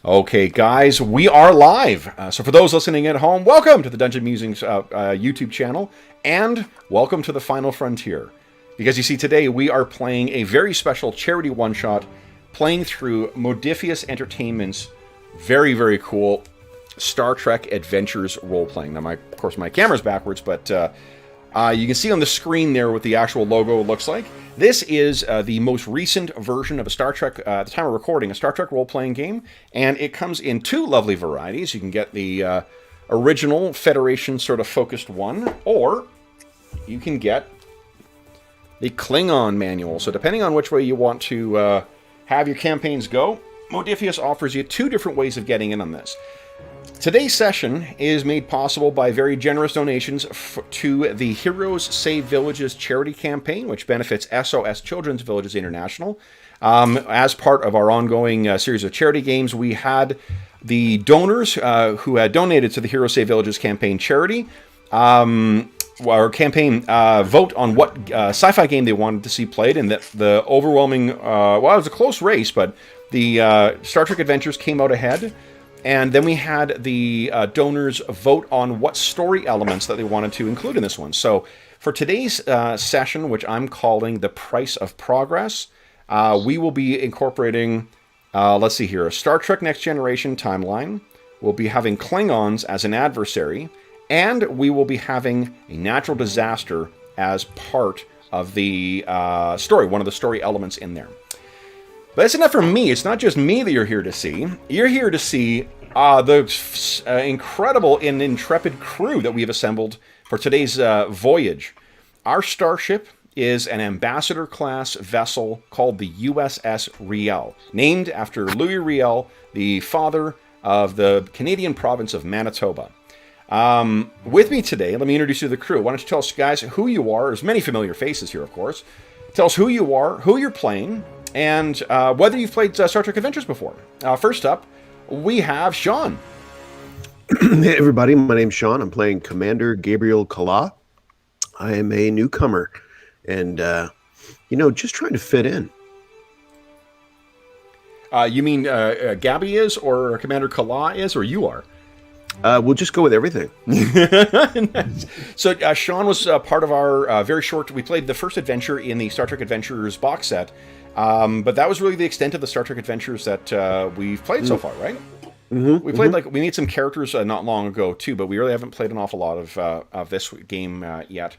Okay, guys, we are live. So for those listening at home, welcome to the Dungeon Musings YouTube channel, and welcome to the Final Frontier. Because you see, today we are playing a very special charity one-shot, playing through Modiphius Entertainment's very, very cool Star Trek Adventures role-playing. Now, of course, my camera's backwards, but you can see on the screen there what the actual logo looks like. This is the most recent version of a Star Trek, at the time of recording, a Star Trek role-playing game, and it comes in two lovely varieties. You can get the original Federation sort of focused one, or you can get the Klingon manual. So depending on which way you want to have your campaigns go, Modiphius offers you two different ways of getting in on this. Today's session is made possible by very generous donations to the Heroes Save Villages charity campaign, which benefits SOS Children's Villages International. As part of our ongoing series of charity games, we had the donors who had donated to the Heroes Save Villages campaign charity, or campaign vote on what sci-fi game they wanted to see played, and that the overwhelming, well, it was a close race, but the Star Trek Adventures came out ahead. And then we had the donors vote on what story elements that they wanted to include in this one. So for today's session, which I'm calling The Price of Progress, we will be incorporating, let's see here, a Star Trek Next Generation timeline. We'll be having Klingons as an adversary. And we will be having a natural disaster as part of the story, one of the story elements in there. But that's enough for me. It's not just me that you're here to see. You're here to see the incredible and intrepid crew that we've assembled for today's voyage. Our starship is an ambassador-class vessel called the USS Riel, named after Louis Riel, the father of the Canadian province of Manitoba. With me today, let me introduce you to the crew. Why don't you tell us, guys, who you are? There's many familiar faces here, of course. Tell us who you are, who you're playing, and whether you've played Star Trek Adventures before. First up, we have Sean. Hey everybody, my name's Sean. I'm playing Commander Gabriel Kala. I am a newcomer and, just trying to fit in. You mean Gabby is, or Commander Kala is, or you are? We'll just go with everything. So Sean was part of our very short... We played the first adventure in the Star Trek Adventures box set, but that was really the extent of the Star Trek Adventures that we've played so far, right? We played we made some characters not long ago too, but we really haven't played an awful lot of this game yet.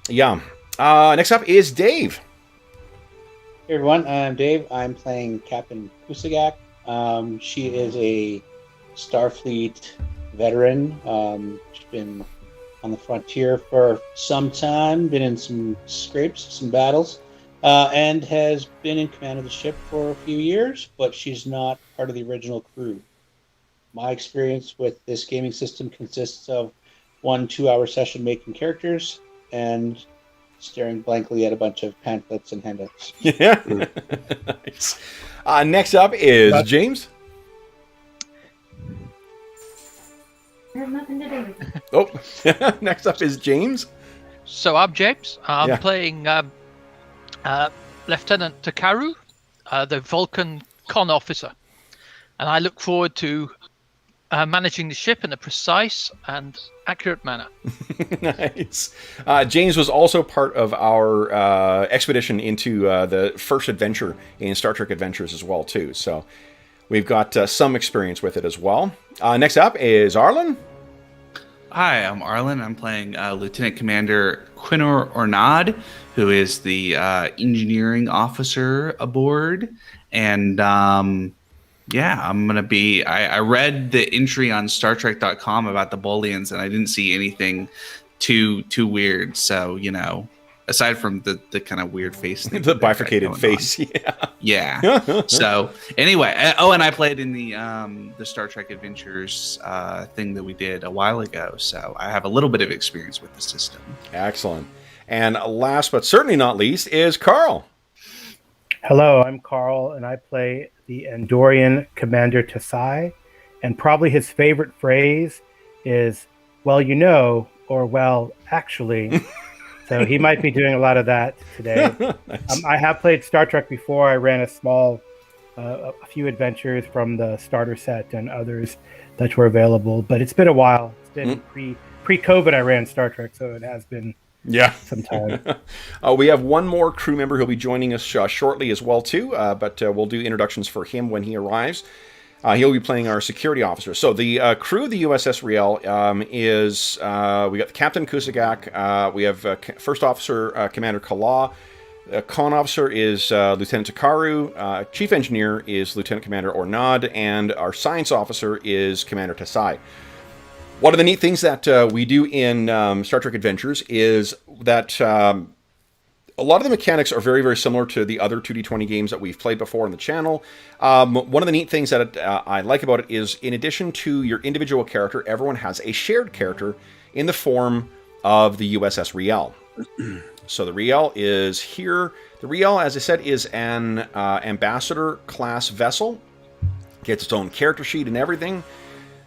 Yeah. Next up is Dave. Hey everyone, I'm Dave. I'm playing Captain Kusagak. She is a Starfleet veteran. She's been on the frontier for some time, been in some scrapes, some battles, and has been in command of the ship for a few years, but she's not part of the original crew. My experience with this gaming system consists of 1 2-hour session making characters and staring blankly at a bunch of pamphlets and handouts. Yeah. Nice. Next up is James. There's nothing to do. Oh, next up is James. So I'm James. I'm playing Lieutenant Takaru, the Vulcan con officer. And I look forward to managing the ship in a precise and accurate manner. Nice. James was also part of our expedition into the first adventure in Star Trek Adventures as well, too. So we've got some experience with it as well. Next up is Arlen. Hi, I'm Arlen. I'm playing Lieutenant Commander Quinor Ornad, who is the engineering officer aboard. And I'm going to be... I read the entry on StarTrek.com about the Bolians, and I didn't see anything too weird. So, aside from the kind of weird face thing. The bifurcated face, yeah. So anyway, and I played in the Star Trek Adventures thing that we did a while ago, so I have a little bit of experience with the system. Excellent. And last but certainly not least is Carl. Hello, I'm Carl, and I play the Andorian Commander Tasai, and probably his favorite phrase is, well, or well, actually... So he might be doing a lot of that today. Nice. I have played Star Trek before. I ran a small a few adventures from the starter set and others that were available. But it's been a while. It's been pre-COVID. I ran Star Trek, so it has been some time. We have one more crew member who'll be joining us shortly as well too, but we'll do introductions for him when he arrives. He'll be playing our security officer. So the crew of the USS Riel is we got Captain Kusagak, we have First Officer Commander Kala, Con Officer is Lieutenant Takaru, Chief Engineer is Lieutenant Commander Ornad, and our Science Officer is Commander Tasai. One of the neat things that we do in Star Trek Adventures is that a lot of the mechanics are very, very similar to the other 2D20 games that we've played before on the channel. One of the neat things that I like about it is, in addition to your individual character, everyone has a shared character in the form of the USS Riel. So the Riel is here. The Riel, as I said, is an ambassador-class vessel. Gets its own character sheet and everything.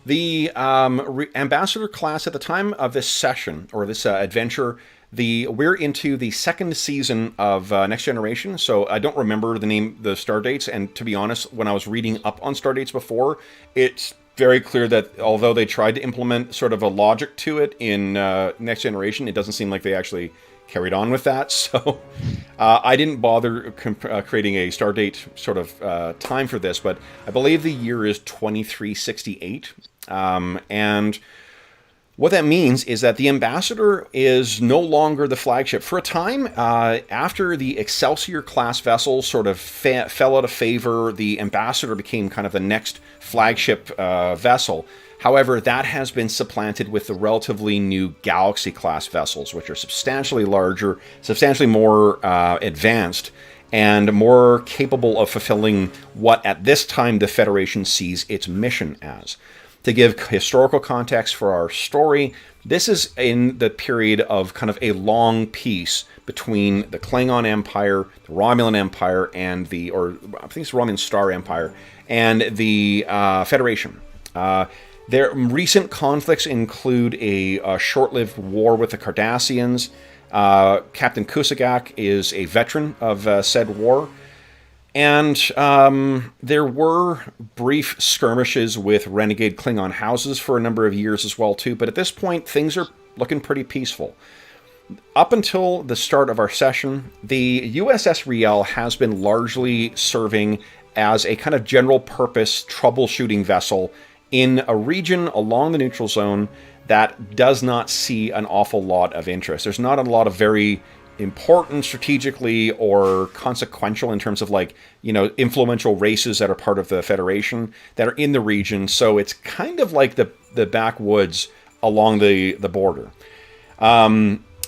The ambassador class at the time of this session, or this adventure, we're into the second season of Next Generation, so I don't remember the star dates, and to be honest, when I was reading up on star dates before, it's very clear that although they tried to implement sort of a logic to it in Next Generation, it doesn't seem like they actually carried on with that, so I didn't bother creating a star date sort of time for this, but I believe the year is 2368, and what that means is that the Ambassador is no longer the flagship. For a time, after the Excelsior-class vessels sort of fell out of favor, the Ambassador became kind of the next flagship vessel. However, that has been supplanted with the relatively new Galaxy-class vessels, which are substantially larger, substantially more advanced, and more capable of fulfilling what, at this time, the Federation sees its mission as. To give historical context for our story, this is in the period of kind of a long peace between the Klingon Empire, the Romulan Empire, and I think it's the Romulan Star Empire, and the Federation. Their recent conflicts include a short-lived war with the Cardassians. Captain Kusagak is a veteran of said war. And there were brief skirmishes with renegade Klingon houses for a number of years as well, too. But at this point, things are looking pretty peaceful. Up until the start of our session, the USS Riel has been largely serving as a kind of general-purpose troubleshooting vessel in a region along the neutral zone that does not see an awful lot of interest. There's not a lot of very important strategically or consequential in terms of influential races that are part of the Federation that are in the region, so it's kind of like the backwoods along the border.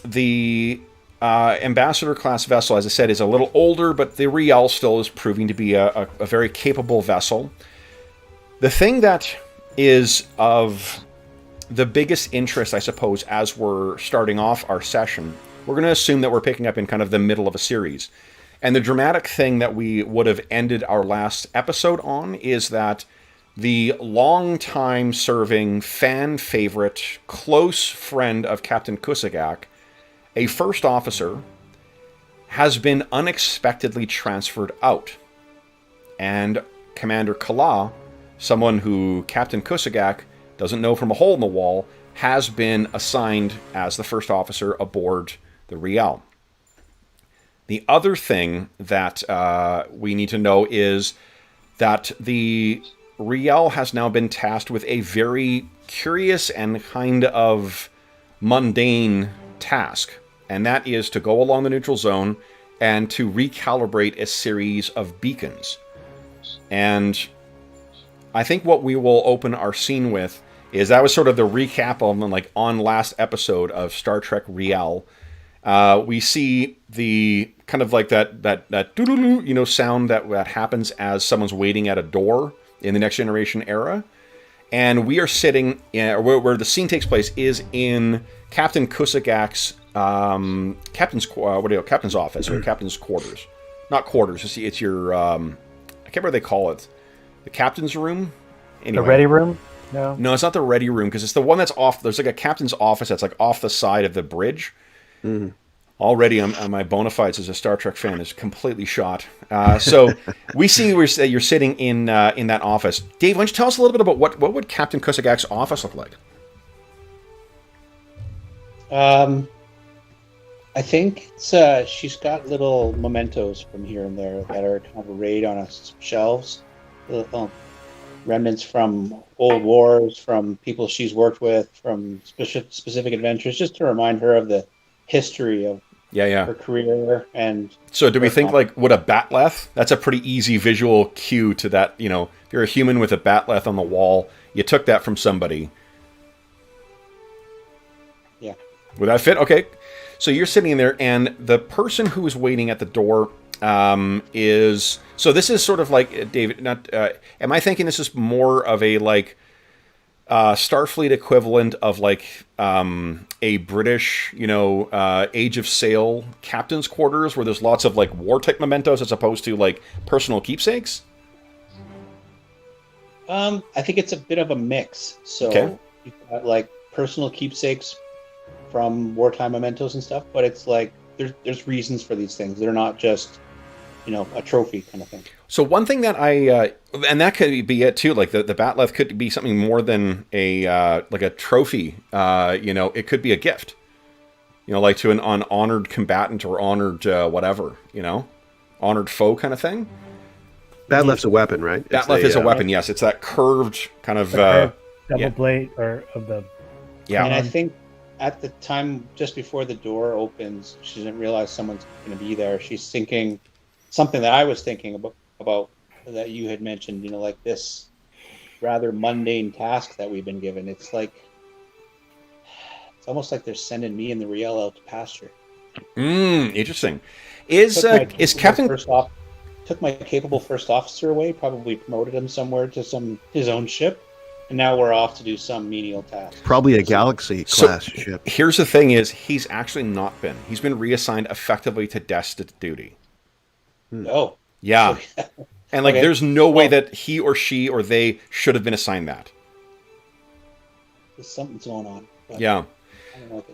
The Ambassador class vessel, as I said, is a little older, but the Riel still is proving to be a very capable vessel. The thing that is of the biggest interest, I suppose, as we're starting off our session, we're going to assume that we're picking up in kind of the middle of a series. And the dramatic thing that we would have ended our last episode on is that the long-time serving, fan favorite, close friend of Captain Kusagak, a first officer, has been unexpectedly transferred out. And Commander Kala, someone who Captain Kusagak doesn't know from a hole in the wall, has been assigned as the first officer aboard the Riel. The other thing that we need to know is that the Riel has now been tasked with a very curious and kind of mundane task, and that is to go along the neutral zone and to recalibrate a series of beacons. And I think what we will open our scene with is that was sort of the recap on last episode of Star Trek Riel. We see the kind of like that doo-doo-doo, sound that happens as someone's waiting at a door in the Next Generation era. And we are sitting where the scene takes place is in Captain Kusagak's captain's office or captain's quarters. Not quarters. It's your I can't remember what they call it. The captain's room. Anyway. The ready room? No, it's not the ready room because it's the one that's off. There's like a captain's office that's like off the side of the bridge. Mm-hmm. Already, my bona fides as a Star Trek fan is completely shot. So we see you're sitting in that office. Dave, why don't you tell us a little bit about what would Captain Kusagak's office look like? I think she's got little mementos from here and there that are kind of arrayed on shelves. Remnants from old wars, from people she's worked with, from specific adventures, just to remind her of the history of her career. And so do we think, like, would a batleth? That's a pretty easy visual cue to that. You know, if you're a human with a batleth on the wall, you took that from somebody. Yeah. Would that fit? Okay. So you're sitting in there, and the person who is waiting at the door is... So this is sort of like, David, not... am I thinking this is more of a, like, Starfleet equivalent of, like, a British, Age of Sail captain's quarters, where there's lots of, like, war-type mementos as opposed to, like, personal keepsakes? I think it's a bit of a mix. So you've got, like, personal keepsakes from wartime mementos and stuff, but it's like there's reasons for these things. They're not just a trophy kind of thing. So one thing that and that could be it too, like the batleth could be something more than a like a trophy. It could be a gift, like to an honored combatant or honored whatever, honored foe kind of thing. Batleth's a weapon, right? Batleth is a weapon. Yes, it's that curved kind of double blade or of the. Yeah, and I think at the time, just before the door opens, she doesn't realize someone's going to be there. She's thinking something that I was thinking about that you had mentioned, like this rather mundane task that we've been given. It's like, it's almost like they're sending me and the Riel out to pasture. Interesting. Is Captain... Took my capable first officer away, probably promoted him somewhere to his own ship. And now we're off to do some menial task. Probably a Galaxy-class ship. Here's the thing is, he's actually not been. He's been reassigned effectively to desk duty. Oh. Yeah. And, like, there's no way that he or she or they should have been assigned that. Something's going on. Yeah. I don't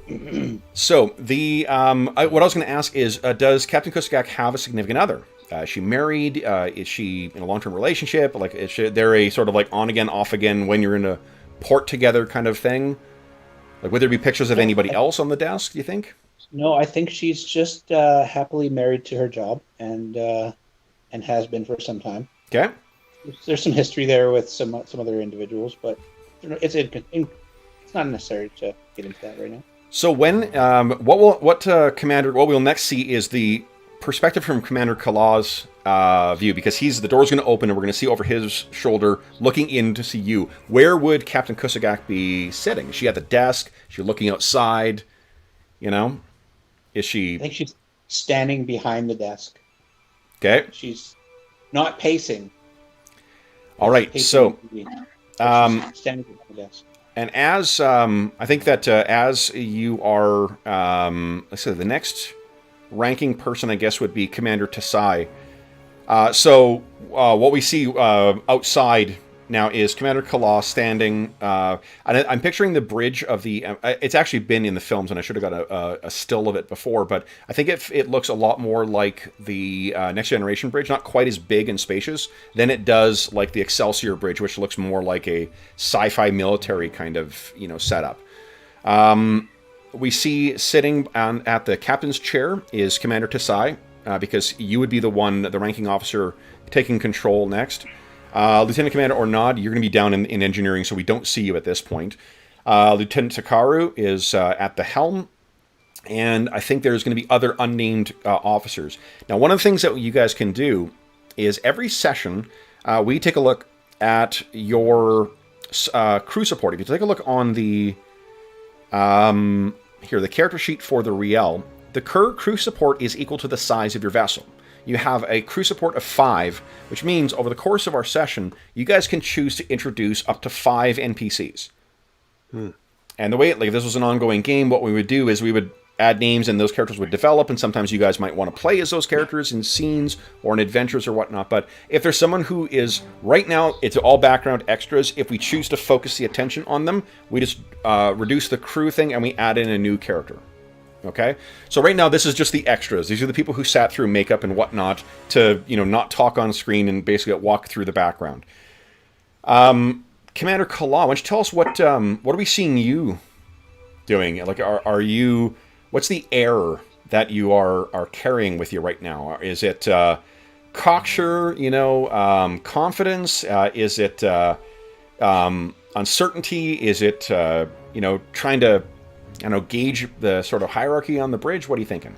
know. So, what I was going to ask is, does Captain Kusagak have a significant other? Is she married? Is she in a long-term relationship? Like, they're a sort of like on-again, off-again, when you're in a port together kind of thing? Like, would there be pictures of anybody else on the desk, do you think? No, I think she's just happily married to her job and has been for some time. Okay. There's some history there with some other individuals, but it's not necessary to get into that right now. So when Commander, what we'll next see is the perspective from Commander Kalaw's view, because the door's going to open and we're going to see over his shoulder, looking in to see you. Where would Captain Kusagak be sitting? Is she at the desk? Is she looking outside? Is she... I think she's standing behind the desk. Okay. She's not pacing. All right. So, standing behind the desk. And as I think that as you are, let's say the next ranking person, I guess, would be Commander Tasai. So what we see outside now is Commander Kala standing, and I'm picturing the bridge of the... it's actually been in the films, and I should have got a still of it before, but I think it looks a lot more like the Next Generation bridge, not quite as big and spacious, than it does like the Excelsior bridge, which looks more like a sci-fi military kind of, setup. We see sitting at the captain's chair is Commander Tasai, because you would be the ranking officer taking control next. Lieutenant Commander Ornad, you're going to be down in engineering, so we don't see you at this point. Lieutenant Takaru is at the helm, and I think there's going to be other unnamed officers. Now, one of the things that you guys can do is every session, we take a look at your crew support. If you take a look on the the character sheet for the Riel, the crew support is equal to the size of your vessel. You have a crew support of 5, which means over the course of our session, you guys can choose to introduce up to 5 NPCs. And the way if this was an ongoing game, what we would do is we would add names and those characters would develop, and sometimes you guys might want to play as those characters in scenes or in adventures or whatnot. But if there's someone who is, right now, it's all background extras. If we choose to focus the attention on them, we just reduce the crew thing and we add in a new character. Okay, so right now this is just the extras. These are the people who sat through makeup and whatnot to, not talk on screen and basically walk through the background. Commander Kala, why don't you tell us what are we seeing you doing? Like, are you? What's the air that you are carrying with you right now? Is it cocksure? Confidence? Is it uncertainty? Is it trying to gauge the sort of hierarchy on the bridge? What are you thinking?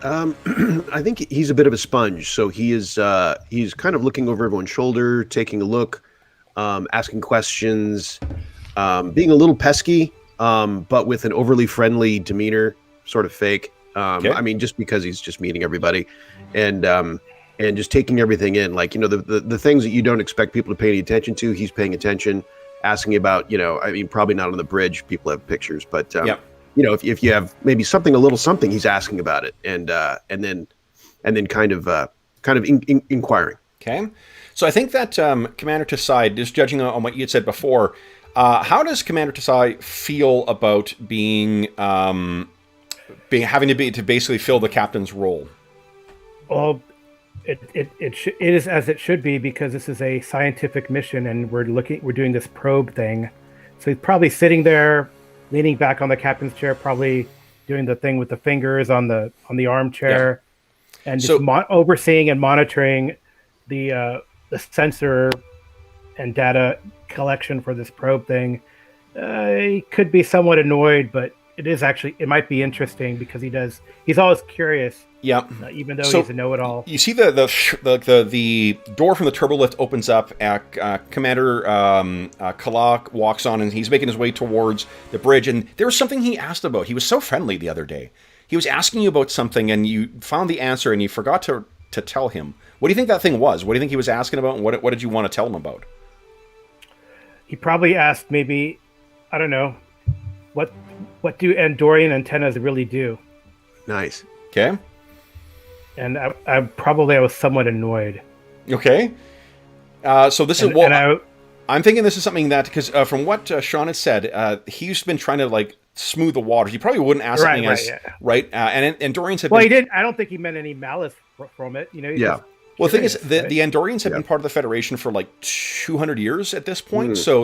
I think he's a bit of a sponge. So he's kind of looking over everyone's shoulder, taking a look, asking questions, being a little pesky, but with an overly friendly demeanor, sort of fake. Okay. I mean, just because he's just meeting everybody, and just taking everything in. Like, the things that you don't expect people to pay any attention to, he's paying attention, asking about. I mean, probably not on the bridge. People have pictures, but Yep. If you have maybe something, a little something, he's asking about it, and then kind of inquiring. Okay, so I think that Commander Tasai, just judging on what you had said before, how does Commander Tasai feel about having to basically fill the captain's role? Well, it is as it should be, because this is a scientific mission and we're doing this probe thing. So he's probably sitting there, leaning back on the captain's chair, probably doing the thing with the fingers on the armchair, and just overseeing and monitoring the sensor and data collection for this probe thing. He could be somewhat annoyed, but it might be interesting because he's always curious. Yeah. Even though he's a know-it-all. You see the door from the turbolift opens up. Commander Kalak walks on, and he's making his way towards the bridge. And there was something he asked about. He was so friendly the other day. He was asking you about something, and you found the answer, and you forgot to tell him. What do you think that thing was? What do you think he was asking about, and what did you want to tell him about? He probably asked, maybe, I don't know, what do Andorian antennas really do? Nice. Okay. And I was somewhat annoyed. Okay. So this is what I'm thinking. This is something that, because from what Sean had said, he's been trying to smooth the waters. He probably wouldn't ask something right. And Andorians have. Well, he didn't. I don't think he meant any malice from it. Yeah. Well, the thing is, the Andorians have been part of the Federation for 200 years at this point. So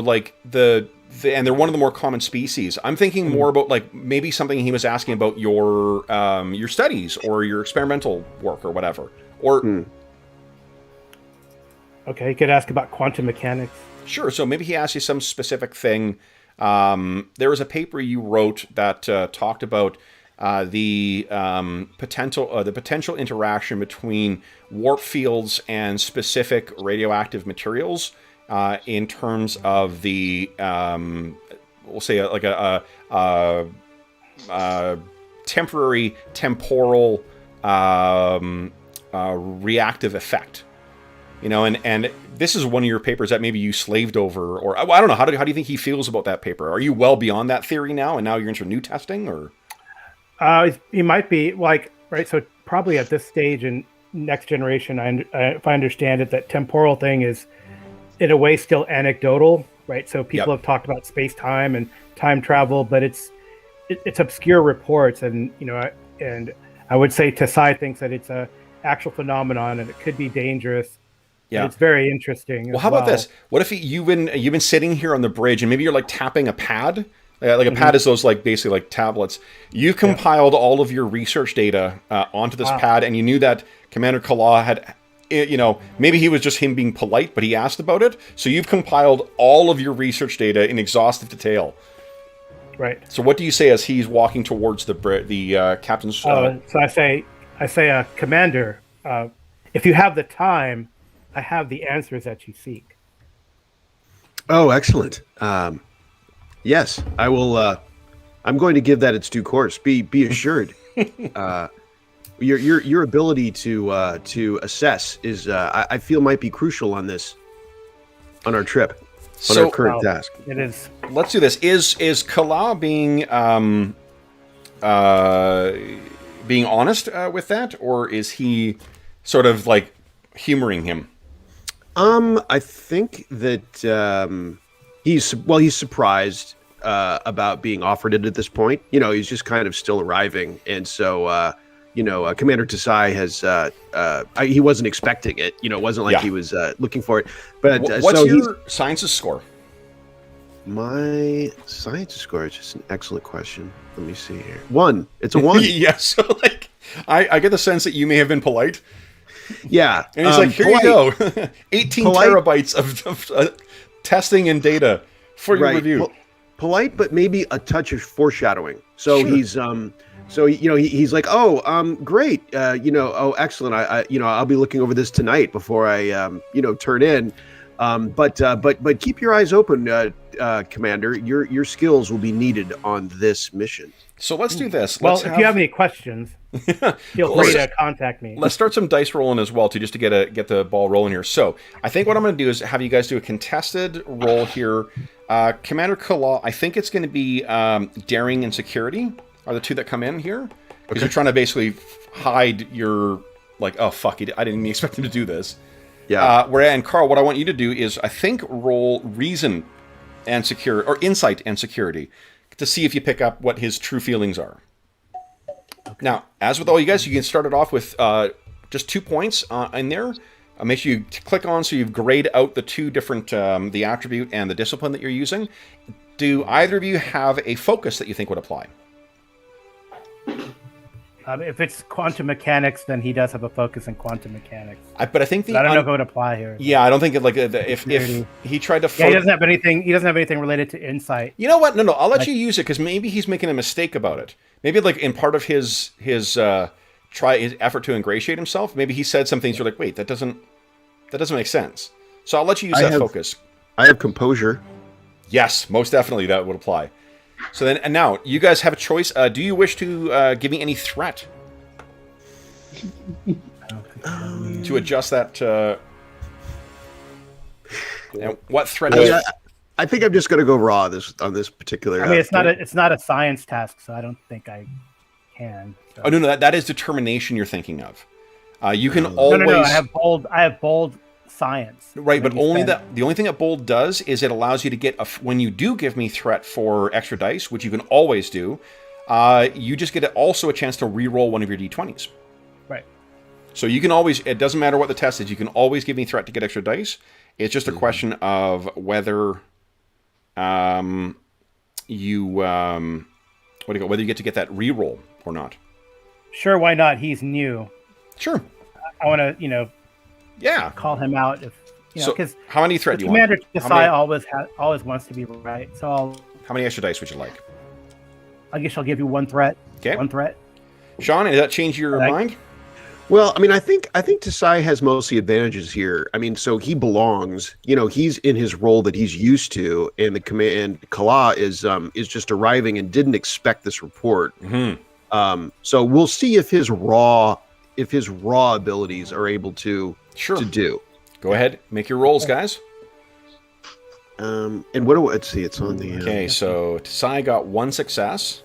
and they're one of the more common species. I'm thinking more about maybe something he was asking about your studies or your experimental work or whatever. Or okay, he could ask about quantum mechanics. Sure. So maybe he asked you some specific thing. There was a paper you wrote that talked about the potential interaction between warp fields and specific radioactive materials. In terms of the, we'll say a temporary temporal reactive effect, and this is one of your papers that maybe you slaved over, or I don't know, how do you think he feels about that paper? Are you well beyond that theory now, and now you're into new testing, or? He might be right. So probably at this stage in Next Generation, if I understand it, that temporal thing is, in a way, still anecdotal, right? So people have talked about space-time and time travel, but it's obscure reports, and I would say Tasai thinks that it's a actual phenomenon and it could be dangerous. Yeah, it's very interesting. Well, how about this? What if you've been sitting here on the bridge, and maybe you're tapping a pad? A pad is those basically tablets. You've compiled all of your research data onto this pad, and you knew that Commander Kala had. Maybe he was just him being polite, but he asked about it. So you've compiled all of your research data in exhaustive detail. Right. So what do you say as he's walking towards the captain's? So I say, Commander, if you have the time, I have the answers that you seek. Oh, excellent. Yes, I will. I'm going to give that its due course. Be assured. Your ability to assess is I feel might be crucial on our trip, on our current task. It is. Let's do this. Is Kala being honest with that, or is he sort of humoring him? I think that he's surprised. about being offered it at this point. You know, he's just kind of still arriving, and so Commander Tasai has he wasn't expecting it. You know, it wasn't like he was looking for it. But what's your sciences score? My sciences score is just an excellent question. Let me see here. 1. It's a 1. Yeah. So like, I get the sense that you may have been polite. Yeah. And he's like, here you go, 18 terabytes of testing and data for your review. Polite, but maybe a touch of foreshadowing. So he's he's like, oh, great, oh, excellent. I'll be looking over this tonight before I turn in. But keep your eyes open, Commander. Your skills will be needed on this mission. So let's do this. If you have any questions, feel free to contact me. Let's start some dice rolling as well, too, just to get the ball rolling here. So I think what I'm going to do is have you guys do a contested roll here. Commander Kala, I think it's going to be daring and security are the two that come in here. Because you're trying to basically hide your, like, oh, fuck, I didn't even expect him to do this. Yeah. And Carl, what I want you to do is, I think, roll reason and security, or insight and security, to see if you pick up what his true feelings are. Okay. Now, as with all you guys, you can start it off with just 2 points in there. Make sure you click on so you grade out the two different, the attribute and the discipline that you're using. Do either of you have a focus that you think would apply? If it's quantum mechanics, then he does have a focus in quantum mechanics. But I think I don't know if it would apply here. Yeah, I don't think if he tried to. He doesn't have anything. He doesn't have anything related to insight. You know what? No. I'll let you use it because maybe he's making a mistake about it. Maybe like in part of his effort to ingratiate himself, maybe he said some things. You're like, wait, that doesn't make sense. So I'll let you use that focus. I have composure. Yes, most definitely that would apply. So then, and now you guys have a choice. Do you wish to give me any threat to adjust that? And what threat? I think I'm just going to go raw on this particular. I mean, it's not a science task, so I don't think I can. So. Oh no, that is determination you're thinking of. You can always. No. I have bold science. Right, but the only thing that bold does is it allows you to get when you do give me threat for extra dice, which you can always do. You just get also a chance to re-roll one of your d20s. Right. So you can always. It doesn't matter what the test is. You can always give me threat to get extra dice. It's just a question of whether whether you get to get that re-roll or not. Sure, why not? He's new. Sure. I want to, call him out if because how many threat do you want? Commander Desai always wants to be right. So how many extra dice would you like? I guess I'll give you one threat. Okay. One threat. Sean, did that change your mind? Well, I mean, I think Tasai has mostly advantages here. I mean, so he belongs. He's in his role that he's used to, and Kala is just arriving and didn't expect this report. Mm-hmm. So we'll see if his raw abilities are able to do. Go ahead, make your rolls, guys. And let's see, it's on the. Okay, so Tasai got 1 success.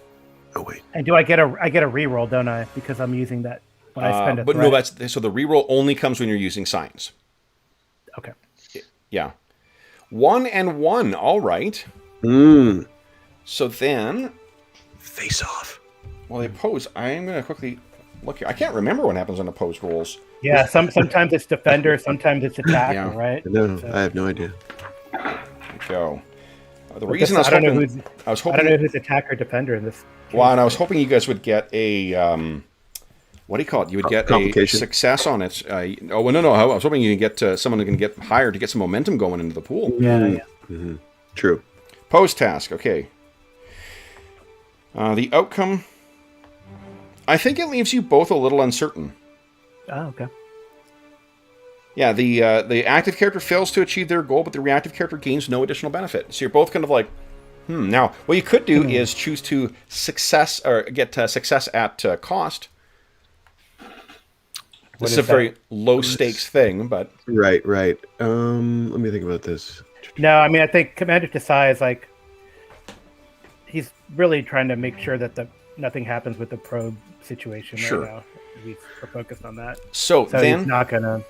Oh wait. And do I get a reroll, don't I? Because I'm using that when I spend a but threat. no, so the reroll only comes when you're using signs. Okay. Yeah. 1 and 1. All right. So then, face off. Well, they oppose. I'm going to quickly look here. I can't remember what happens on opposed rolls. Yeah, sometimes it's defender, sometimes it's attacker, right? No, I have no idea. There we go. The reason I was hoping I don't know who's attacker defender in this. Well, and I was hoping you guys would get a what do you call it? You would get a success on it. No. I was hoping you could get someone who can get hired to get some momentum going into the pool. Yeah. Mm-hmm. True. Post task. Okay. The outcome. I think it leaves you both a little uncertain. Oh, okay. Yeah, the active character fails to achieve their goal, but the reactive character gains no additional benefit. So you're both kind of like, Now, what you could do is choose to success or get success at cost. This is a very low stakes thing, but right. Let me think about this. No, I mean I think Commander Desai is like he's really trying to make sure that nothing happens with the probe situation right now. We're focused on that. So then he's not gonna.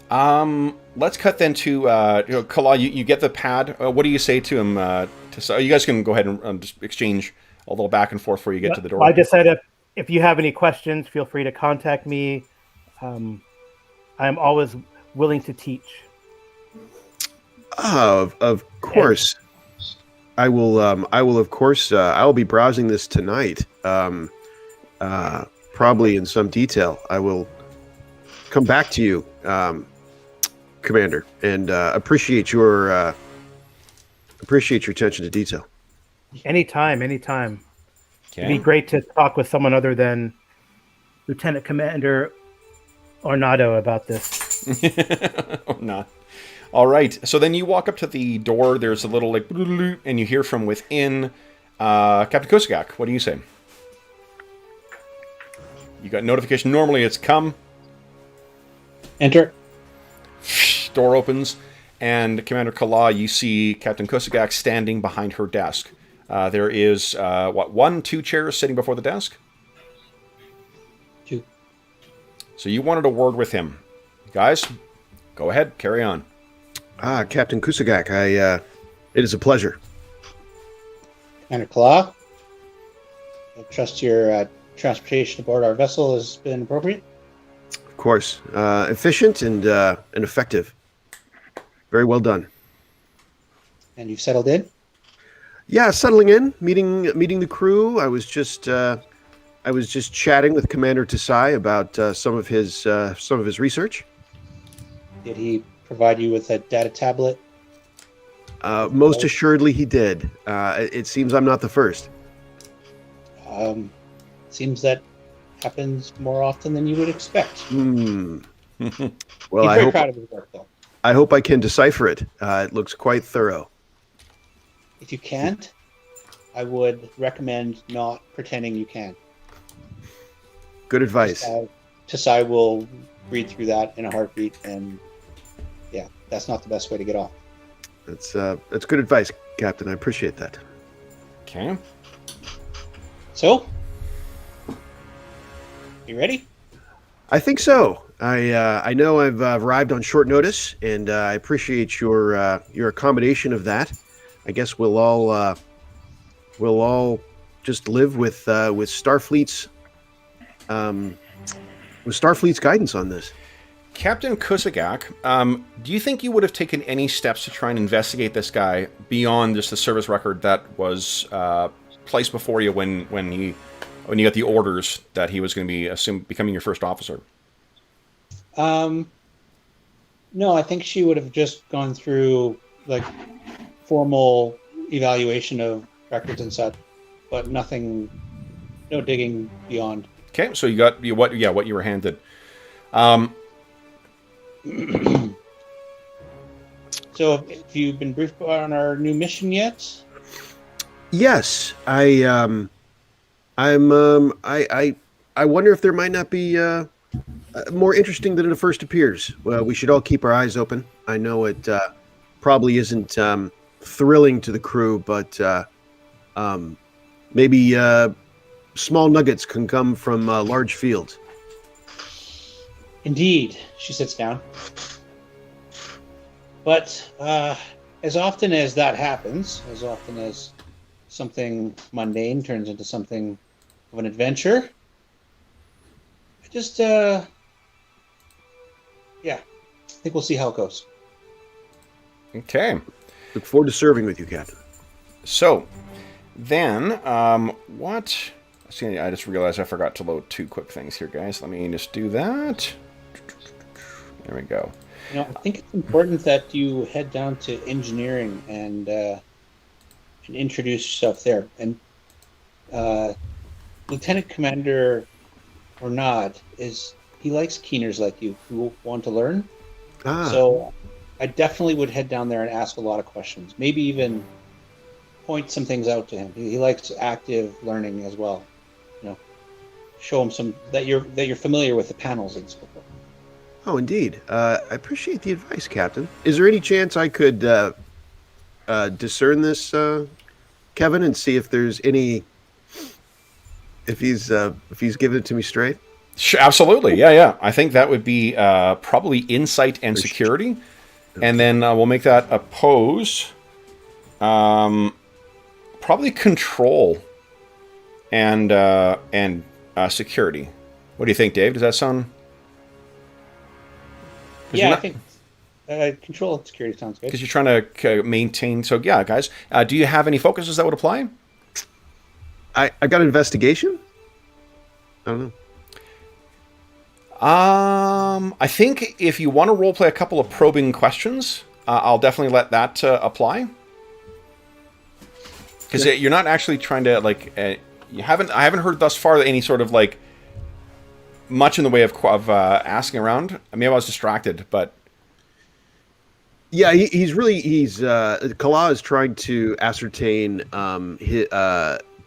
Let's cut then to Kala. You get the pad. What do you say to him? You guys can go ahead and just exchange a little back and forth before you get to the door. Well, I just said if you have any questions, feel free to contact me. I'm always willing to teach. Of course. I will. Of course. I will be browsing this tonight. Probably in some detail. I will come back to you, Commander, and appreciate your attention to detail. Anytime. Okay. It'd be great to talk with someone other than Lieutenant Commander Ornado about this. Or not. All right. So then you walk up to the door. There's a little like, and you hear from within. Captain Kusagak, what do you say? You got notification. Normally it's come. Enter. Door opens, and Commander Kala, you see Captain Kusagak standing behind her desk. There is, 2 chairs sitting before the desk? 2. So you wanted a word with him. Guys, go ahead, carry on. Captain Kusagak, it is a pleasure. Commander Kala, I trust your transportation aboard our vessel has been appropriate. Of course. Efficient and effective. Very well done. And you've settled in? Yeah, settling in, meeting the crew. I was just chatting with Commander Tasai about some of his research. Did he provide you with a data tablet? Most assuredly, he did. It seems I'm not the first. Seems that happens more often than you would expect. Well, He's very proud of his work, though. I hope I can decipher it. It looks quite thorough. If you can't, I would recommend not pretending you can. Good advice. Tasai will read through that in a heartbeat, and yeah, that's not the best way to get off. That's good advice, Captain. I appreciate that. Okay. So, you ready? I think so. I know I've arrived on short notice, and I appreciate your accommodation of that. I guess we'll all just live with Starfleet's guidance on this. Captain Kusagak, do you think you would have taken any steps to try and investigate this guy beyond just the service record that was placed before you when you got the orders that he was going to be becoming your first officer? No, I think she would have just gone through like formal evaluation of records and such, but no digging beyond. Okay, so you got what you were handed. So, have you been briefed on our new mission yet? Yes, I wonder if there might not be more interesting than it first appears. Well, we should all keep our eyes open. I know it probably isn't thrilling to the crew, but maybe small nuggets can come from large fields. Indeed, she sits down. But as often as that happens, as often as something mundane turns into something of an adventure, I just, I think we'll see how it goes. Okay. Look forward to serving with you, Captain. So, then, what? See, I just realized I forgot to load 2 quick things here, guys. Let me just do that. There we go. You know, I think it's important that you head down to engineering and introduce yourself there. And Lieutenant Commander Ornad he likes keeners like you who want to learn. So I definitely would head down there and ask a lot of questions. Maybe even point some things out to him. He likes active learning as well. You know, show him that you're familiar with the panels and so forth. Oh, indeed. I appreciate the advice, Captain. Is there any chance I could discern this, Kevin, and see if there's any if he's giving it to me straight? Sure, absolutely. Yeah. I think that would be probably insight and security. And then we'll make that opposed. Probably control and security. What do you think, Dave? Does that sound? Yeah, I think control and security sounds good. Because you're trying to maintain. So yeah, guys, do you have any focuses that would apply? I got investigation. I don't know. I think if you want to roleplay a couple of probing questions, I'll definitely let that apply. Because you're not actually trying to I haven't heard thus far any sort of much in the way of asking around. Maybe I was distracted, but yeah, Kala is trying to ascertain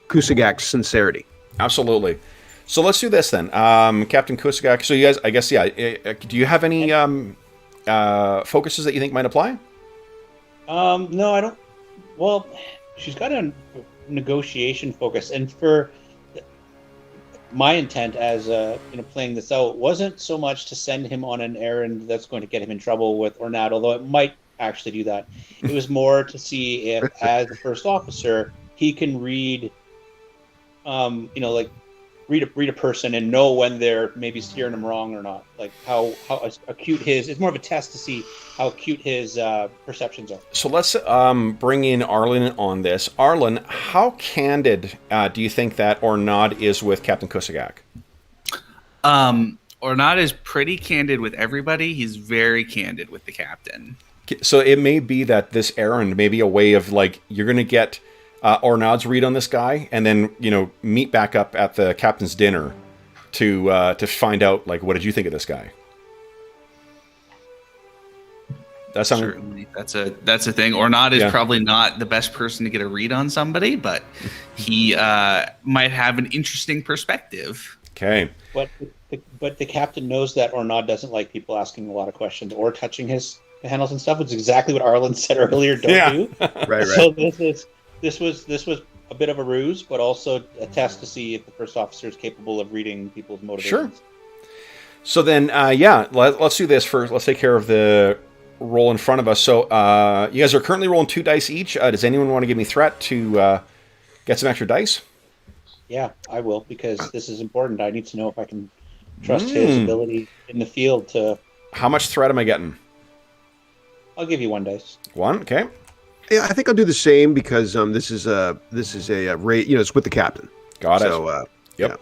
Kusagak's sincerity. Absolutely. So let's do this then, Captain Kusagak. So you guys, I guess, yeah. Do you have any focuses that you think might apply? No, I don't. Well, she's got a negotiation focus, and for my intent as playing this out wasn't so much to send him on an errand that's going to get him in trouble with Ornad, although it might actually do that. It was more to see if, as the first officer, he can read, read a person and know when they're maybe steering him wrong or not. Like how acute it's more of a test to see how acute his perceptions are. So let's bring in Arlen on this. Arlen, how candid do you think that Ornad is with Captain Kusagak? Ornad is pretty candid with everybody. He's very candid with the captain. So it may be that this errand may be a way of you're going to get Ornad's read on this guy, and then meet back up at the captain's dinner to find out what did you think of this guy? That's certainly that's a thing. Ornad is probably not the best person to get a read on somebody, but he might have an interesting perspective. Okay, but the captain knows that Ornad doesn't like people asking a lot of questions or touching his handles and stuff, which is exactly what Arlen said earlier. Don't do. Right. So this was a bit of a ruse, but also a test to see if the first officer is capable of reading people's motivations. Sure. So then, let's do this first. Let's take care of the roll in front of us. So you guys are currently rolling 2 dice each. Does anyone want to give me threat to get some extra dice? Yeah, I will, because this is important. I need to know if I can trust his ability in the field to... How much threat am I getting? I'll give you 1 dice. 1, okay. Yeah, I think I'll do the same because this is a rate. It's with the captain. Got it. So, yep. Yeah.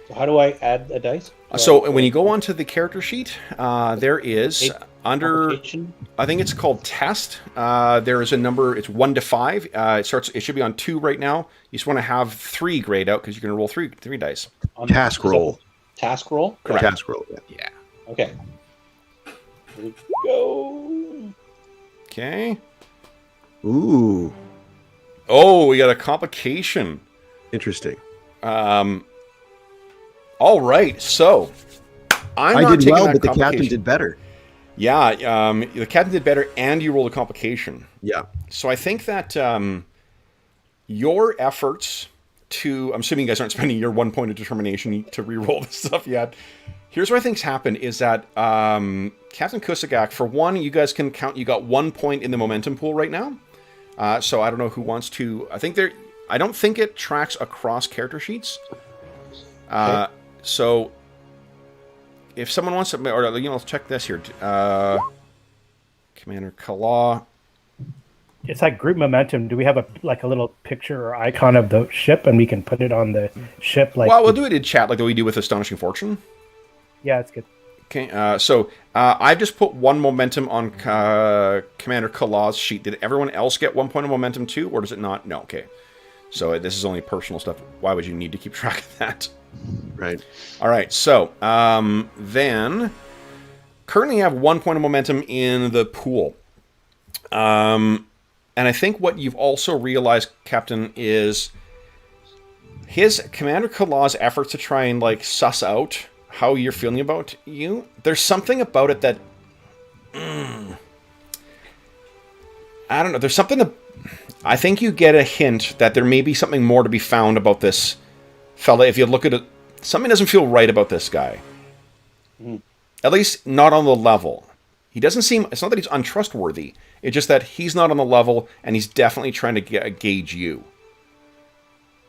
So how do I add a dice? So when you go onto the character sheet, there is under, I think it's called test. There is a number. It's 1 to 5. It should be on 2 right now. You just want to have 3 grayed out because you're going to roll 3 dice. Task roll. Task roll. Correct. Task roll. Yeah. Okay. Here we go. Okay. Ooh. Oh, we got a complication. Interesting. All right. So I did well, but the captain did better. Yeah. The captain did better, and you rolled a complication. Yeah. So I think that your efforts to, I'm assuming you guys aren't spending your 1 point of determination to re-roll this stuff yet. Here's what I think's happened is that Captain Kusagak, for one, you guys can count, you got 1 point in the momentum pool right now. So I don't know who wants to, I don't think it tracks across character sheets. Okay. So if someone wants to, or let's check this here. Commander Kala. It's like group momentum. Do we have a little picture or icon of the ship, and we can put it on the ship? Well, we'll do it in chat like we do with Astonishing Fortune. Yeah, it's good. Okay, so I've just put 1 momentum on Commander Kala's sheet. Did everyone else get 1 point of momentum too, or does it not? No, okay. So this is only personal stuff. Why would you need to keep track of that? Right. All right, so then currently you have 1 point of momentum in the pool. And I think what you've also realized, Captain, is his Commander Kala's efforts to try and suss out how you're feeling about you. There's something about it that I don't know. There's something I think you get a hint that there may be something more to be found about this fella if you look at it something doesn't feel right about this guy. At least not on the level. He doesn't seem, it's not that he's untrustworthy. It's just that he's not on the level, and he's definitely trying to gauge you.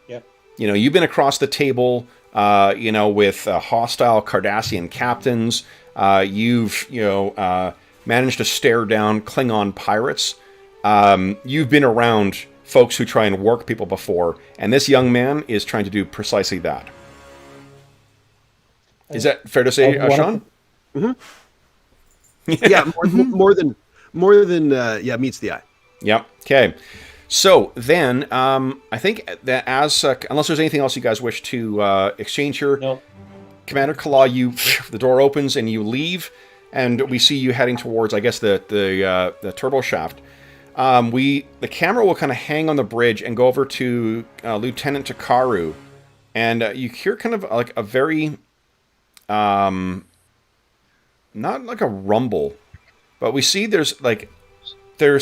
Yep. You know, you've been across the table, you know, with hostile Cardassian captains. You've, you know, managed to stare down Klingon pirates. You've been around folks who try and work people before, and this young man is trying to do precisely that. Is that fair to say, Sean? Yeah, more than meets the eye. Yep. Okay. So then, I think that as unless there's anything else you guys wish to exchange here, No. Commander Kala, the door opens and you leave, and we see you heading towards, I guess, the turbo shaft. The camera will kind of hang on the bridge and go over to Lieutenant Takaru, and you hear kind of like a very, not like a rumble, but we see there's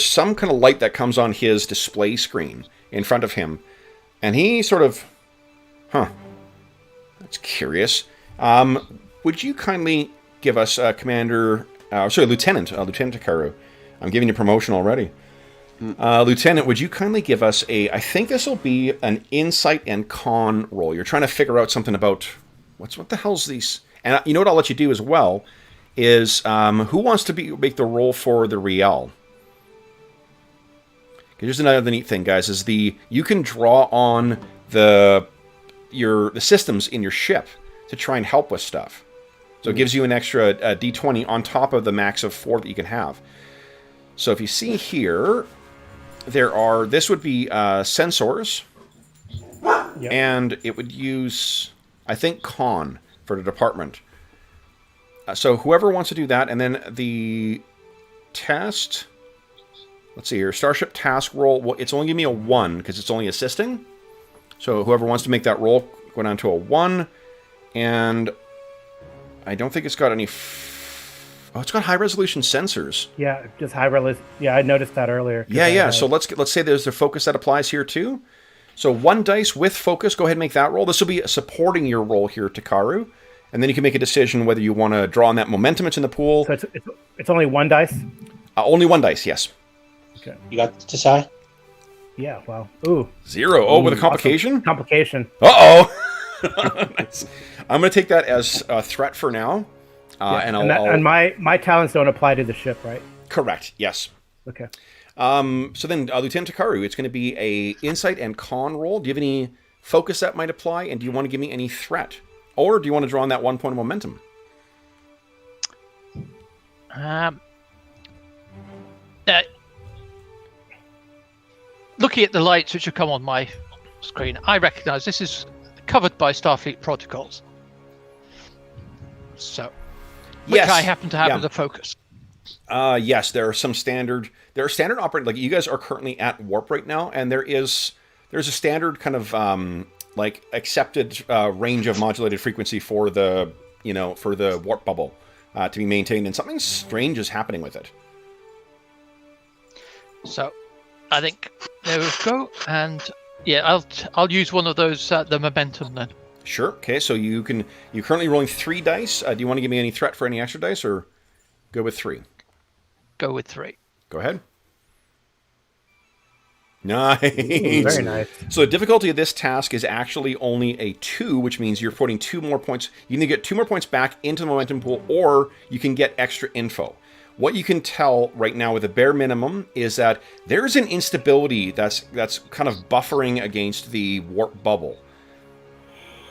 some kind of light that comes on his display screen in front of him, and he sort of, that's curious. Would you kindly give us Lieutenant Takaru? I'm giving you promotion already. Lieutenant, would you kindly give us I think this will be an insight and con roll. You're trying to figure out something about, what the hell's these? And you know what I'll let you do as well is, who wants to make the roll for the Riel? Here's another neat thing, guys, is you can draw on the systems in your ship to try and help with stuff. So it gives you an extra D20 on top of the max of 4 that you can have. So if you see here, this would be sensors, Yep. and it would use, I think, con for the department. So whoever wants to do that, and then the test, let's see here, Starship task roll, well, it's only giving me a 1 because it's only assisting. So whoever wants to make that roll, go down to a 1, and I don't think it's got any... it's got high-resolution sensors. Yeah, just high resolution. Yeah, I noticed that earlier. Yeah. So let's say there's a focus that applies here too. So 1 dice with focus. Go ahead and make that roll. This will be supporting your roll here, Takaru, and then you can make a decision whether you want to draw on that momentum. It's in the pool. So it's only 1 dice. Only 1 dice. Yes. Okay. You got this, Tasai? Yeah. Wow. Ooh. 0. Oh, with a complication. Awesome. Complication. Nice. I'm going to take that as a threat for now. And my talents don't apply to the ship, right? Correct. Yes. Okay. So then, Lieutenant Takaru, it's going to be a insight and con roll. Do you have any focus that might apply, and do you want to give me any threat, or do you want to draw on that 1 point of momentum? Looking at the lights which have come on my screen, I recognise this is covered by Starfleet protocols. So, which Yes. I happen to have Yeah. as a focus. Yes, there are standard operating, like you guys are currently at warp right now, and there's a standard kind of accepted range of modulated frequency for the warp bubble to be maintained, and something strange is happening with it. So, I think there we go, and yeah, I'll use one of those the momentum then. Sure. Okay, so you're currently rolling 3 dice. Do you want to give me any threat for any extra dice, or go with 3? Go with 3. Go ahead. Nice. Ooh, very nice. So the difficulty of this task is actually only a 2, which means you're putting 2 more points. You can get 2 more points back into the momentum pool, or you can get extra info. What you can tell right now with the bare minimum is that there's an instability that's kind of buffering against the warp bubble.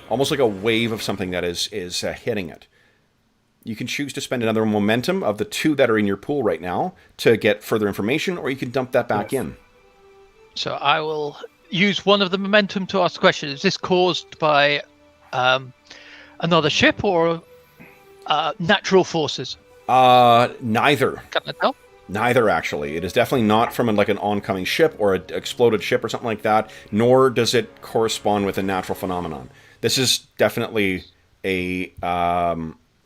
Almost like a wave of something that is hitting it. You can choose to spend another momentum of the 2 that are in your pool right now to get further information, or you can dump that back in. So I will use one of the momentum to ask the question. Is this caused by another ship or natural forces? Neither. Can I tell? Neither, actually. It is definitely not from an oncoming ship or an exploded ship or something like that, nor does it correspond with a natural phenomenon. This is definitely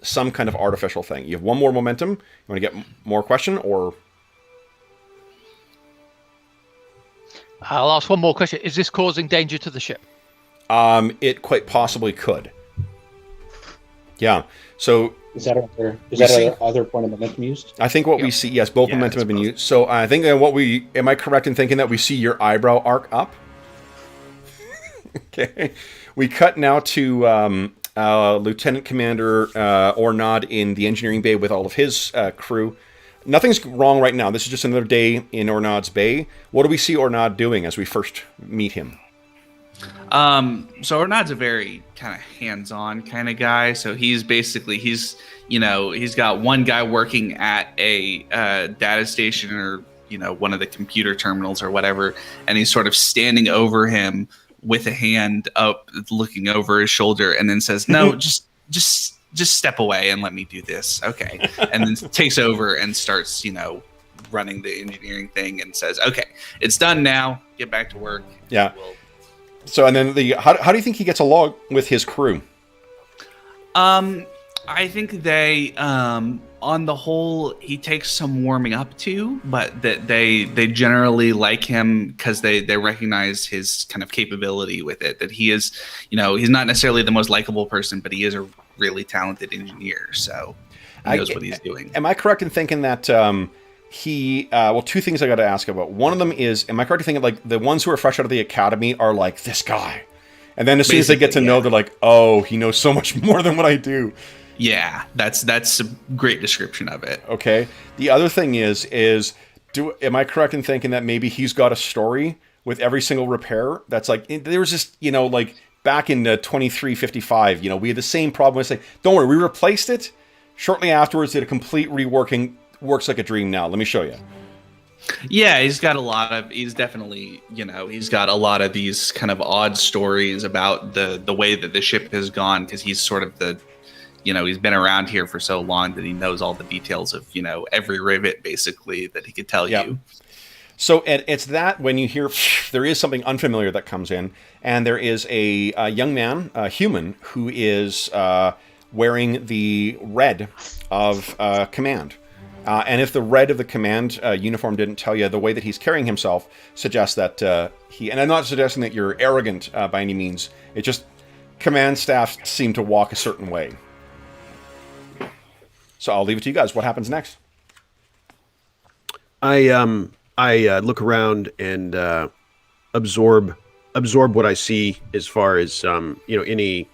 some kind of artificial thing. You have 1 more momentum. You want to get more question, or... I'll ask one more question. Is this causing danger to the ship? It quite possibly could. Yeah. So Is that see- our other point of momentum used? I think what we see, yes, both momentum have been used. So I think that am I correct in thinking that we see your eyebrow arc up? Okay. We cut now to Lieutenant Commander Ornod in the engineering bay with all of his crew. Nothing's wrong right now. This is just another day in Ornod's bay. What do we see Ornod doing as we first meet him? So Ornod's a very kind of hands-on kind of guy. So he's got one guy working at a data station or one of the computer terminals or whatever, and he's sort of standing over him with a hand up, looking over his shoulder, and then says, "No, just step away and let me do this." Okay, and then takes over and starts running the engineering thing and says, "Okay, it's done now. Get back to work." Yeah. So, and then how do you think he gets along with his crew? I think they, on the whole, he takes some warming up to, but that they generally like him because they recognize his kind of capability with it. That he is, he's not necessarily the most likable person, but he is a really talented engineer. So he knows what he's doing. Am I correct in thinking that two things I got to ask about. One of them is, am I correct in thinking like the ones who are fresh out of the academy are like this guy, and then as soon as they get to know, they're like, oh, he knows so much more than what I do. Yeah, that's a great description of it. Okay. The other thing is am I correct in thinking that maybe he's got a story with every single repair that's like, there was just, like back in 2355, we had the same problem. It's like, don't worry, we replaced it. Shortly afterwards, did a complete reworking, works like a dream now. Let me show you. Yeah, he's got a lot of these kind of odd stories about the way that the ship has gone, because he's sort of he's been around here for so long that he knows all the details of, every rivet basically that he could tell you. So and it's that when you hear there is something unfamiliar that comes in, and there is a young man, a human, who is wearing the red of command. And if the red of the command uniform didn't tell you, the way that he's carrying himself suggests that and I'm not suggesting that you're arrogant by any means. It just command staff seem to walk a certain way. So I'll leave it to you guys. What happens next? I look around and absorb what I see as far as any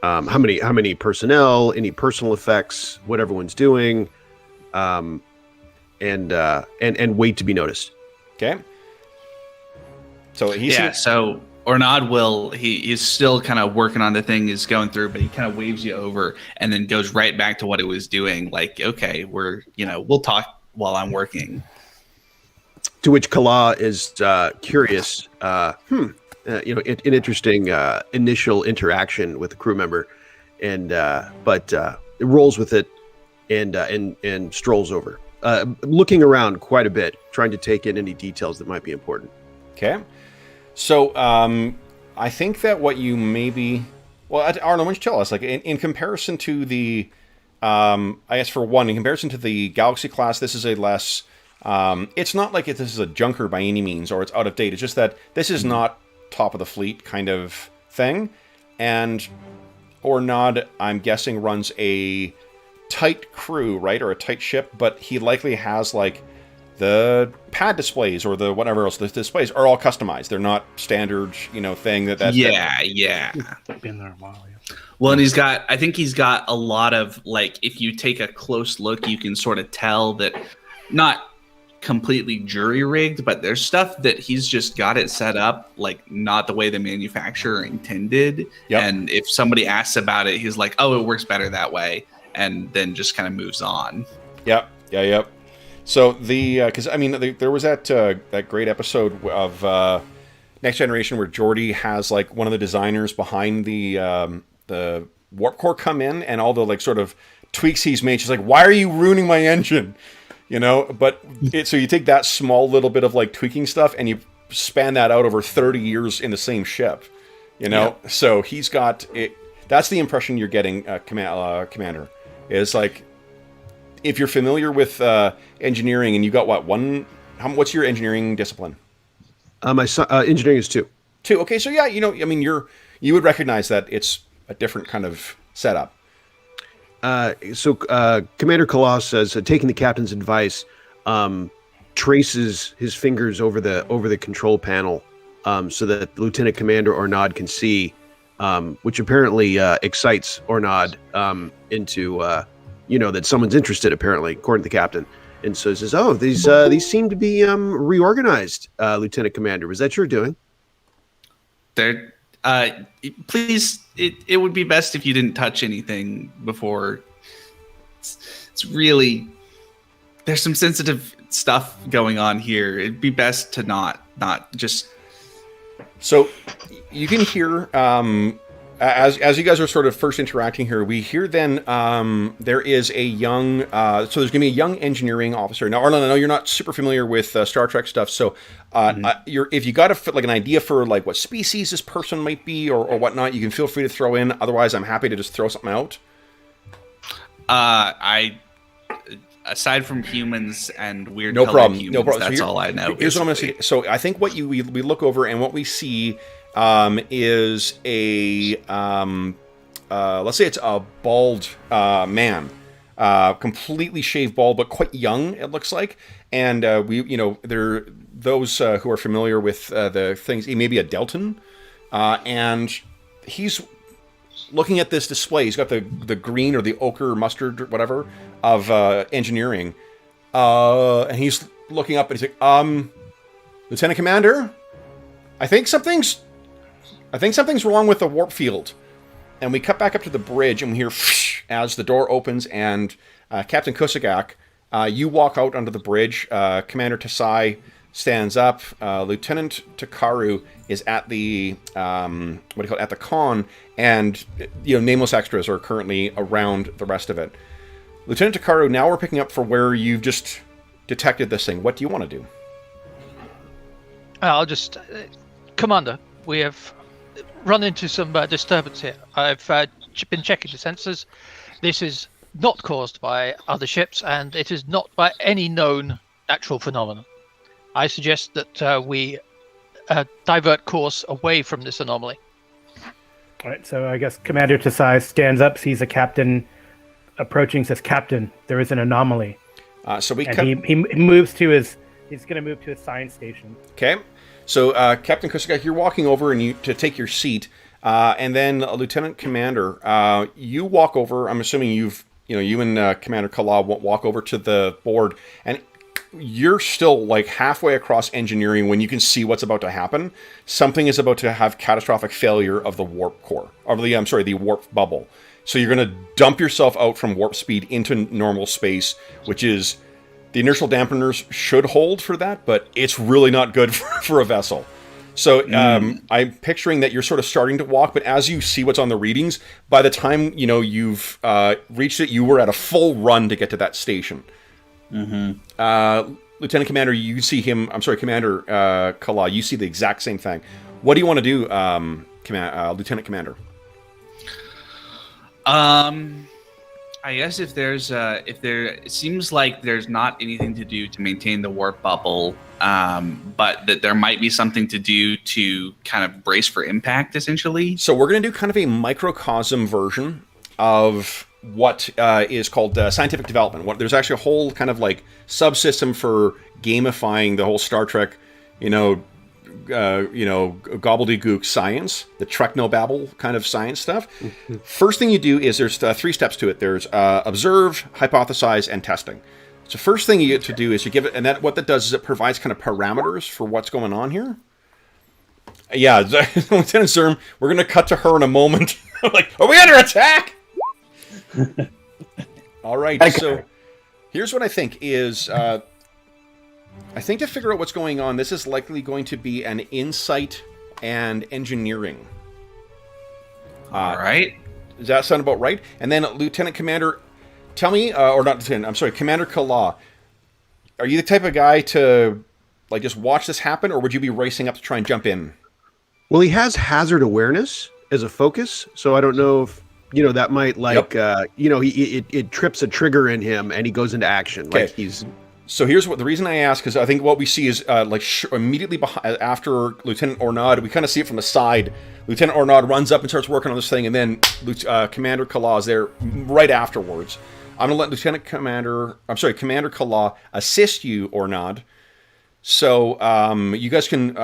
how many personnel, any personal effects, what everyone's doing, and wait to be noticed. Okay. So So Ornod he's still kind of working on the thing he's going through, but he kind of waves you over and then goes right back to what it was doing. Like, okay, we'll talk while I'm working. To which Kala is curious. An interesting initial interaction with a crew member, but it rolls with it and strolls over, looking around quite a bit, trying to take in any details that might be important. Okay. So, I think that what you maybe... Well, Arnold, why don't you tell us, like, in comparison to the... I guess, for one, in comparison to the Galaxy class, this is a less... it's not like this is a junker by any means, or it's out of date. It's just that this is not top of the fleet kind of thing. And Ornod, I'm guessing, runs a tight crew, right? Or a tight ship, but he likely has, like... The pad displays or the whatever else, the displays are all customized. They're not standard, thing that. Yeah. Been there a while, yeah. Well, and I think he's got a lot of, like, if you take a close look, you can sort of tell that not completely jury rigged, but there's stuff that he's just got it set up, like, not the way the manufacturer intended. Yep. And if somebody asks about it, he's like, oh, it works better that way. And then just kind of moves on. Yep. So because there was that great episode of Next Generation where Geordi has like one of the designers behind the warp core come in, and all the like sort of tweaks he's made. She's like, "Why are you ruining my engine?" But so you take that small little bit of like tweaking stuff and you span that out over 30 years in the same ship. Yep. So he's got it. That's the impression you're getting, Commander, is like. If you're familiar with engineering, and you got what's your engineering discipline? My engineering is 2. 2. Okay, so yeah, you would recognize that it's a different kind of setup. Commander Kalaw says, taking the captain's advice, traces his fingers over the control panel, so that Lieutenant Commander Ornod can see, which apparently excites Ornod into that someone's interested. Apparently, according to the captain, and so he says, "Oh, these seem to be reorganized, Lieutenant Commander. Was that your doing?" There, please. It would be best if you didn't touch anything before. It's really, there's some sensitive stuff going on here. It'd be best to not just. So you can hear, as you guys are sort of first interacting here, we hear then there is a young, so there's going to be a young engineering officer. Now, Arlen, I know you're not super familiar with Star Trek stuff, so if you got an idea for like what species this person might be or whatnot, you can feel free to throw in. Otherwise, I'm happy to just throw something out. Aside from humans and weird no problem. Humans, no problem. That's so all I know. Here's what I'm going to say. So I think what we look over and what we see is a let's say it's a bald man, completely shaved bald, but quite young. It looks like, and there those who are familiar with the things. He may be a Delton, and he's looking at this display. He's got the green or the ochre mustard or whatever of engineering, and he's looking up and he's like, Lieutenant Commander, I think something's wrong with the warp field. And we cut back up to the bridge and we hear as the door opens and Captain Kusagak, you walk out onto the bridge. Commander Tasai stands up. Lieutenant Takaru is at the at the con, and nameless extras are currently around the rest of it. Lieutenant Takaru, now we're picking up for where you've just detected this thing. What do you want to do? I'll just, Commander, we have run into some disturbance here. I've been checking the sensors. This is not caused by other ships, and it is not by any known natural phenomenon. I suggest that we divert course away from this anomaly. All right, so I guess Commander Tasai stands up, sees a captain approaching, says, "Captain, there is an anomaly." So we he moves to his. He's going to move to his science station. Okay. So Captain Kusagak, you're walking over and to take your seat, and then Lieutenant Commander, you walk over. I'm assuming you and Commander Kala walk over to the board, and you're still like halfway across engineering when you can see what's about to happen. Something is about to have catastrophic failure of the warp core, the warp bubble. So you're going to dump yourself out from warp speed into normal space, which is, the inertial dampeners should hold for that, but it's really not good for a vessel. So I'm picturing that you're sort of starting to walk, but as you see what's on the readings, by the time you've reached it, you were at a full run to get to that station. Mm-hmm. Lieutenant Commander, you see him. I'm sorry, Commander Kala, you see the exact same thing. What do you want to do, Lieutenant Commander? I guess it seems like there's not anything to do to maintain the warp bubble, but that there might be something to do to kind of brace for impact, essentially. So we're going to do kind of a microcosm version of what is called scientific development. There's actually a whole kind of like subsystem for gamifying the whole Star Trek, gobbledygook science, the Treknobabble kind of science stuff. First thing you do is there's 3 steps to it. There's observe, hypothesize, and testing. So first thing you get to do is you give it, and what that does is it provides kind of parameters for what's going on here. Yeah, Lieutenant Zerm, we're going to cut to her in a moment. Like, are we under attack? All right, so here's what I think is... I think to figure out what's going on, this is likely going to be an insight and engineering. All right. Does that sound about right? And then Lieutenant Commander, tell me, or not Lieutenant, I'm sorry, Commander Kala, are you the type of guy to like just watch this happen, or would you be racing up to try and jump in? Well, he has hazard awareness as a focus, so I don't know if that might it trips a trigger in him and he goes into action. Okay. Like he's. So here's the reason I ask is I think what we see is immediately after Lieutenant Ornod, we kind of see it from the side. Lieutenant Ornaud runs up and starts working on this thing, and then Commander Kala is there right afterwards. I'm going to let Commander Kala assist you, Ornaud. So you guys can,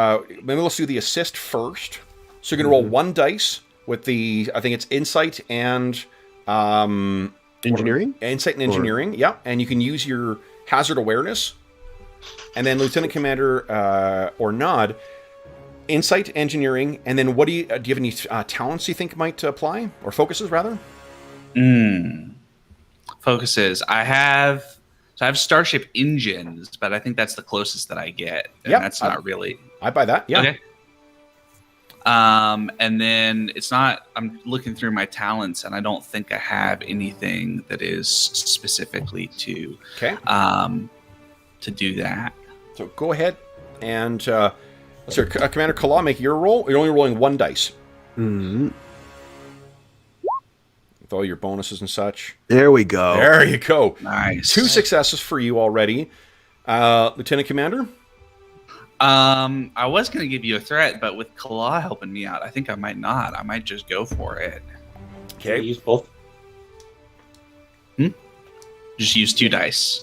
maybe let's do the assist first. So you're going to roll 1 dice with the, I think it's Insight and... Engineering? Insight and Engineering, yeah. And you can use your Hazard Awareness. And then Lieutenant Commander Ornaud, Insight, Engineering, and then what do you have any talents you think might apply? Or focuses, rather? Focuses. I have Starship Engines, but I think that's the closest that I get. And that's not really... I buy that, yeah. Okay. And then it's not... I'm looking through my talents, and I don't think I have anything that is specifically to do that. So go ahead and... Commander Kala, make your roll. You're only rolling 1 dice. Mm-hmm. With all your bonuses and such. There we go. There you go. Nice. 2 successes for you already. Lieutenant Commander? I was going to give you a threat, but with Kala helping me out, I think I might not. I might just go for it. Okay. Use both. Just use 2 dice.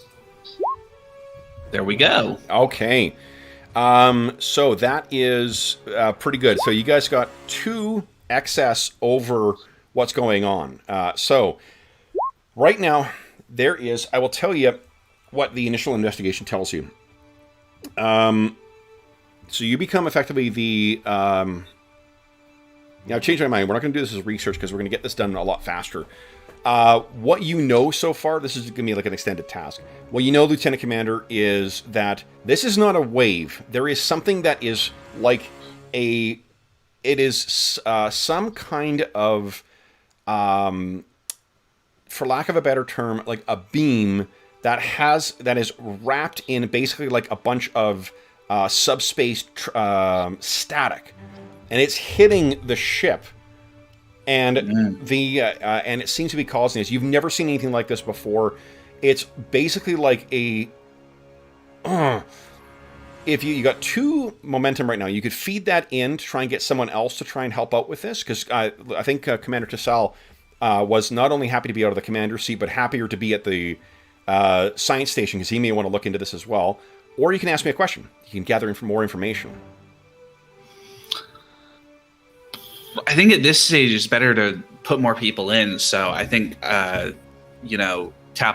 There we go. Okay. So that is pretty good. So you guys got 2 excess over what's going on. So right now there is, I will tell you what the initial investigation tells you. So you become effectively the, I've changed my mind. We're not going to do this as research because we're going to get this done a lot faster. What you know so far, this is going to be like an extended task. What you know, Lieutenant Commander, is that this is not a wave. There is something that is like it is some kind of, for lack of a better term, like a beam that is wrapped in basically like a bunch of subspace static, and it's hitting the ship. And and it seems to be causing this. You've never seen anything like this before. It's basically like a... if you got 2 momentum right now, you could feed that in to try and get someone else to try and help out with this. Because I think Commander Tassal was not only happy to be out of the commander's seat, but happier to be at the science station, because he may want to look into this as well. Or you can ask me a question. You can gather more information. I think at this stage it's better to put more people in. So I think, tap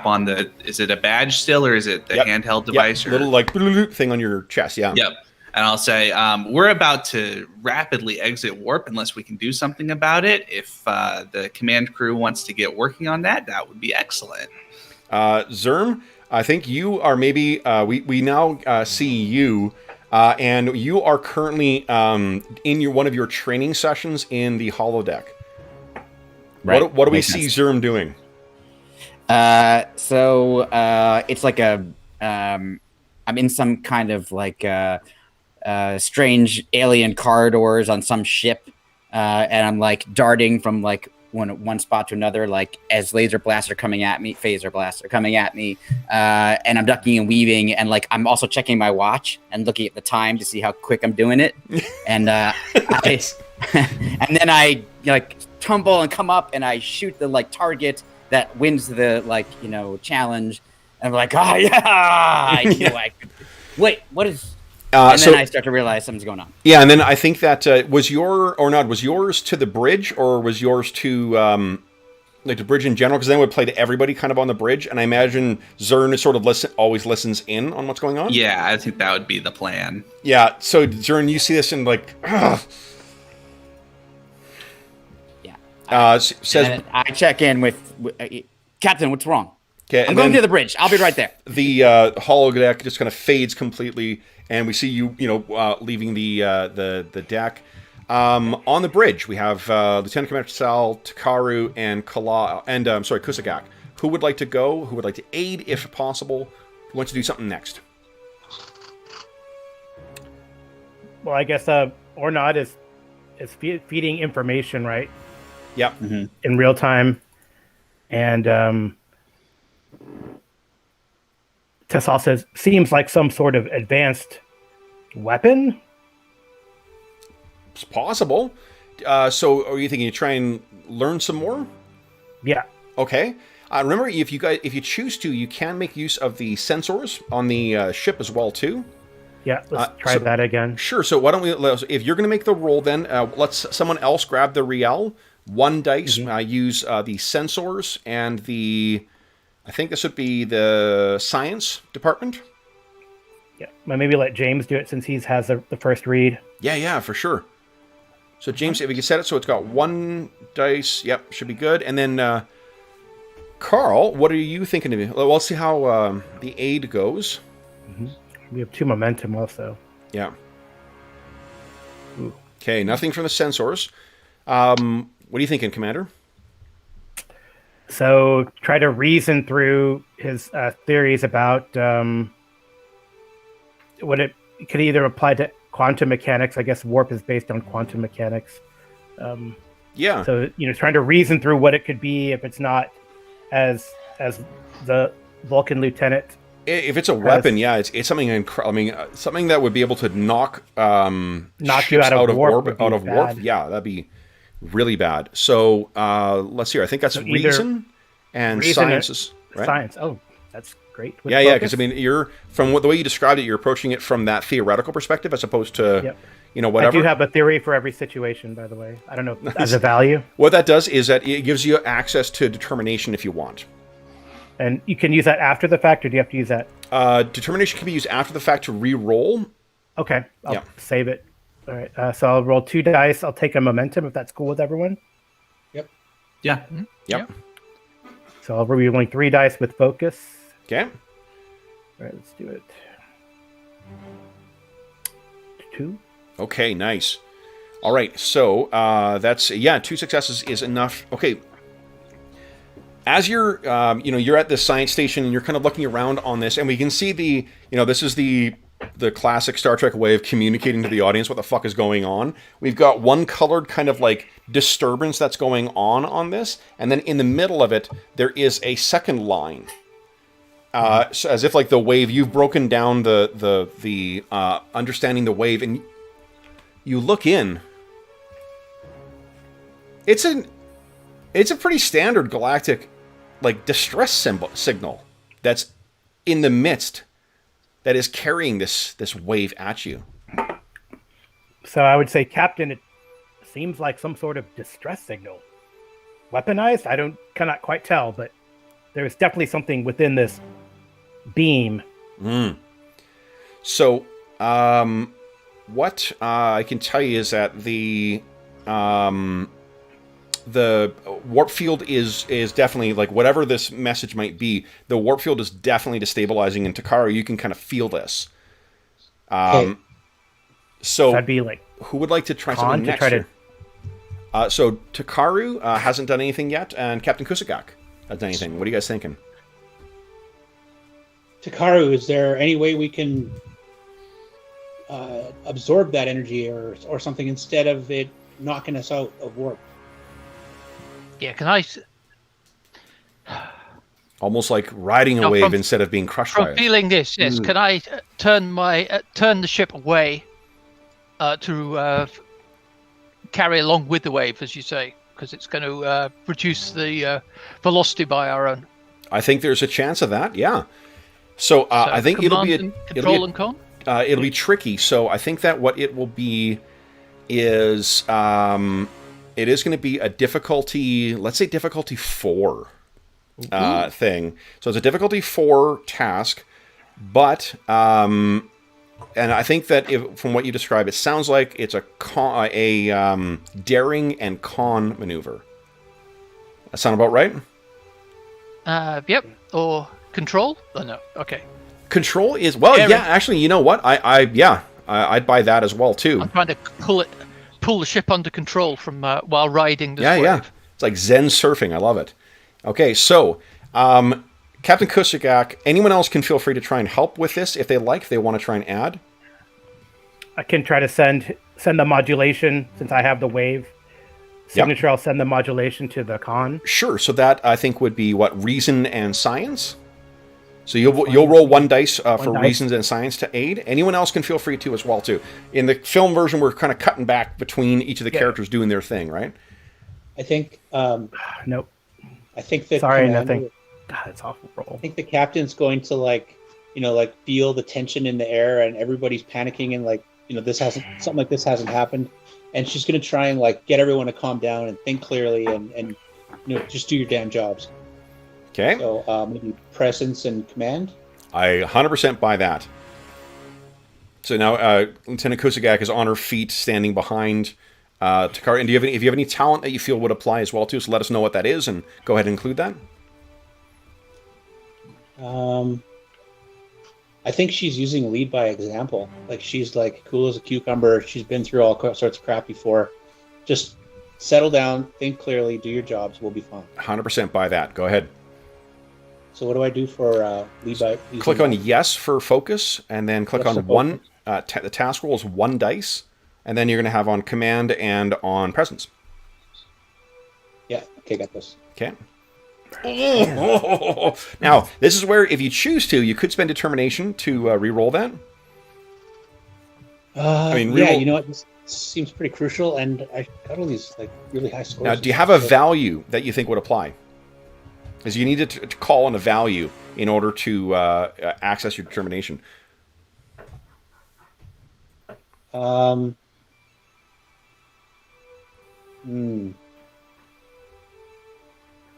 on the... Is it a badge still, or is it the handheld device? Or little like thing on your chest, yeah. Yep. And I'll say, we're about to rapidly exit warp unless we can do something about it. If the command crew wants to get working on that, that would be excellent. Zerm, I think you are maybe... we now see you... and you are currently in one of your training sessions in the holodeck. Right. What do we see Zerm doing? It's like I'm in some kind of like strange alien corridors on some ship, and I'm like darting from like one spot to another, like as phaser blaster coming at me, and I'm ducking and weaving, and like I'm also checking my watch and looking at the time to see how quick I'm doing it, and and then I like tumble and come up and I shoot the like target that wins the challenge, and I'm like, oh yeah, I knew I could. Wait, what is? And then I start to realize something's going on. Yeah, and then I think that was yours to the bridge, or was yours to like the bridge in general? Because then it would play to everybody kind of on the bridge, and I imagine Zern is sort of always listens in on what's going on. Yeah, I think that would be the plan. Yeah, so Zern, you see this and like, ugh. Yeah. Says I check in with Captain. What's wrong? Okay, I'm going to the bridge. I'll be right there. The holodeck just kind of fades completely, and we see you, leaving the deck. On the bridge, we have Lieutenant Commander Sal, Takaru, and Kusagak. Who would like to go? Who would like to aid, if possible? Who wants to do something next? Well, I guess Ornaud is feeding information, right? Yep. Mm-hmm. In real time, and Tessal says, seems like some sort of advanced weapon? It's possible. So are you thinking you try and learn some more? Yeah. Okay. Remember, if you choose to, you can make use of the sensors on the ship as well too. Yeah, let's try that again. Sure. So why don't we? If you're going to make the roll, then let's someone else grab the Riel. One dice. Use the sensors and the. I think this would be the science department. Yeah, maybe let James do it since he has the first read. Yeah, for sure. So James, if we can set it so it's got one dice, yep, should be good. And then Carl, what are you thinking of? Well, let's see how the aid goes. We have 2 momentum also. Yeah. Ooh. Okay, nothing from the sensors. What are you thinking, Commander? So try to reason through his theories about what it could either apply to quantum mechanics. I guess warp is based on quantum mechanics. Yeah. So trying to reason through what it could be if it's not as the Vulcan lieutenant. If it's a weapon, it's something incredible. I mean, something that would be able to knock you out of warp. Yeah, that'd be really bad. So let's see. I think that's reason and science. Right? Science. Oh, that's great. Yeah. Because I mean, you're from the way you described it, you're approaching it from that theoretical perspective as opposed to whatever. I do have a theory for every situation, by the way. I don't know if as a value. What that does is that it gives you access to determination if you want. And you can use that after the fact, or do you have to use that? Determination can be used after the fact to re-roll. Okay, I'll save it. All right, so I'll roll 2 dice. I'll take a momentum if that's cool with everyone. Yep. Yeah. Mm-hmm. Yep. So I'll roll only 3 dice with focus. Okay. All right, let's do it. 2. Okay, nice. All right, so that's 2 successes is enough. Okay. As you're, you're at this science station and you're kind of looking around on this, and we can see this is the classic Star Trek way of communicating to the audience what the fuck is going on. We've got one colored kind of like disturbance that's going on this, and then in the middle of it there is a second line, so as if like the wave. You've broken down the understanding the wave, and you look in. It's a pretty standard galactic like distress signal that's in the midst that is carrying this wave at you. So I would say, Captain, it seems like some sort of distress signal. Weaponized? I cannot quite tell, but there's definitely something within this beam. So what I can tell you is that the warp field is definitely, like, whatever this message might be, the warp field is definitely destabilizing in Takara. You can kind of feel this. So that'd be like, who would like to try something next? So Takaru hasn't done anything yet, and Captain Kusagak hasn't done anything. What are you guys thinking? Takaru, is there any way we can absorb that energy or something instead of it knocking us out of warp? Yeah, can I? Almost like riding a wave instead of being crushed by From it. feeling this, yes. Can I turn the ship away to carry along with the wave, as you say, because it's going to reduce the velocity by our own? I think there's a chance of that. Yeah. So I think it'll be it'll be tricky. So I think that what it will be is it is going to be a difficulty. Let's say difficulty 4 thing. So it's a difficulty 4 task, but and I think that from what you describe, it sounds like it's a daring and con maneuver. That sound about right? Yep. Or control? Oh no. Okay. Control is actually, you know what? I'd buy that as well too. I'm trying to pull the ship under control from while riding this wave. Yeah. It's like Zen surfing. I love it. Okay, so Captain Kusagak, anyone else can feel free to try and help with this if they like, if they want to try and add. I can try to send the modulation, since I have the wave signature. Yep. I'll send the modulation to the con. Sure. So that I think would be what, reason and science. So you'll roll one dice for dice. reasons and science to aid. Anyone else can feel free to as well too. In the film version, we're kind of cutting back between each of the characters doing their thing, right? I think. Nope. I think that. Sorry, Commander- nothing. God, it's awful I roll. think the captain's going to feel the tension in the air and everybody's panicking and something like this hasn't happened, and she's going to try and get everyone to calm down and think clearly and just do your damn jobs. Okay. So maybe presence and command. I 100% buy that. So now Lieutenant Kusagak is on her feet, standing behind Takara. And if you have any talent that you feel would apply as well too, so let us know what that is, and go ahead and include that. I think she's using lead by example. She's cool as a cucumber. She's been through all sorts of crap before. Just settle down, think clearly, do your jobs. We'll be fine. 100% buy that. Go ahead. So what do I do for lead by? Click on yes for focus, and then click Yes on for one. The task roll is one dice, and then you're going to have on command and on presence. Yeah. Okay, got this. Okay. Now, this is where, if you choose to, you could spend determination to re-roll that. Yeah, you know what? This seems pretty crucial, and I got all these really high scores. Now, do you have a value that you think would apply? Because you need to call on a value in order to access your determination.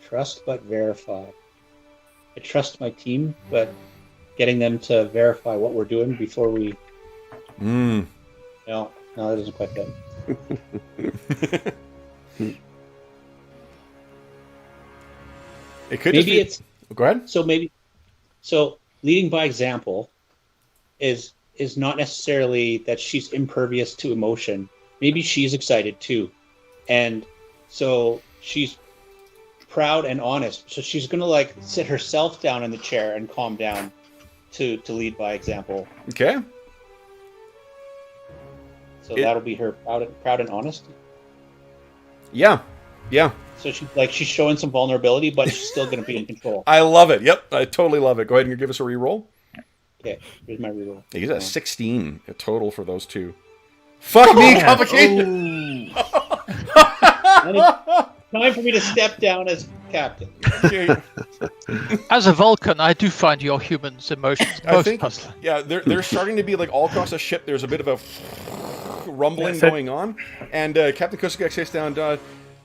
Trust but verify. I trust my team, but getting them to verify what we're doing before we. No, that doesn't quite fit. It could maybe just be... Go ahead. So leading by example is not necessarily that she's impervious to emotion. Maybe she's excited too, and so she's proud and honest. So she's gonna sit herself down in the chair and calm down to lead by example. Okay. So that'll be her proud and honest. Yeah. So she's showing some vulnerability, but she's still going to be in control. I love it. Yep, I totally love it. Go ahead and give us a reroll. Okay, here's my reroll. He's at 16 total for those two. Fuck me, complicated. Time for me to step down as captain. As a Vulcan, I do find your humans' emotions most puzzling. Yeah, they're starting to be all across the ship. There's a bit of a rumbling going on, and Captain Kusagak sits down.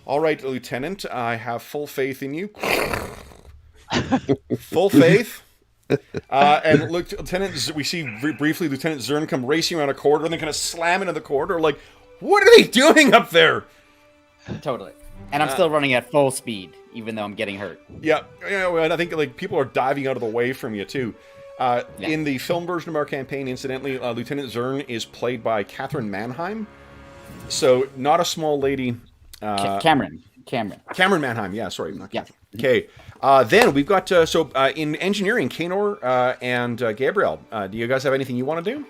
All right, Lieutenant, I have full faith in you. Full faith. And Lieutenant, we see briefly Lieutenant Zern come racing around a corridor and then kind of slam into the corridor. What are they doing up there? Totally. And I'm still running at full speed, even though I'm getting hurt. Yeah, and I think people are diving out of the way from you too. In the film version of our campaign, incidentally, Lieutenant Zern is played by Catherine Mannheim. So not a small lady. Cameron Mannheim. Yeah, sorry, not Catherine. Okay. Then we've got in engineering, Kanor and Gabriel. Do you guys have anything you want to do?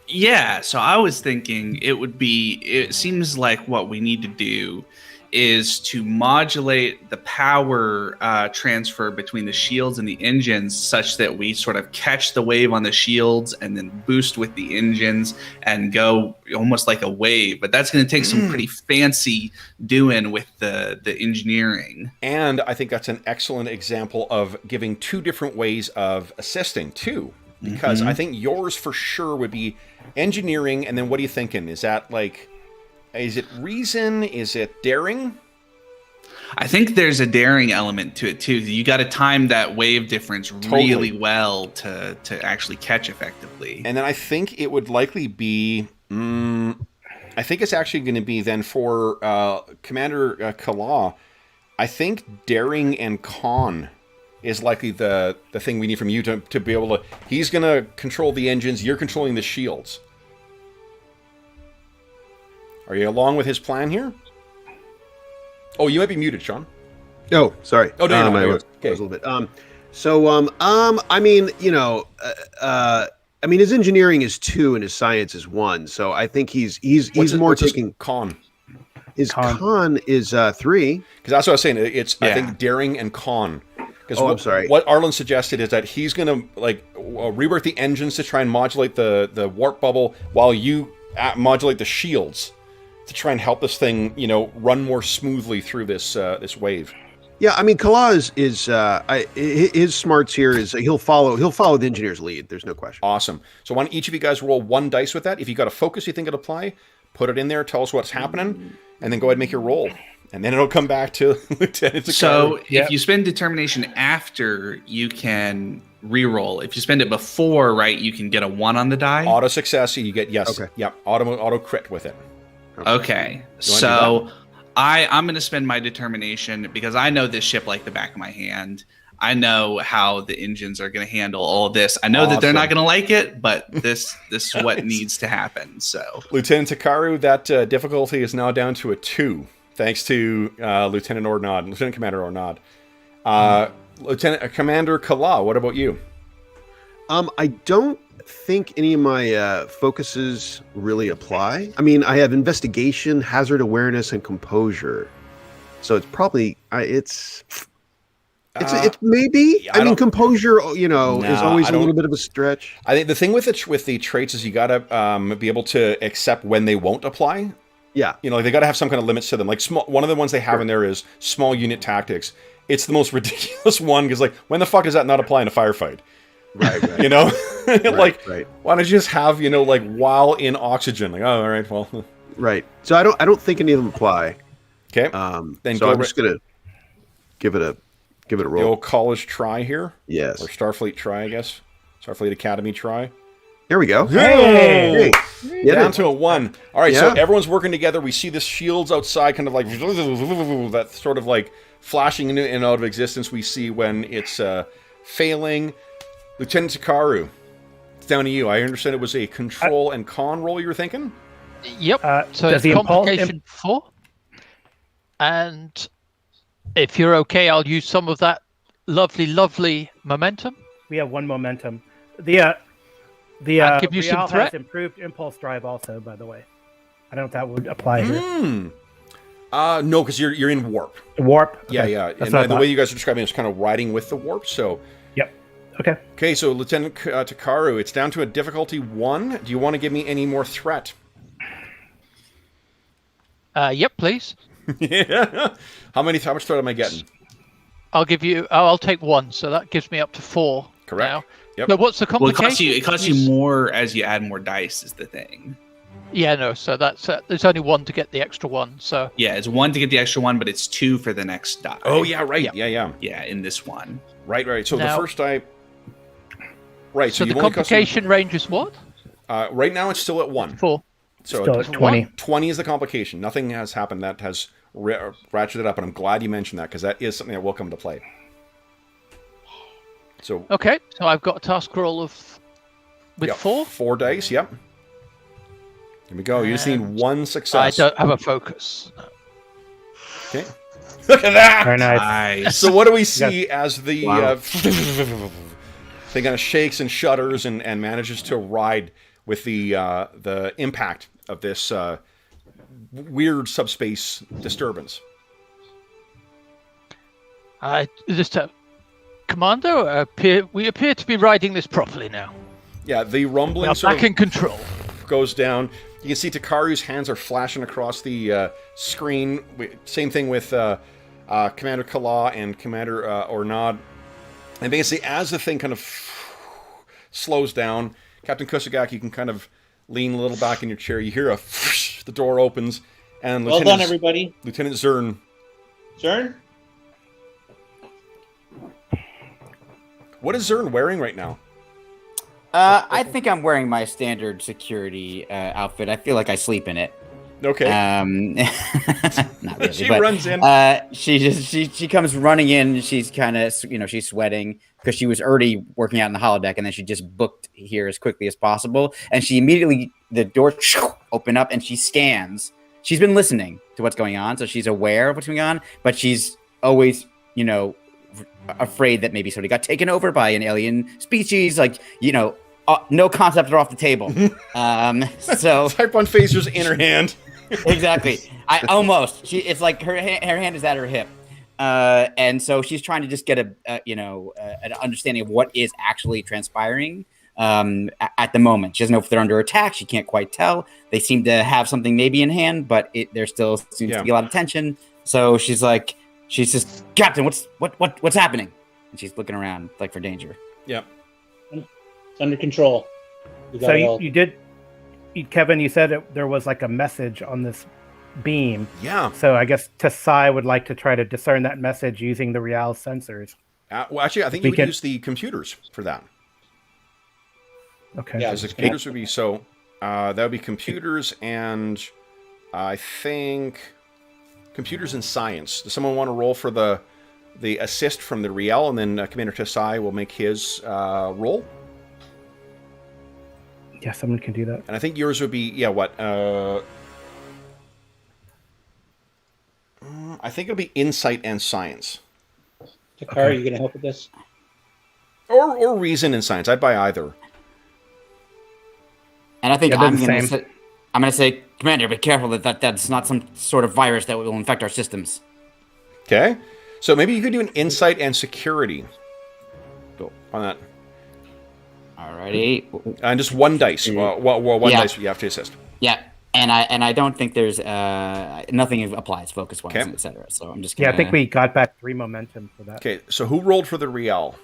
Yeah, so I was thinking it seems like what we need to do is to modulate the power transfer between the shields and the engines such that we sort of catch the wave on the shields and then boost with the engines and go almost like a wave. But that's going to take some pretty fancy doing with the engineering. And I think that's an excellent example of giving two different ways of assisting too. Because I think yours for sure would be engineering, and then what are you thinking? Is that is it reason? Is it daring? I think there's a daring element to it too. You got to time that wave difference really well to actually catch effectively. And then I think it would likely be. I think it's actually going to be then for Commander Kala. I think daring and con is likely the thing we need from you to be able to... He's going to control the engines, you're controlling the shields. Are you along with his plan here? Oh, you might be muted, Sean. Oh, sorry. Oh, no, I was a little bit. I mean, his engineering is 2 and his science is 1. So I think he's more taking con. His con is 3. Because that's what I was saying. It's I think daring and con Because I'm sorry. What Arlen suggested is that he's going to like rework the engines to try and modulate the warp bubble while you modulate the shields to try and help this thing, run more smoothly through this wave. Yeah, I mean, Kala is his smarts here is he'll follow the engineer's lead. There's no question. Awesome. So why don't each of you guys roll 1 dice with that? If you got a focus you think it'll apply, put it in there, tell us what's happening, and then go ahead and make your roll. And then it'll come back to Lieutenant Takaru. So if you spend determination after, you can re-roll. If you spend it before, right, you can get a 1 on the die. Auto success, you get yes. Okay. Yep. Auto crit with it. Okay. So I'm going to spend my determination because I know this ship like the back of my hand. I know how the engines are going to handle all of this. I know that they're not going to like it, but this is what needs to happen. So, Lieutenant Takaru, that difficulty is now down to a 2, thanks to Lieutenant Commander Ornod. Lieutenant Commander Kala, what about you? I don't think any of my focuses really apply. I mean, I have investigation, hazard awareness, and composure. So it's probably it's maybe. I mean, composure, is always a little bit of a stretch. I think the thing with the traits is you gotta be able to accept when they won't apply. Yeah, they gotta have some kind of limits to them. Like one of the ones they have in there is small unit tactics. It's the most ridiculous one because when the fuck does that not apply in a firefight? Right. Right. Why don't you just have while in oxygen? All right, well. Right. So I don't think any of them apply. Okay. Then so I'm just gonna give it a roll. The old college try here. Yes. Or Starfleet try, I guess. Starfleet Academy try. There we go. Hey! Down to a 1. All right, so everyone's working together. We see the shields outside, kind of like that sort of flashing in and out of existence. We see when it's failing. Lieutenant Takaru, it's down to you. I understand it was a control and con roll you were thinking? Yep. So it's complication 4. And if you're okay, I'll use some of that lovely momentum. We have 1 momentum. The give you some Riel threat. has improved impulse drive also, by the way. I don't know if that would apply here. No, because you're in warp. Warp? Okay. Yeah. And the way you guys are describing it is kind of riding with the warp, so... Yep. Okay. Okay, so Lieutenant Takaru, it's down to a difficulty 1. Do you want to give me any more threat? Yep, please. Yeah. How much threat am I getting? I'll take 1, so that gives me up to 4. Correct. Now. Yep. But what's the complication? It costs you more as you add more dice is the thing. Yeah, no, so that's there's only 1 to get the extra 1, so... Yeah, it's 1 to get the extra 1, but it's 2 for the next die. Oh, yeah, right. Yep. Yeah. Yeah, in this one. Right. So now, the first die... Right, so the complication range is what? Right now it's still at 1. 4. So still at 20. 20 is the complication. Nothing has happened that has ratcheted up, and I'm glad you mentioned that, because that is something that will come into play. So Okay, so I've got a task roll with 4. 4 dice, yep. Here we go. You just need 1 success. I don't have a focus. Okay. Look at that! Very nice. So what do we see as the Wow. thing kind of shakes and shudders and manages to ride with the impact of this weird subspace disturbance? Commander, we appear to be riding this properly now. Yeah, the rumbling Now sort back in control. goes down. You can see Takaru's hands are flashing across the screen. Same thing with Commander Kala and Commander Ornod. And basically, as the thing kind of slows down, Captain Kusagak, you can kind of lean a little back in your chair. You hear the door opens, and Well done, everybody. Lieutenant Zern. Zern? What is Zern wearing right now? I think I'm wearing my standard security outfit. I feel like I sleep in it. Okay. Not really. She but, runs in. She comes running in. She's kind of she's sweating because she was already working out in the holodeck, and then she just booked here as quickly as possible. And she immediately the door open up, and she scans. She's been listening to what's going on, so she's aware of what's going on. But she's always afraid that maybe somebody got taken over by an alien species, no concepts are off the table. So Type on phasers in her hand. exactly. It's like her hand is at her hip. And so she's trying to just get an understanding of what is actually transpiring at the moment. She doesn't know if they're under attack. She can't quite tell. They seem to have something maybe in hand, but there still seems to be a lot of tension. So she's just, Captain, what's happening? And she's looking around like for danger. Yep. It's under control. So you did, Kevin, you said there was like a message on this beam. Yeah. So I guess Tasai would like to try to discern that message using the Riel sensors. Well, actually, I think you would use the computers for that. Okay. Yeah. Because the computers would be that would be computers and I think computers and science. Does someone want to roll for the assist from the Riel, and then Commander Tasai will make his roll? Yeah, someone can do that. And I think yours would be I think it'll be insight and science. Takara, are you going to help with this? Or reason and science. I'd buy either. And I think Yeah, I'm they're the going to say, Commander, be careful that's not some sort of virus that will infect our systems. Okay. So maybe you could do an insight and security. Go on that. Alrighty. And just one dice. One dice you have to assist. Yeah. And I don't think there's nothing applies focus wise, Okay. etc. So I'm just gonna... Yeah, I think we got back 3 momentum for that. Okay, so who rolled for the Riel?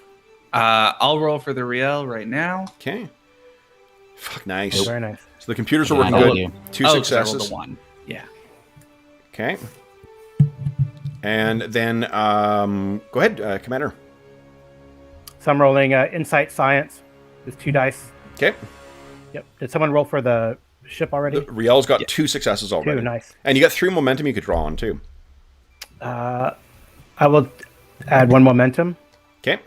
I'll roll for the Riel right now. Okay. Fuck, nice. Very nice. So the computers are Yeah, working I good. know. 2 'Cause I rolled successes. a 1. Yeah. Okay. And then, go ahead, Commander. So I'm rolling insight science. There's 2 dice. Okay. Yep. Did someone roll for the ship already? The Riel's got 2 successes already. 2, nice. And you got 3 momentum you could draw on, too. I will add 1 momentum Okay.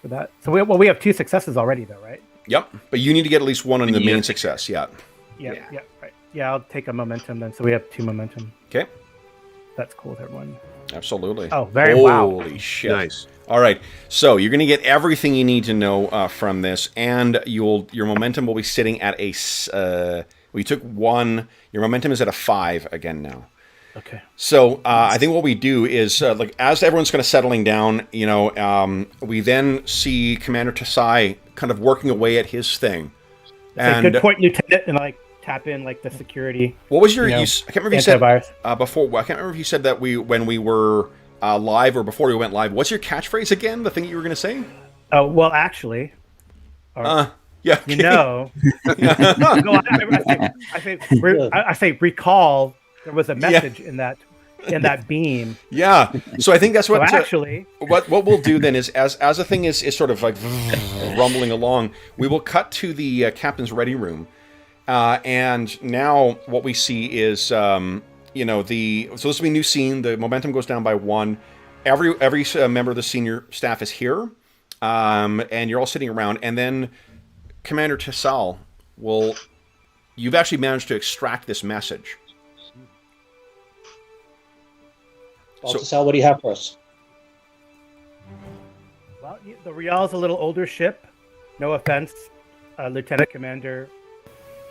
for that. So we have 2 successes already, though, right? Yep. But you need to get at least 1 on the Yeah. main success. Yeah. Yeah, right. Yeah, I'll take a momentum then. So we have 2 momentum. Okay. That's cool with everyone. Absolutely. Oh, very wow. Holy shit. Nice. All right. So you're going to get everything you need to know from this, and your momentum will be sitting at we took 1. Your momentum is at a 5 again now. Okay. So I think what we do is, as everyone's kind of settling down, we then see Commander Tasai kind of working away at his thing. It's a good point, Lieutenant, and tap in the security. What was your I use? I can't remember if you antivirus. said before. I can't remember if you said that when we were live or before we went live. What's your catchphrase again? The thing you were going to say? Oh well, actually, Yeah. Okay. no, I say recall. There was a message in that beam. Yeah. So I think that's what. So actually, what we'll do then is, as the thing is sort of like rumbling along, we will cut to the captain's ready room, and now what we see is, so this will be a new scene. The momentum goes down by 1. Every member of the senior staff is here, and you're all sitting around, and then Commander Tassal you've actually managed to extract this message. Baltasar, what do you have for us? well, the Riel's a little older ship. No offense, Lieutenant Commander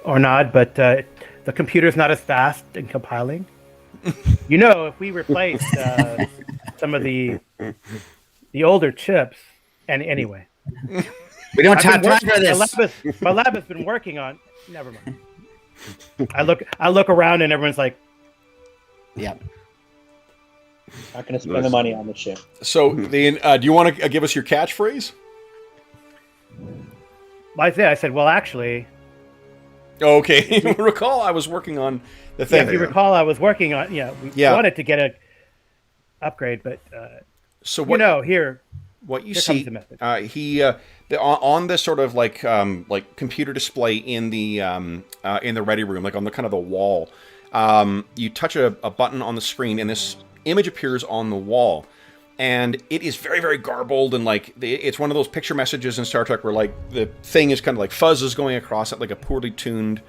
Ornad, but the computer's not as fast in compiling. If we replaced some of the older chips, and anyway, We don't have time for this. My lab has been working on. Never mind. I look around and everyone's like, Yeah. Not going to spend the money on the ship. So, do you want to give us your catchphrase? I said, well, actually, Okay. Recall, I was working on the thing. if you recall, I was working on. We wanted to get a upgrade, but So what here what you here see? comes the message. On this sort of like computer display in the ready room, like on the kind of the wall, you touch a button on the screen, and this image appears on the wall, and it is very, very garbled, and it's one of those picture messages in Star Trek where the thing is kind of like fuzzes going across it like a poorly tuned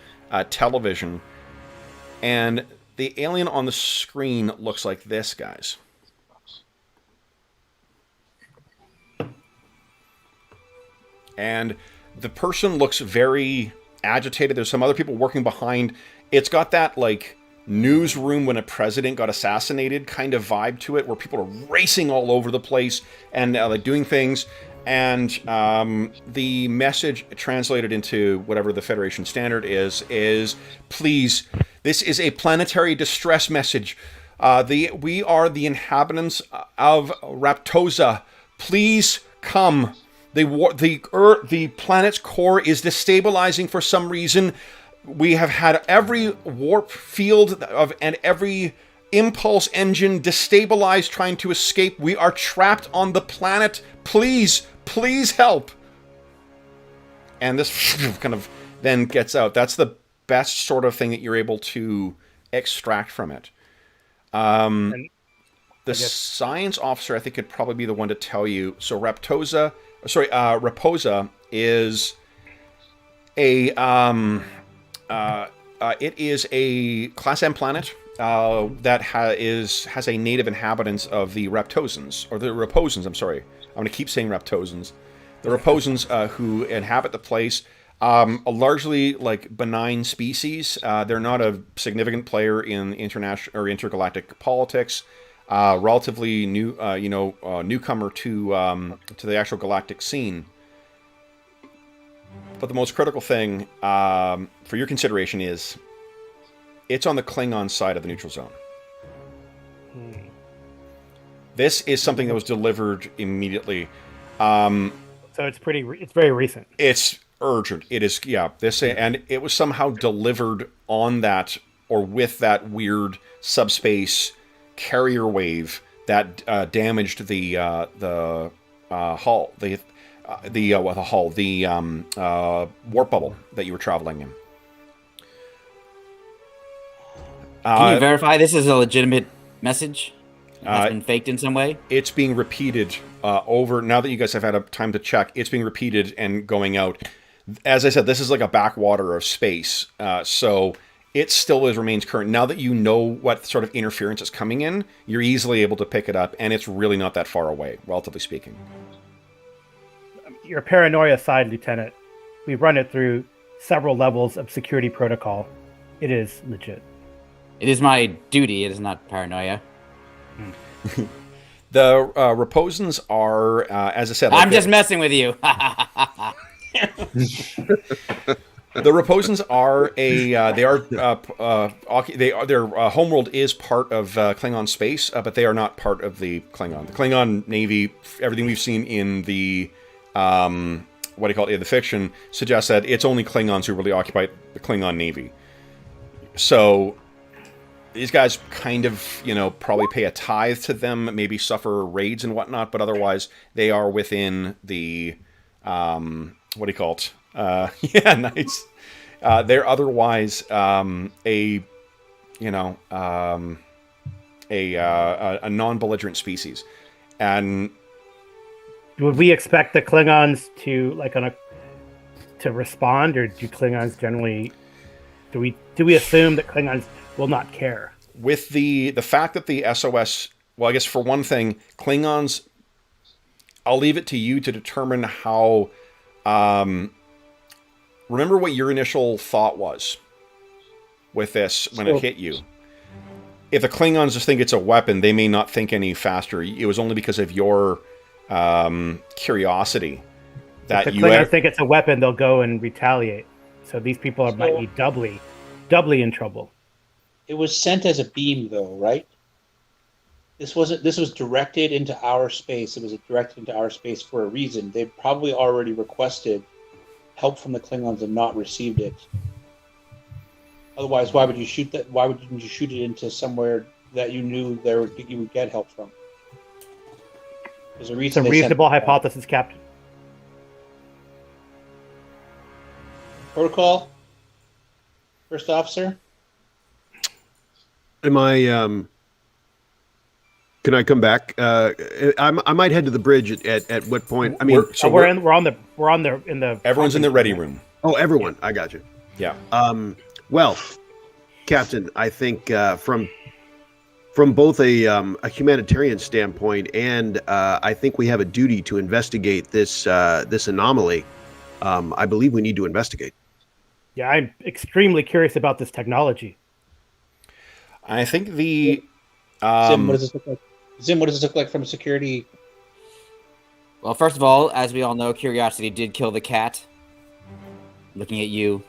television, and the alien on the screen looks like this, guys. And the person looks very agitated. There's some other people working behind. It's got that newsroom when a president got assassinated kind of vibe to it, where people are racing all over the place and like doing things. And the message translated into whatever the Federation standard is please, this is a planetary distress message. We are the inhabitants of Raptosa. Please come. The planet's core is destabilizing for some reason. We have had every warp field and every impulse engine destabilized trying to escape. We are trapped on the planet. Please help. And this kind of then gets out. That's the best sort of thing that you're able to extract from it. The science officer, I think, could probably be the one to tell you. So Raposa is a it is a Class M planet that has a native inhabitants of the Raptosans, or the Raposans. I'm sorry, I'm going to keep saying Raptosans. The Raposans who inhabit the place, a largely like benign species. They're not a significant player in international or intergalactic politics. Relatively new, newcomer to the actual galactic scene. But the most critical thing for your consideration is it's on the Klingon side of the neutral zone. This is something that was delivered immediately. So it's very recent. It's urgent. It is, yeah. And it was somehow delivered on that or with that weird subspace carrier wave that damaged the hull, the warp bubble that you were traveling in. Can you verify this is a legitimate message? It has been faked in some way? It's being repeated over. Now that you guys have had a time to check, it's being repeated and going out. As I said, this is like a backwater of space. So it still remains current. Now that you know what sort of interference is coming in, you're easily able to pick it up, and it's really not that far away, relatively speaking. Your paranoia aside, Lieutenant, we run it through several levels of security protocol. It is legit. It is my duty. It is not paranoia. The Raposans are, as I said... I'm just messing with you. The Raposans are their homeworld is part of Klingon space, but they are not part of the Klingon. The Klingon Navy, everything we've seen in the the fiction suggests that it's only Klingons who really occupy the Klingon Navy. So these guys kind of, probably pay a tithe to them, maybe suffer raids and whatnot, but otherwise they are within the yeah, nice. They're otherwise a non-belligerent species, and would we expect the Klingons to respond, or do Klingons generally? Do we assume that Klingons will not care? With the fact that the SOS, well, I guess for one thing, Klingons, I'll leave it to you to determine how. Remember what your initial thought was with this when it hit you. If the Klingons just think it's a weapon, they may not think any faster. It was only because of your curiosity that if the Klingons think it's a weapon, they'll go and retaliate. So these people might be doubly in trouble. It was sent as a beam, though, right? This was directed into our space. It was directed into our space for a reason. They probably already requested help from the Klingons and not received it. Otherwise, why would you shoot that? Why wouldn't you shoot it into somewhere that you knew you would get help from? There's a reason. It's a reasonable hypothesis, Captain. Protocol, first officer. Am I? Can I come back? I might head to the bridge at what point? I mean, everyone's in the ready room. Oh, everyone! I got you. Yeah. Well, Captain, I think from both a humanitarian standpoint and I think we have a duty to investigate this anomaly. I believe we need to investigate. Yeah, I'm extremely curious about this technology. I think the Zim, what does this look like? Zim, what does this look like from a security? Well, first of all, as we all know, curiosity did kill the cat. Looking at you,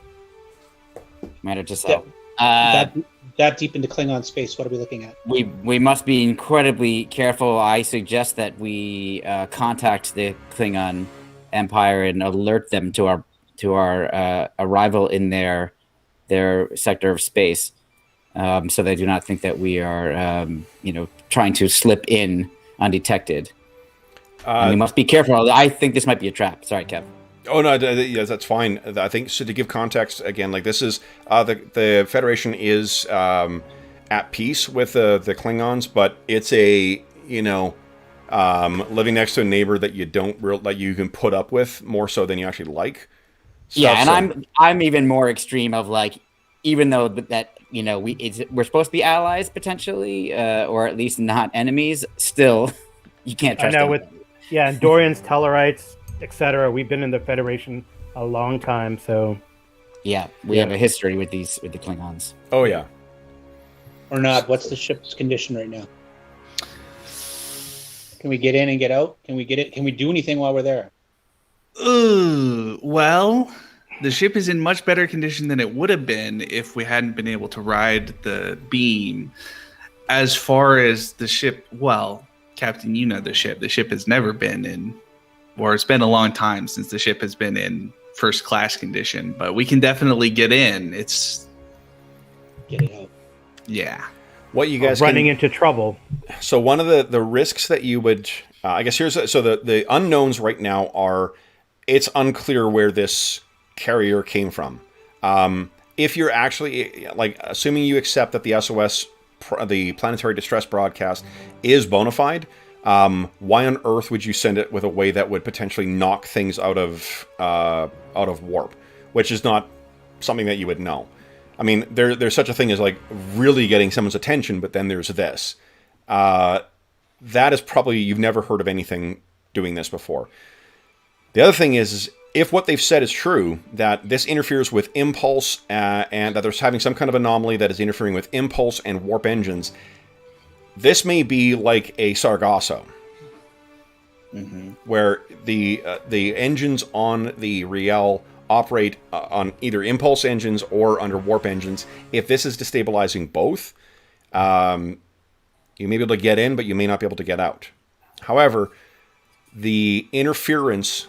Commander Tassel. That deep into Klingon space, what are we looking at? We must be incredibly careful. I suggest that we contact the Klingon Empire and alert them to our arrival in their sector of space, so they do not think that we are trying to slip in undetected. And we must be careful. I think this might be a trap. Sorry, Kev. Oh no, yes, that's fine. I think so. To give context again, like this is the Federation is at peace with the Klingons, but it's a living next to a neighbor that you that you can put up with more so than you actually like. I'm even more extreme of like, even though that we're supposed to be allies potentially, or at least not enemies. Still, you can't trust. I know them. and Dorians, Tellarites, etc. We've been in the Federation a long time, so yeah, we have a history with the Klingons. Oh yeah. Or not? What's the ship's condition right now? Can we get in and get out? Can we do anything while we're there? Well, the ship is in much better condition than it would have been if we hadn't been able to ride the beam. As far as the ship, well, Captain, you know the ship. The ship has never been in, or it's been a long time since the ship has been in first class condition, but we can definitely get in. Get it out. Yeah. What you guys running into trouble. So one of the risks that you would, I guess the unknowns right now are, it's unclear where this carrier came from. If you're actually assuming you accept that the SOS, the planetary distress broadcast, is bona fide, why on earth would you send it with a way that would potentially knock things out of warp, which is not something that you would know. I mean, there's such a thing as like really getting someone's attention, but then there's this. That is probably, you've never heard of anything doing this before. The other thing is if what they've said is true, that this interferes with impulse and that there's having some kind of anomaly that is interfering with impulse and warp engines, this may be like a Sargasso, where the engines on the Riel operate on either impulse engines or under warp engines. If this is destabilizing both, you may be able to get in, but you may not be able to get out. However, the interference,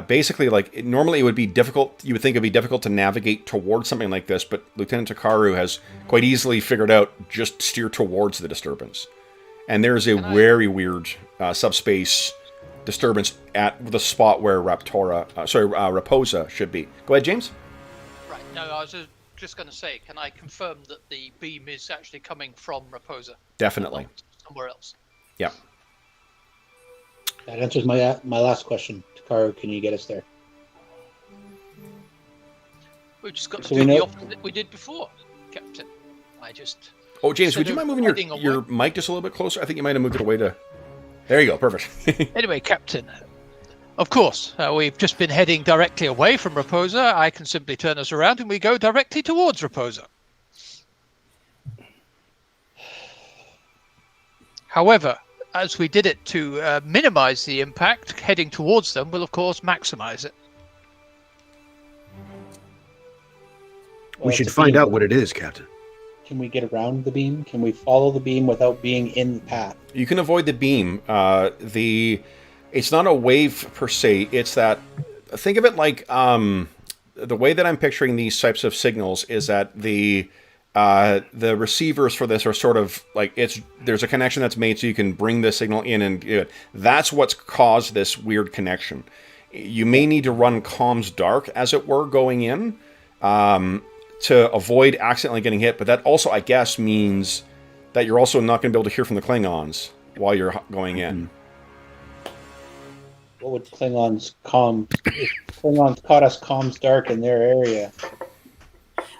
basically, normally it would be difficult, you would think it would be difficult to navigate towards something like this, but Lieutenant Takaru has quite easily figured out just steer towards the disturbance. And there's a very weird subspace disturbance at the spot where Raposa should be. Go ahead, James. Right. No, I was just going to say, can I confirm that the beam is actually coming from Raposa? Definitely. Somewhere else. Yeah. That answers my last question. Takaru, can you get us there? We've just got to do the opposite we did before, Captain. Oh, James, would you mind moving your mic just a little bit closer? I think you might have moved it away to... There you go, perfect. Anyway, Captain, of course, we've just been heading directly away from Raposa. I can simply turn us around and we go directly towards Raposa. However, as we did it to minimize the impact, heading towards them will, of course, maximize it. We should find out what it is, Captain. Can we get around the beam? Can we follow the beam without being in the path? You can avoid the beam. It's not a wave per se. It's that, think of it like the way that I'm picturing these types of signals is that the receivers for this are sort of like there's a connection that's made so you can bring the signal in and that's what's caused this weird connection. You may need to run comms dark, as it were, going in. To avoid accidentally getting hit, but that also, I guess, means that you're also not going to be able to hear from the Klingons while you're going in. What would Klingons if Klingons caught us comms dark in their area?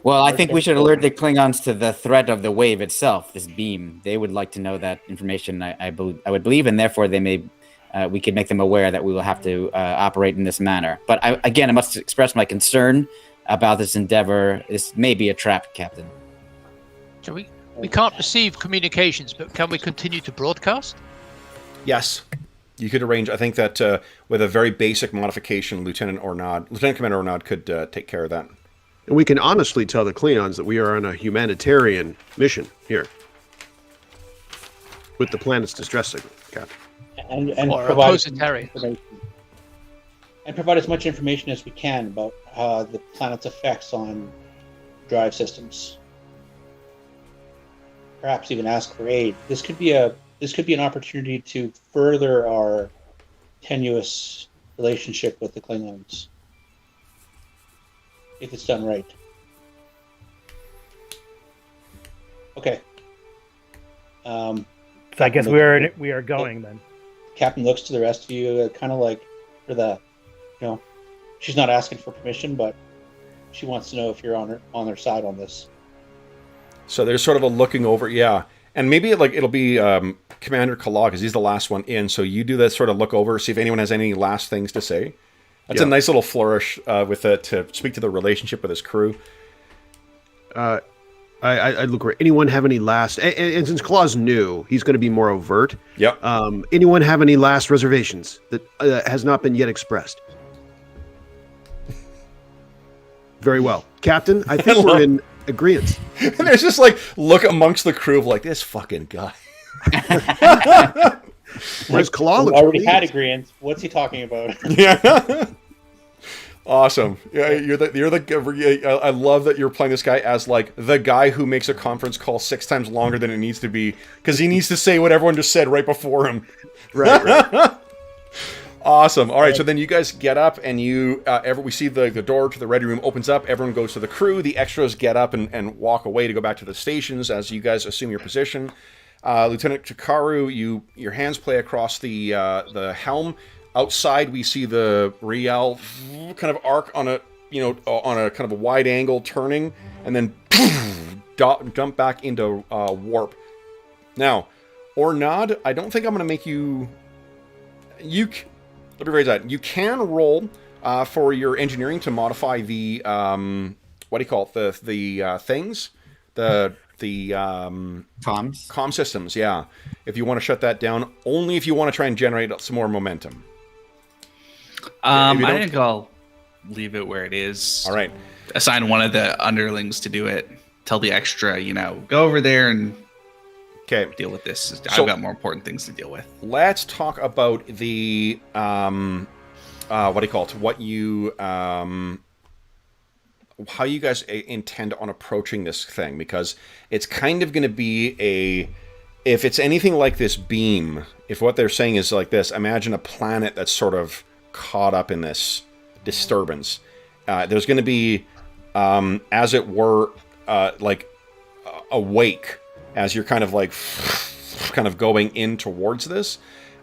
Well, I think we should alert the Klingons to the threat of the wave itself, this beam. They would like to know that information, I would believe, and therefore we could make them aware that we will have to operate in this manner. But I must express my concern about this endeavor. This may be a trap, Captain. We can't receive communications, but can we continue to broadcast? Yes. You could arrange, I think that with a very basic modification, Lieutenant Commander Ornod could take care of that. And we can honestly tell the Klingons that we are on a humanitarian mission here. With the planet's distress signal, Captain. And Or provide oppositarian. and provide as much information as we can about the planet's effects on drive systems. Perhaps even ask for aid. This could be an opportunity to further our tenuous relationship with the Klingons, if it's done right. Okay. So I guess we are going then. Captain looks to the rest of you, kind of like for the, she's not asking for permission, but she wants to know if you're on their side on this. So there's sort of a looking over, yeah. And maybe it'll be Commander Kalog, because he's the last one in. So you do that sort of look over, see if anyone has any last things to say. That's a nice little flourish with it to speak to the relationship with his crew. I look where anyone have any last, and since Claw's new, he's going to be more overt. Yep. Anyone have any last reservations that has not been yet expressed? Very well, Captain. I think we're in agreement. And there's just look amongst the crew of this fucking guy. Whereas Claw looks already pleased. had agreement. What's he talking about? Yeah. Awesome. Yeah, I love that you're playing this guy as the guy who makes a conference call 6 times longer than it needs to be because he needs to say what everyone just said right before him. Right. Awesome. All right, so then you guys get up and we see the door to the ready room opens up. Everyone goes to the crew. The extras get up and walk away to go back to the stations as you guys assume your position. Lieutenant Chikaru, your hands play across the helm. Outside, we see the Riel kind of arc on a kind of a wide angle turning, and then dump back into warp. Now, Ornod, I don't think I'm going to make you. Let me rephrase that. You can roll for your engineering to modify the what do you call it? The things, the comm systems. Yeah, if you want to shut that down, only if you want to try and generate some more momentum. I think I'll leave it where it is. All right. Assign one of the underlings to do it. Tell the extra, go over there and deal with this. So, I've got more important things to deal with. Let's talk about the what do you call it? What you how you guys intend on approaching this thing, because it's kind of going to be if it's anything like this beam, if what they're saying is like this, imagine a planet that's sort of caught up in this disturbance. There's going to be, as it were, a wake as you're kind of going in towards this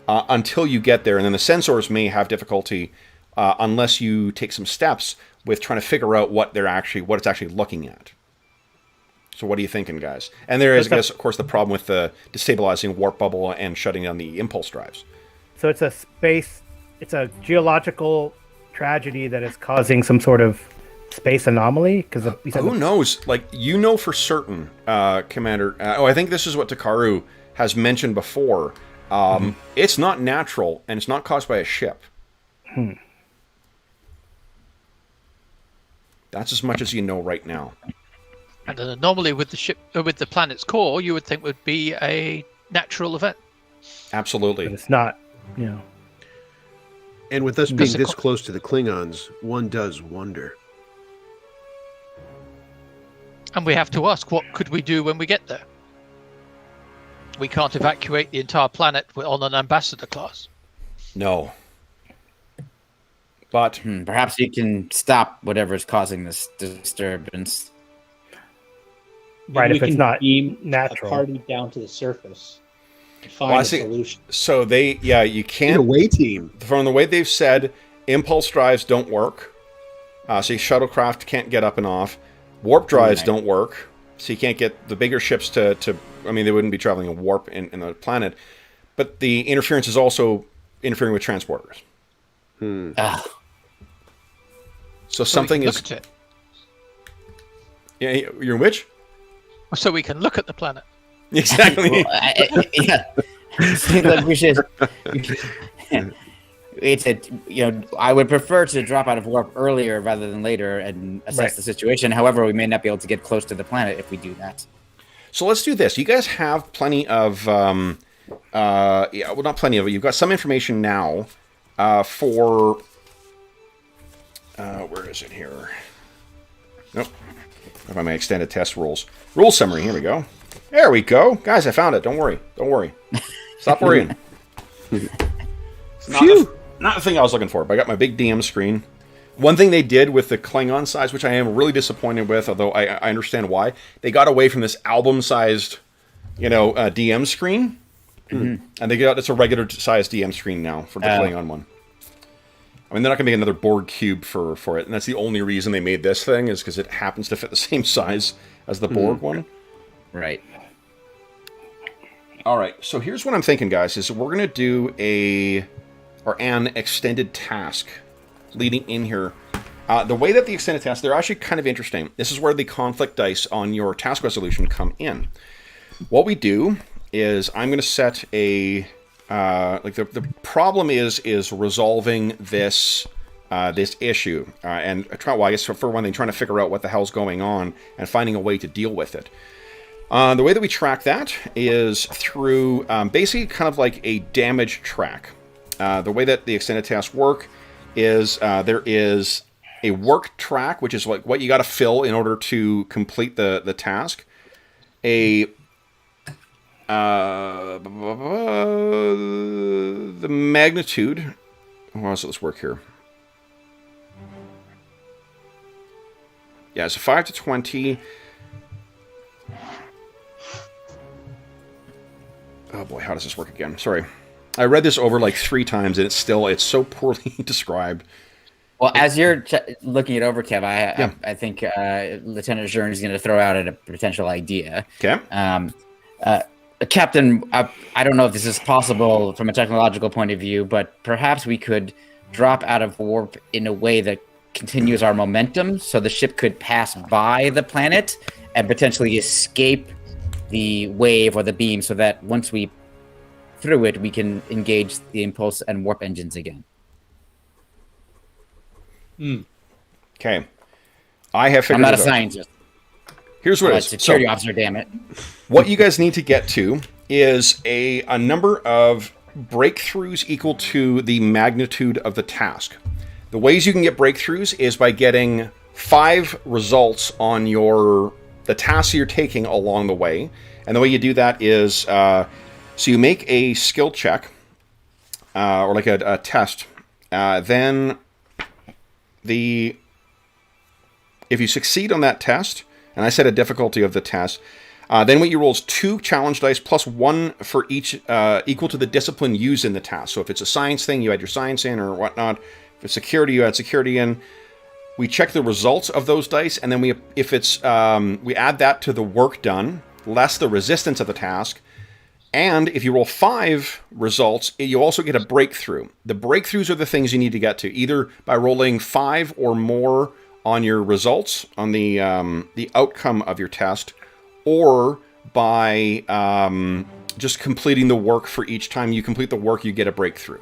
until you get there, and then the sensors may have difficulty unless you take some steps with trying to figure out what it's actually looking at. So what are you thinking, guys? And there is, I guess, of course, the problem with the destabilizing warp bubble and shutting down the impulse drives. So it's a geological tragedy that is causing some sort of space anomaly. Because who knows? For certain, Commander. I think this is what Takaru has mentioned before. It's not natural, and it's not caused by a ship. That's as much as you know right now. And an anomaly with the planet's core, you would think would be a natural event. Absolutely. But it's not, And with us being this close to the Klingons, one does wonder. And we have to ask, what could we do when we get there? We can't evacuate the entire planet on an ambassador class. No. But perhaps you can stop whatever's causing this disturbance. Right, if it's not natural. A party down to the surface and find a solution. So you can't. A away team. From the way they've said, impulse drives don't work. So your shuttlecraft can't get up and off. Warp drives don't work. So you can't get the bigger ships to they wouldn't be traveling in warp in the planet. But the interference is also interfering with transporters. So something is. Look at it. Yeah, you're in which? So we can look at the planet. Exactly. Well, yeah. Seems like we should. It's a, I would prefer to drop out of warp earlier rather than later and assess Right. the situation. However, we may not be able to get close to the planet if we do that. So let's do this. You guys have plenty of, well, not plenty of it. You've got some information now for, where is it here? Nope. I find my extended test rules. Rule summary. Here we go. There we go. Guys, I found it. Don't worry. Don't worry. Stop worrying. It's not the thing I was looking for, but I got my big DM screen. One thing they did with the Klingon size, which I am really disappointed with, although I understand why, they got away from this album-sized, DM screen, and it's a regular-sized DM screen now for the Klingon one. I mean, they're not going to make another board cube for it, and that's the only reason they made this thing, is because it happens to fit the same size as the Borg one. Right. All right, so here's what I'm thinking, guys, is we're going to do an extended task leading in here. The way that the extended tasks, they're actually kind of interesting. This is where the conflict dice on your task resolution come in. What we do is I'm going to set a, the problem is resolving this this issue. I guess for one thing, trying to figure out what the hell's going on and finding a way to deal with it. The way that we track that is through basically kind of like a damage track. The way that the extended tasks work is there is a work track, which is like what you got to fill in order to complete the task. The magnitude. How does this work here? Yeah, it's a 5 to 20. Oh boy, how does this work again? Sorry. I read this over like 3 times, and it's so poorly described. Well, as you're looking it over, Kev, I think Lieutenant Zern is going to throw out a potential idea. Okay. Captain, I don't know if this is possible from a technological point of view, but perhaps we could drop out of warp in a way that continues our momentum, so the ship could pass by the planet and potentially escape the wave or the beam, so that once we through it, we can engage the impulse and warp engines again. Okay. I have figured I'm not it a out. scientist. Here's what it is. Security officer, damn it. What you guys need to get to is a number of breakthroughs equal to the magnitude of the task. The ways you can get breakthroughs is by getting 5 results on the tasks you're taking along the way. And the way you do that is, so you make a skill check, or like a test. Then if you succeed on that test, and I set a difficulty of the test, then what you roll is 2 challenge dice plus 1 for each, equal to the discipline used in the task. So if it's a science thing, you add your science in or whatnot. If it's security, you add security in. We check the results of those dice, and then we add that to the work done, less the resistance of the task. And if you roll 5 results, you also get a breakthrough. The breakthroughs are the things you need to get to, either by rolling 5 or more on your results, on the outcome of your test, or by just completing the work. For each time you complete the work, you get a breakthrough.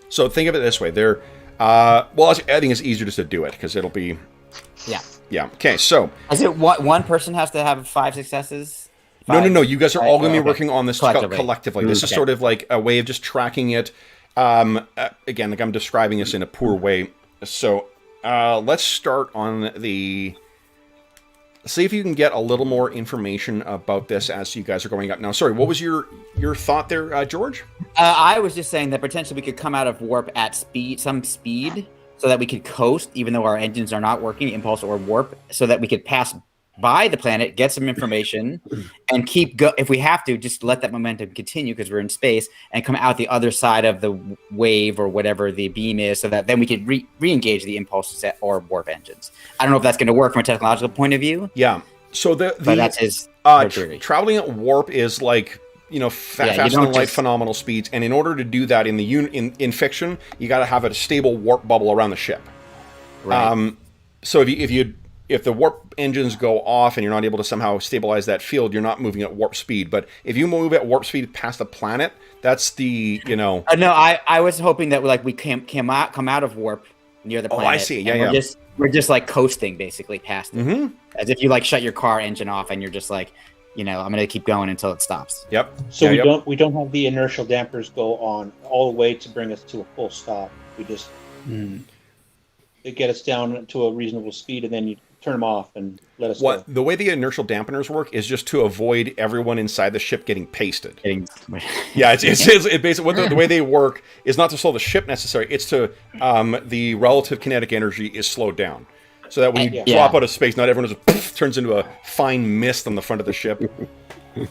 So think of it this way. I think it's easier just to do it, because it'll be... Yeah. Okay, so... Is it one person has to have 5 successes? No. You guys are all going to be working on this collectively. This is sort of like a way of just tracking it. Again, like I'm describing this in a poor way. So let's start on the... See if you can get a little more information about this as you guys are going up. Now, sorry, what was your thought there, George? I was just saying that potentially we could come out of warp at some speed, so that we could coast, even though our engines are not working, impulse or warp, so that we could pass by the planet, get some information, and if we have to, just let that momentum continue because we're in space, and come out the other side of the wave or whatever the beam is, so that then we could re-engage the impulse or warp engines. I don't know if that's going to work from a technological point of view. Yeah. So but that's his theory. Traveling at warp is like, faster than light phenomenal speeds, and in order to do that in fiction, you got to have a stable warp bubble around the ship. Right. So if if the warp engines go off and you're not able to somehow stabilize that field, you're not moving at warp speed. But if you move at warp speed past a planet, that's the, you know. No, I was hoping that like we come out of warp near the planet. Oh, I see. Yeah, and yeah. We're just like coasting basically past it, Mm-hmm. as if you like shut your car engine off and you're just like, you know, I'm gonna keep going until it stops. Yep. So Yeah, we yep. don't have the inertial dampers go on all the way to bring us to a full stop. We just they get us down to a reasonable speed, and then you turn them off and let us go. The way the inertial dampeners work is just to avoid everyone inside the ship getting pasted. Yeah, it's basically the way they work is not to slow the ship necessarily. It's to the relative kinetic energy is slowed down, so that when you drop out of space, not everyone just turns into a fine mist on the front of the ship.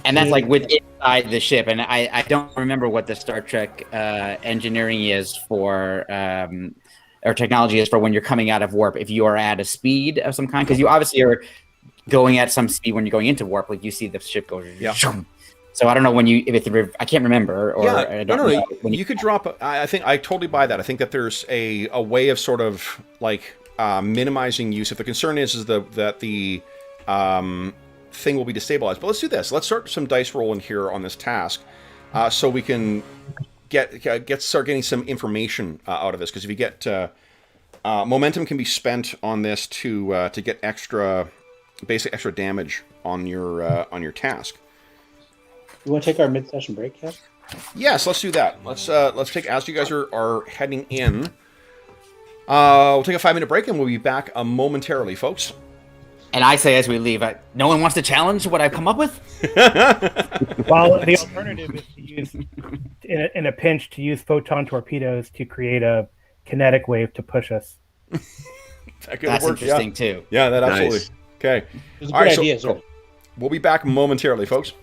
And that's like with inside the ship. And I don't remember what the Star Trek engineering is for. Or technology is for when you're coming out of warp, if you are at a speed of some kind, because you obviously are going at some speed when you're going into warp, like you see the ship go. Yeah. So I don't know when I can't remember. Or I don't know. You could drop. I think I totally buy that. I think that there's a way of sort of like minimizing use. If the concern is that the thing will be destabilized, but let's do this. Let's start some dice rolling here on this task, so we can start getting some information out of this, because if you get momentum can be spent on this to get extra damage on your task. You want to take our mid-session break yet? Yes, let's do that. Let's take, as you guys are heading in. We'll take a 5-minute break and we'll be back momentarily, folks. And I say as we leave, no one wants to challenge what I've come up with? Well, the alternative is to use, in a pinch, to use photon torpedoes to create a kinetic wave to push us. That's interesting, too. Yeah, that absolutely. Nice. Okay. It's a good idea, so we'll be back momentarily, folks.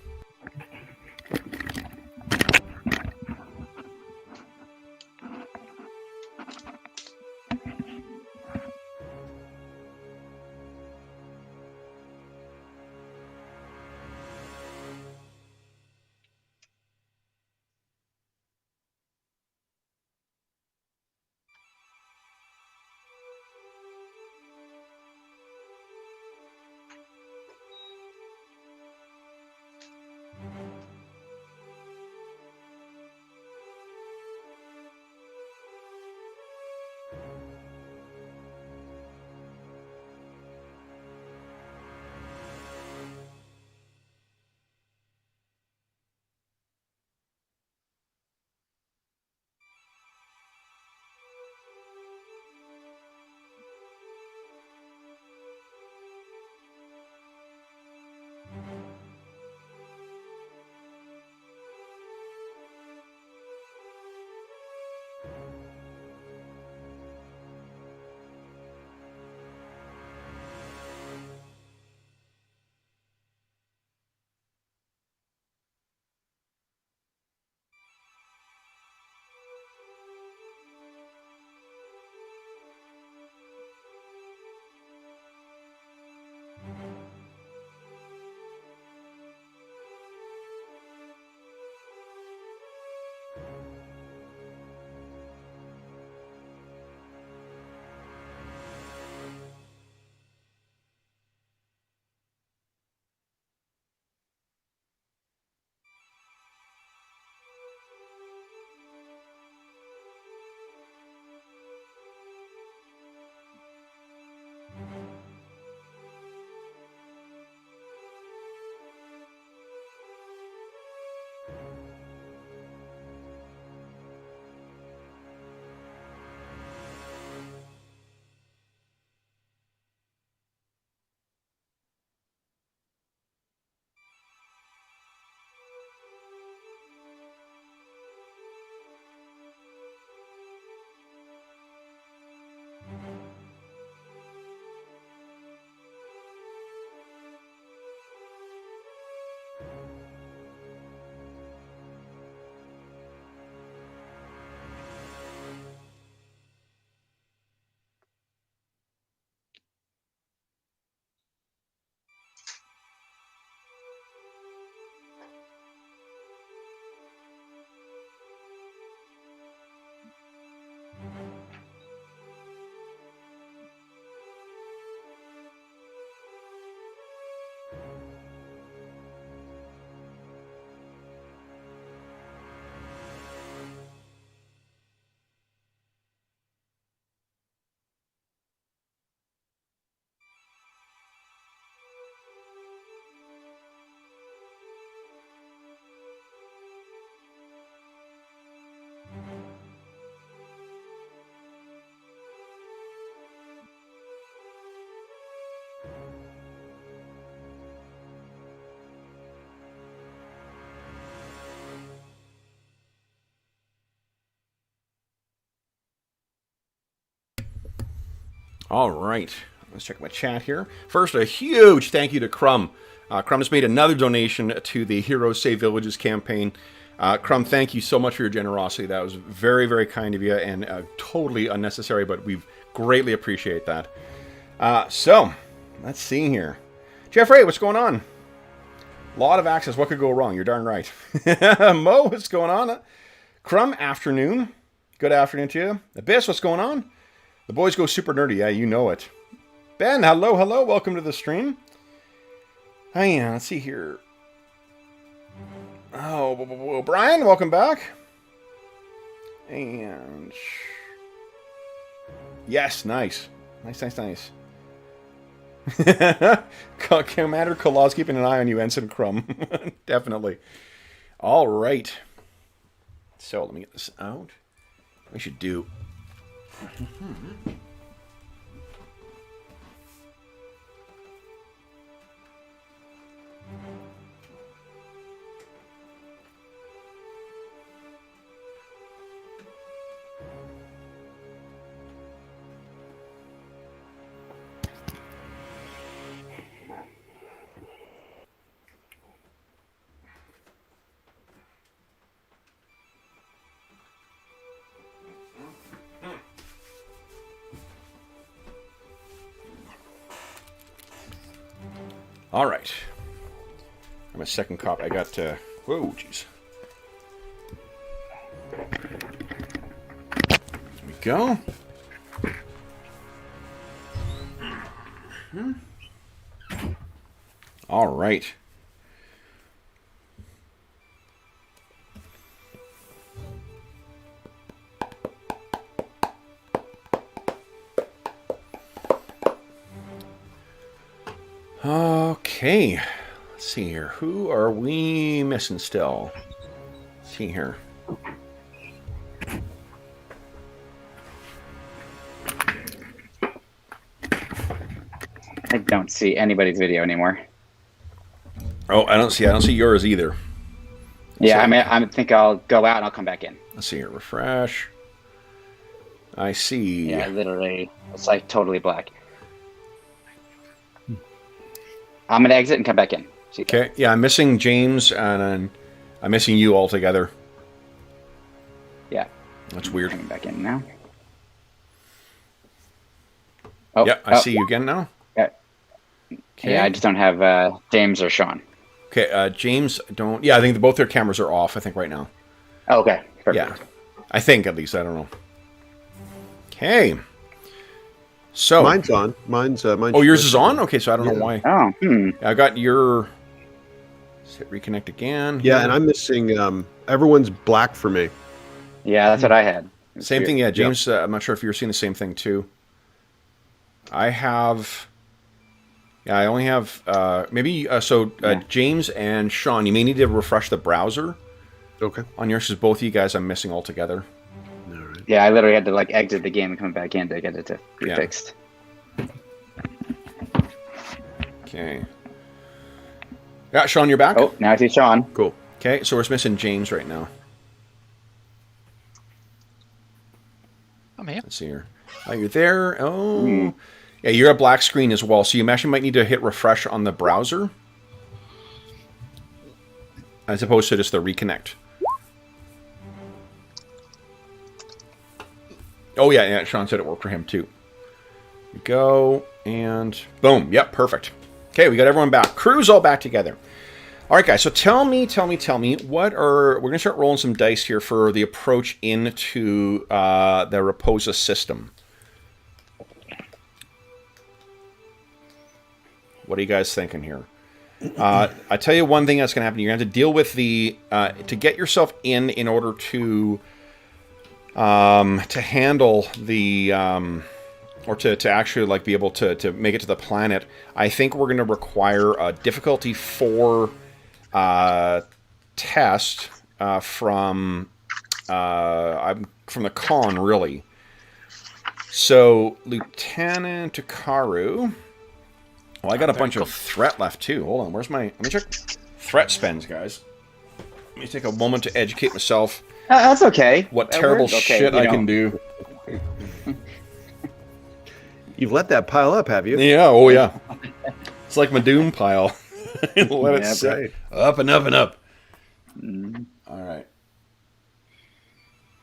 All right. Let's check my chat here. First, a huge thank you to Crumb. Crumb has made another donation to the Heroes Save Villages campaign. Crumb, thank you so much for your generosity. That was very, very kind of you and totally unnecessary, but we greatly appreciate that. So, let's see here. Jeffrey, what's going on? Lot of access. What could go wrong? You're darn right. Mo, what's going on? Crumb, afternoon. Good afternoon to you. Abyss, what's going on? The boys go super nerdy. Yeah, you know it. Ben, hello, hello. Welcome to the stream. Yeah, let's see here. Oh, Brian, welcome back. And yes, nice. Nice. Commander Kalaw's keeping an eye on you, Ensign Crumb. Definitely. All right. So, let me get this out. We should do... All right. I'm a second cop. I got, whoa, jeez. There we go. All right. Okay, let's see here. Who are we missing still? Let's see here. I don't see anybody's video anymore. Oh, I don't see yours either. Yeah, I think I'll go out and I'll come back in. Let's see here. Refresh. I see. Yeah, literally, it's like totally black. I'm gonna exit and come back in. Okay. Yeah, I'm missing James and I'm missing you altogether. Yeah. That's weird. Coming back in now. Oh, yeah, I see you again now. Yeah. Okay. Yeah, I just don't have James or Sean. Okay, James, don't... Yeah, I think both their cameras are off, I think, right now. Oh, okay. Perfect. Yeah. I think, at least. I don't know. Okay. So... Mine's on. Oh, yours is on? Okay, so I don't know why. Oh, I got your... Let's hit reconnect again. Yeah, and I'm missing... everyone's black for me. Yeah, that's what I had. Same thing, yeah. James, I'm not sure if you're seeing the same thing, too. I have... Yeah, I only have... James and Sean, you may need to refresh the browser. Okay. On yours, because both of you guys I'm missing altogether. All right. Yeah, I literally had to like exit the game and come back in to get it to be fixed. Okay. Yeah, Sean, you're back? Oh, now I see Sean. Cool. Okay, so we're missing James right now. I'm here. Let's see here. Oh, you're there. Oh. Yeah, you're a black screen as well, so you actually might need to hit refresh on the browser. As opposed to just the reconnect. Oh, yeah, Sean said it worked for him, too. Here we go, and boom. Yep, perfect. Okay, we got everyone back. Crew's all back together. All right, guys, so tell me, what are... We're going to start rolling some dice here for the approach into the Raposa system. What are you guys thinking here? I tell you one thing that's going to happen. You're going to have to deal with the... to get yourself in order to handle the... or to actually like be able to make it to the planet, I think we're going to require a difficulty 4 test from the con, really. So, Lieutenant Takaru... Well, I got a bunch of threat left, tw. Hold on, where's my... Let me check threat spends, guys. Let me take a moment to educate myself. That's okay. What terrible shit I can do. You've let that pile up, have you? Yeah, oh yeah. It's like my doom pile. Let it Yeah, sit right. up and up and up. Mm. All right.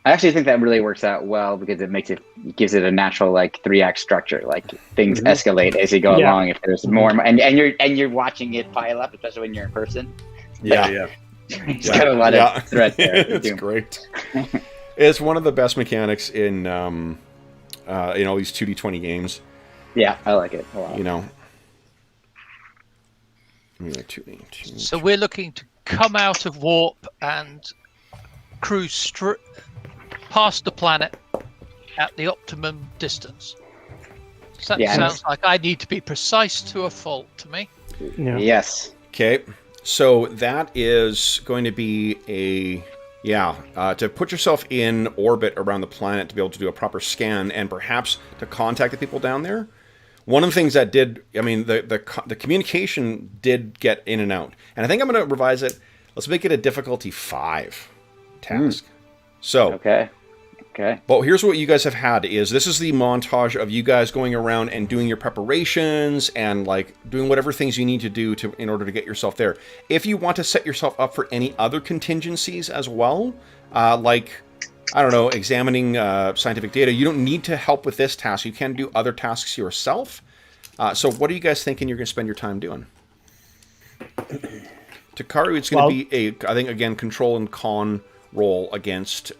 I actually think that really works out well because it gives it a natural like 3-act structure. Like things escalate as you go Yeah. along. If there's more, and you're watching it pile up, especially when you're in person. Yeah. It's got a lot of threat there. It's great. It's one of the best mechanics in all these 2D20 games. Yeah, I like it a lot. You know. So we're looking to come out of warp and cruise past the planet at the optimum distance. So that Yeah. sounds like I need to be precise to a fault to me. Yeah. Yes. Okay, so that is going to be to put yourself in orbit around the planet to be able to do a proper scan and perhaps to contact the people down there. One of the things that the communication did get in and out, and I think I'm going to revise it. Let's make it a difficulty 5 task. So Okay. but here's what you guys have had this is the montage of you guys going around and doing your preparations and like doing whatever things you need to do in order to get yourself there. If you want to set yourself up for any other contingencies as well, like, I don't know, examining scientific data, you don't need to help with this task. You can do other tasks yourself. So what are you guys thinking you're going to spend your time doing? Takaru, it's going to be I think, again, control and con roll against...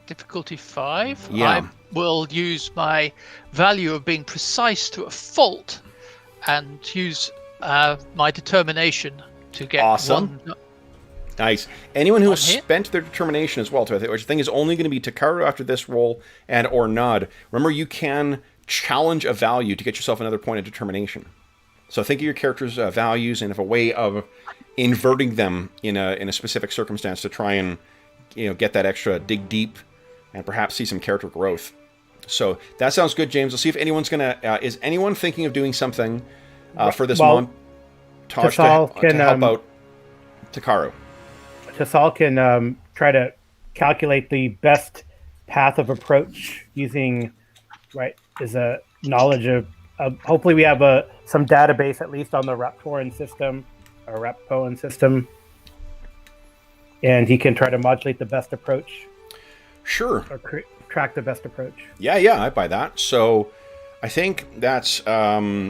Difficulty 5. Yeah. I will use my value of being precise to a fault and use my determination to get Awesome. one. Nice. Anyone who On has hit? spent their determination as well, which I think is only going to be Takaru after this roll and or Nod. Remember, you can challenge a value to get yourself another point of determination. So think of your character's values and have a way of inverting them in a specific circumstance to try and get that extra dig deep and perhaps see some character growth. So that sounds good, James. Let's see if anyone's going to... is anyone thinking of doing something for this montage to help out Takaru? Tassal can try to calculate the best path of approach using, is a knowledge of hopefully we have some database at least on the Raptoran system, or Raptoan system, and he can try to modulate the best approach. Sure. Or track the best approach. Yeah, I buy that. So I think that's probably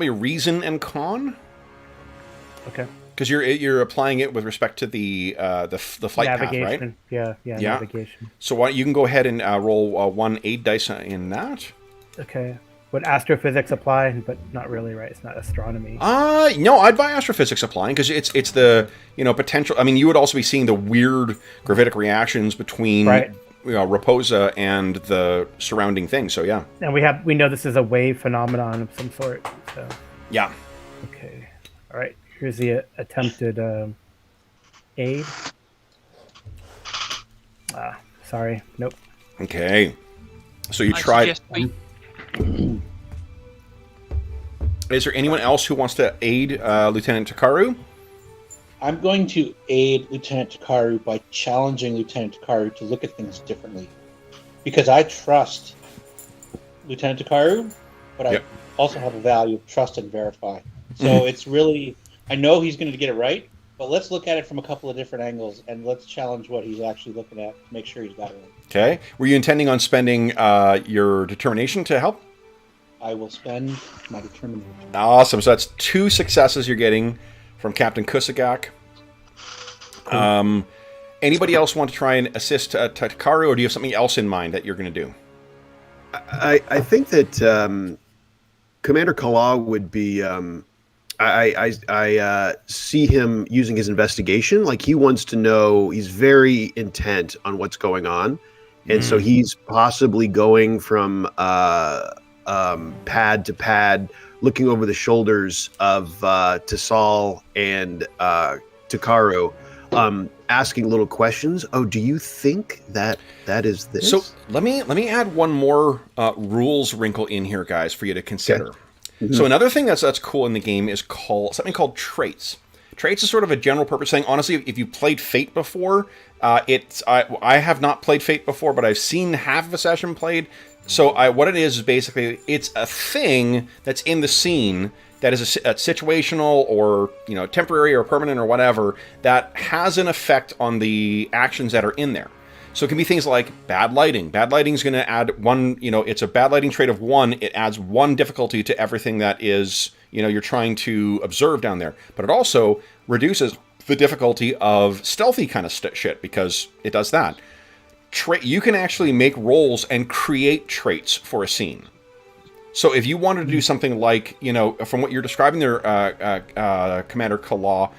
reason and con. Okay. Because you're applying it with respect to the flight navigation. path, right? Yeah, navigation. So why you can go ahead and roll 1 8 dice in that. Okay. Would astrophysics apply? But not really, right? It's not astronomy. No, I'd buy astrophysics applying because it's the potential. I mean, you would also be seeing the weird gravitic reactions between Raposa and the surrounding thing. So yeah. And we know this is a wave phenomenon of some sort. So yeah. Okay. All right. Here's the attempted aid. Sorry. Nope. Okay. So you I tried. suggest we- Is there anyone else who wants to aid Lieutenant Takaru? I'm going to aid Lieutenant Takaru by challenging Lieutenant Takaru to look at things differently. Because I trust Lieutenant Takaru, but I also have a value of trust and verify. So it's really, I know he's going to get it right, but let's look at it from a couple of different angles and let's challenge what he's actually looking at to make sure he's got it right. Okay. Were you intending on spending your determination to help? I will spend my determination. Awesome. So that's 2 successes you're getting from Captain Kusagak. Cool. Anybody else want to try and assist Takaru, or do you have something else in mind that you're going to do? I think that Commander Kala would be... I see him using his investigation. Like, he wants to know, he's very intent on what's going on. And so he's possibly going from pad to pad, looking over the shoulders of Tassal and Takaru, asking little questions. Oh, do you think that is this? So let me add one more rules wrinkle in here, guys, for you to consider. Okay. So another thing that's cool in the game is something called traits. Traits is sort of a general purpose thing. Honestly, if you played Fate before, I have not played Fate before, but I've seen half of a session played. So what it is basically it's a thing that's in the scene that is a situational or temporary or permanent or whatever that has an effect on the actions that are in there. So it can be things like bad lighting. Bad lighting is going to add one. It's a bad lighting trait of 1. It adds 1 difficulty to everything that is you're trying to observe down there. But it also reduces the difficulty of stealthy kind of shit because it does that. You can actually make rolls and create traits for a scene. So if you wanted to do something like, from what you're describing there, Commander Kalaw,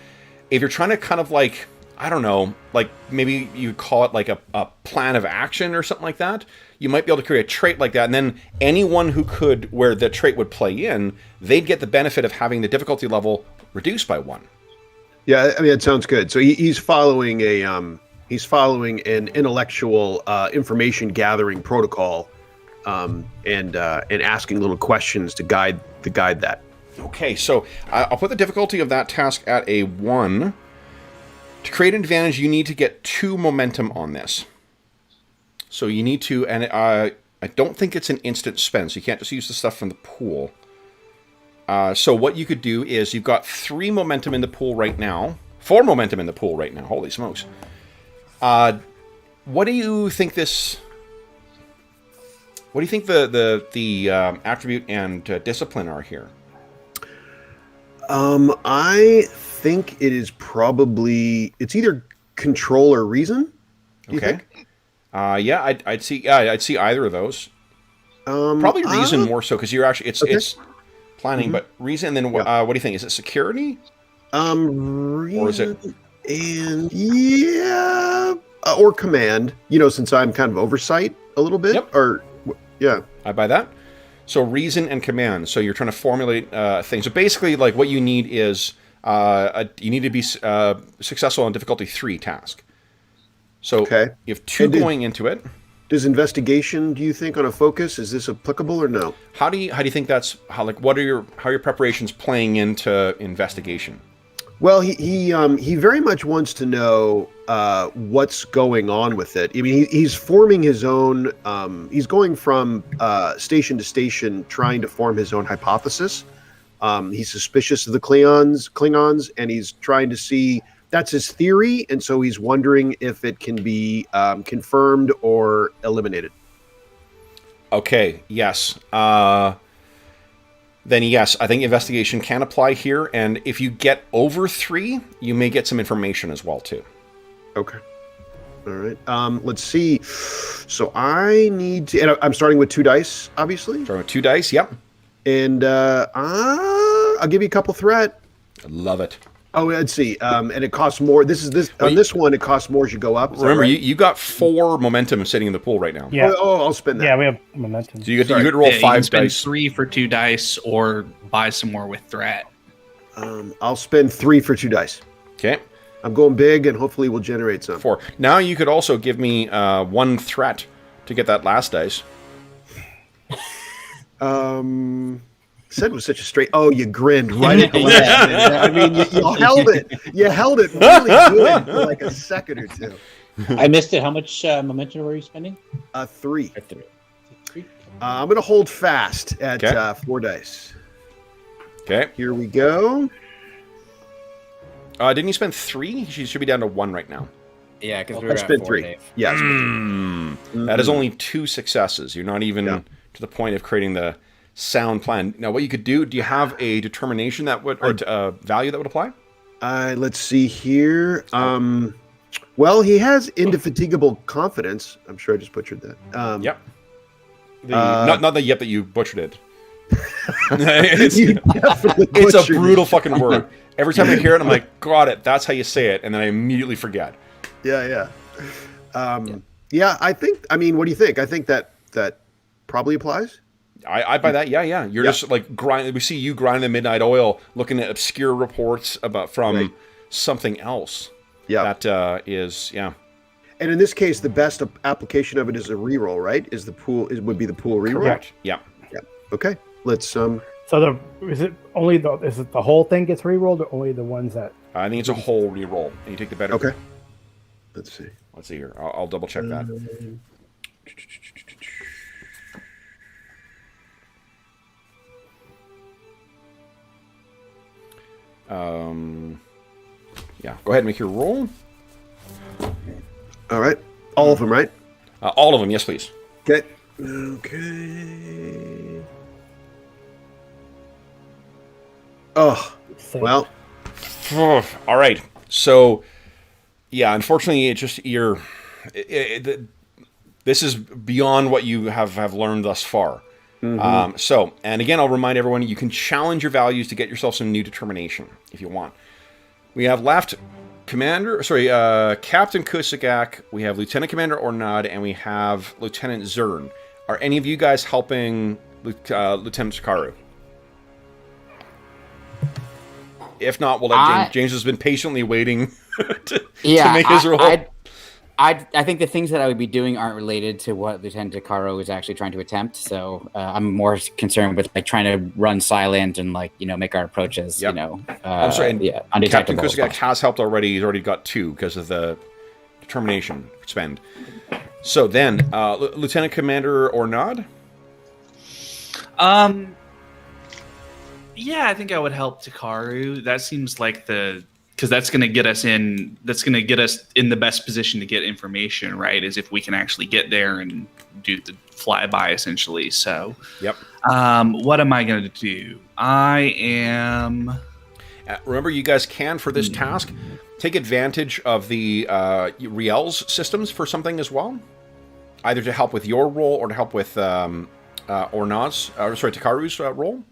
if you're trying to kind of like, I don't know, like maybe you call it like a plan of action or something like that, you might be able to create a trait like that. And then anyone where the trait would play in, they'd get the benefit of having the difficulty level reduced by 1. Yeah, I mean, it sounds good. So he's following an intellectual information gathering protocol, and asking little questions to guide that. Okay, so I'll put the difficulty of that task at a 1. To create an advantage, you need to get 2 momentum on this. So you need to, and I don't think it's an instant spend, so you can't just use the stuff from the pool. So what you could do is you've got 3 momentum in the pool right now, 4 momentum in the pool right now. Holy smokes! What do you think this? What do you think the attribute and discipline are here? I think it is it's either control or reason. Do you think? Yeah, I'd see either of those. Probably reason more so because you're actually it's planning, but reason. And then what do you think? Is it security? Reason or is it and or command? Since I'm kind of oversight a little bit. Yep. Or yeah, I buy that. So reason and command. So you're trying to formulate things. So basically, like what you need is you need to be successful on difficulty 3 task. So you have 2 going into it. Does investigation, do you think, on a focus, is this applicable or no? How do you think that's how are your preparations playing into investigation? Well, he very much wants to know what's going on with it. I mean, he's forming his own. He's going from station to station, trying to form his own hypothesis. He's suspicious of the Klingons, and he's trying to see. That's his theory, and so he's wondering if it can be confirmed or eliminated. Okay. Yes. Then yes, I think investigation can apply here, and if you get over 3, you may get some information as well too. Okay. All right. Let's see. So I need to, and I'm starting with 2 dice, obviously. Starting with 2 dice. Yep. And I'll give you a couple threat. I love it. Oh, let's see. And it costs more. This one, it costs more as you go up. Remember, right? you got 4 momentum sitting in the pool right now. Yeah. Oh, I'll spend that. Yeah, we have momentum. So you get to roll 5 you can spend dice. 3 for 2 dice, or buy some more with threat. I'll spend 3 for 2 dice. Okay. I'm going big, and hopefully we'll generate some. 4. Now you could also give me 1 threat to get that last dice. Said it was such a straight. Oh, you grinned right at the last minute. I mean, you held it. You held it really good for like a second or 2. I missed it. How much momentum were you spending? 3. 3. I'm going to hold fast at 4 dice. Okay. Here we go. Didn't you spend 3? She should be down to 1 right now. Yeah, because we I were spent at 4, 3. Dave. Yeah. That is only 2 successes. You're not even to the point of creating the sound plan. Now, what you could do you have a determination that would, or value that would apply? Let's see here. Well, he has indefatigable confidence. I'm sure I just butchered that. Yep. Not the yep that you butchered it. You definitely It's a butchered brutal it. fucking word. Every time I hear it, I'm like, got it. That's how you say it. And then I immediately forget. Yeah. Yeah, I think, what do you think? I think that probably applies. I buy that. Yeah. You're just like grinding. We see you grinding the midnight oil, looking at obscure reports from something else. Yeah. That is. And in this case, the best application of it is a reroll, right? Would be the pool reroll? Correct. Yeah. Okay. Let's So is it the whole thing gets re-rolled, or only the ones that? I think it's a whole re-roll, and you take the better. Okay. Let's see. Let's see here. I'll double check that. Yeah. Go ahead and make your roll. All right. All of them, right? All of them, yes, please. Okay. Okay. Oh, well. All right. So, yeah, unfortunately, this is beyond what you have learned thus far. Mm-hmm. And again, I'll remind everyone, you can challenge your values to get yourself some new determination if you want. We have left Captain Kusagak, we have Lieutenant Commander Ornad, and we have Lieutenant Zern. Are any of you guys helping Lieutenant Takaru? If not, we'll let James. James has been patiently waiting to make his roll. I think the things that I would be doing aren't related to what Lieutenant Takaro is actually trying to attempt. So I'm more concerned with like trying to run silent and make our approaches. Yep. I'm sorry. And Captain Kusagak has helped already. He's already got 2 because of the determination spend. So then, Lieutenant Commander Ornad. Yeah, I think I would help Takaru. That seems like because that's going to get us in. That's going to get us in the best position to get information, right? Is if we can actually get there and do the flyby, essentially. So, yep. What am I going to do? I am. Remember, you guys can for this task take advantage of the Riel's systems for something as well, either to help with your role or to help with Takaru's role.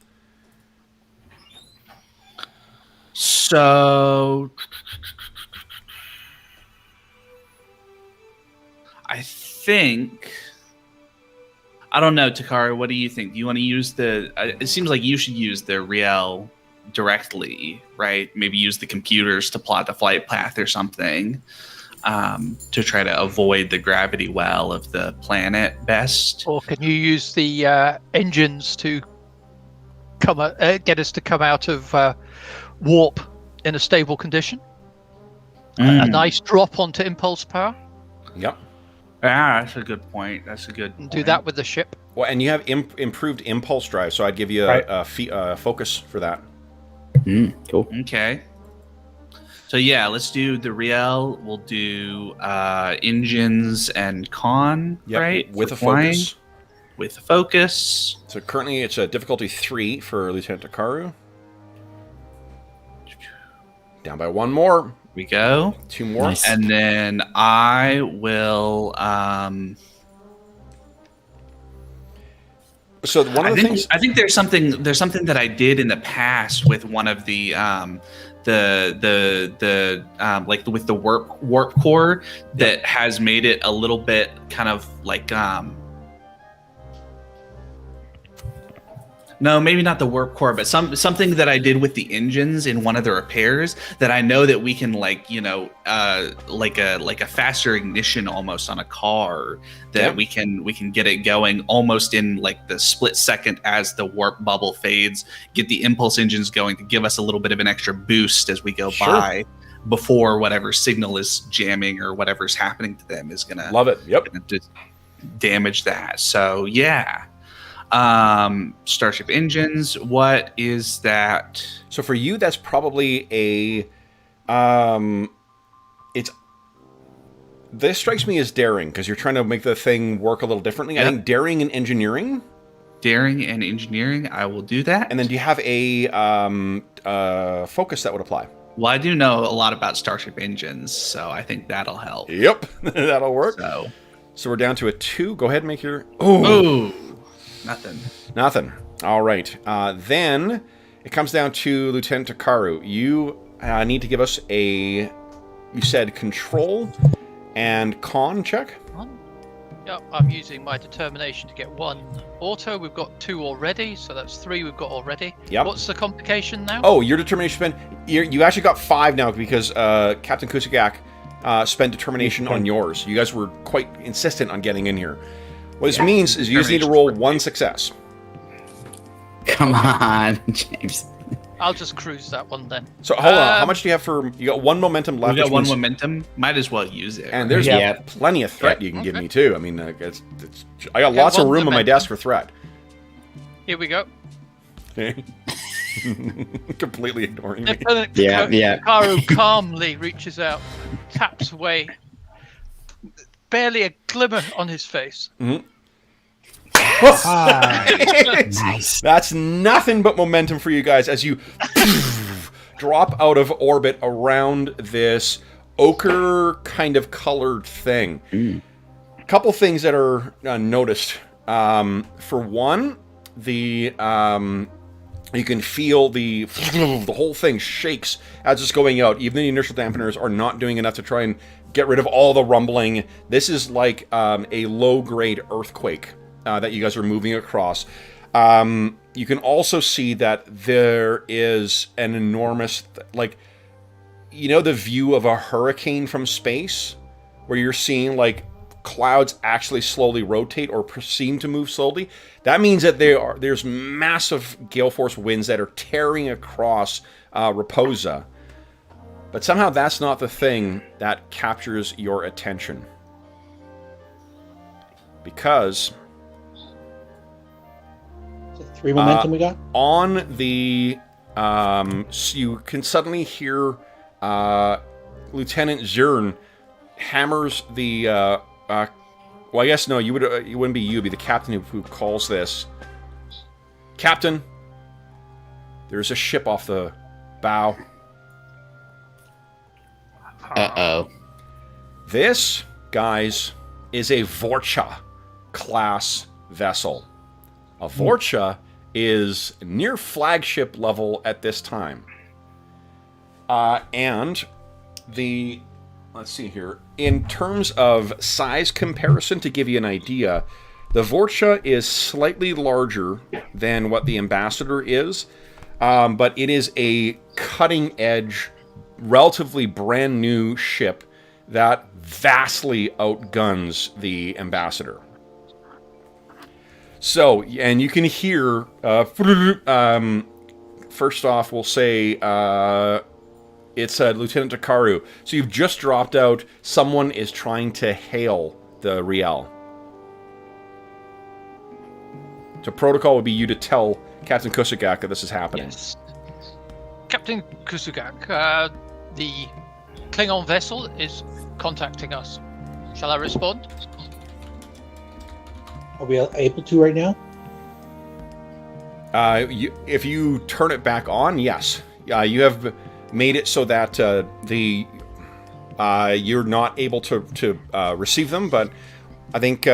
So, I think, I don't know, Takaru, what do you think? Do you want to use it seems like you should use the Riel directly, right? Maybe use the computers to plot the flight path or something, to try to avoid the gravity well of the planet best. Or can you use the engines to get us to come out of warp in a stable condition? A nice drop onto impulse power. Yep. That's a good point. And do that with the ship. Well, and you have improved impulse drive, so I'd give you a focus for that. Cool. Okay. So yeah, let's do the Riel. We'll do engines and con, right? With a focus. With a focus. So currently it's a difficulty 3 for Lieutenant Takaru. Down by 1 more. We go. 2 more. Nice. And then I will. So one of the things I think there's something that I did in the past with one of the like with the warp core that has made it a little bit kind of like no, maybe not the warp core, but something that I did with the engines in one of the repairs that I know that we can like a faster ignition almost on a car that we can get it going almost in like the split second as the warp bubble fades, get the impulse engines going to give us a little bit of an extra boost as we go by before whatever signal is jamming or whatever's happening to them is gonna love it. Yep. Damage that. So yeah. Starship engines, what is that? So for you, that's probably this strikes me as daring, because you're trying to make the thing work a little differently. Yep. I think daring and engineering. Daring and engineering, I will do that. And then do you have a focus that would apply? Well, I do know a lot about Starship engines, so I think that'll help. Yep, that'll work. So we're down to a 2. Go ahead and make your... Oh! Nothing. All right. Then it comes down to Lieutenant Takaru. You need to give us you said control and con check? Yep, I'm using my determination to get 1 auto. We've got 2 already, so that's 3 we've got already. Yep. What's the complication now? Oh, your determination spend. You actually got 5 now because Captain Kusagak spent determination on yours. You guys were quite insistent on getting in here. What this means is you just need to roll 1 success. Come on, James. I'll just cruise that one then. So hold on. How much do you have for? You got 1 momentum left. We got which 1 means- momentum. Might as well use it. And there's Yeah. plenty of threat you can give me too. I mean, I got Yeah, lots of 1 room on my momentum. desk for threat. Here we go. Completely ignoring me. Lieutenant Yeah. Karu calmly reaches out, taps away. Barely a glimmer on his face. Nice. That's nothing but momentum for you guys as you drop out of orbit around this ochre kind of colored thing. A couple things that are noticed. For one, the you can feel the whole thing shakes as it's going out. Even the inertial dampeners are not doing enough to try and get rid of all the rumbling. This is like a low-grade earthquake that you guys are moving across. You can also see that there is an enormous, like, you know, the view of a hurricane from space, where you're seeing like clouds actually slowly rotate or seem to move slowly. That means that there's massive gale force winds that are tearing across Raposa. But somehow that's not the thing that captures your attention. Because Is it 3 momentum we got? on the so you can suddenly hear Lieutenant Zern hammers the well, I guess no, you wouldn't be you, it'd be the captain who calls this. Captain, there's a ship off the bow. Uh-oh. This, guys, is a Vorcha class vessel. A Vorcha is near flagship level at this time. And the, let's see here, in terms of size comparison, to give you an idea, the Vorcha is slightly larger than what the Ambassador is, but it is a cutting-edge, relatively brand new ship that vastly outguns the Ambassador. So, and you can hear, first off, we'll say, it's Lieutenant Takaru. So you've just dropped out. Someone is trying to hail the Riel. So protocol would be you to tell Captain Kusugak that this is happening. Yes. Captain Kusugak, the Klingon vessel is contacting us. Shall I respond? Are we able to right now? If you turn it back on, yes. You have made it so that you're not able to receive them, but I think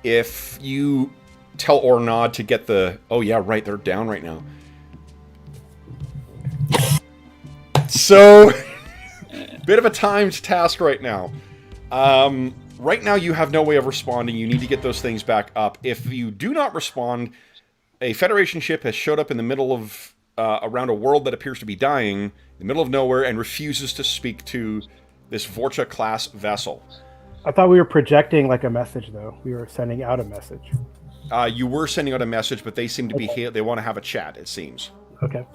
if you tell Ornod to get the... Oh, yeah, right, they're down right now. So, bit of a timed task right now. Right now, you have no way of responding. You need to get those things back up. If you do not respond, a Federation ship has showed up in the middle of... around a world that appears to be dying, in the middle of nowhere, and refuses to speak to this Vorcha-class vessel. I thought we were projecting like a message, though. We were sending out a message. You were sending out a message, but they seem to be... They want to have a chat, it seems. Okay.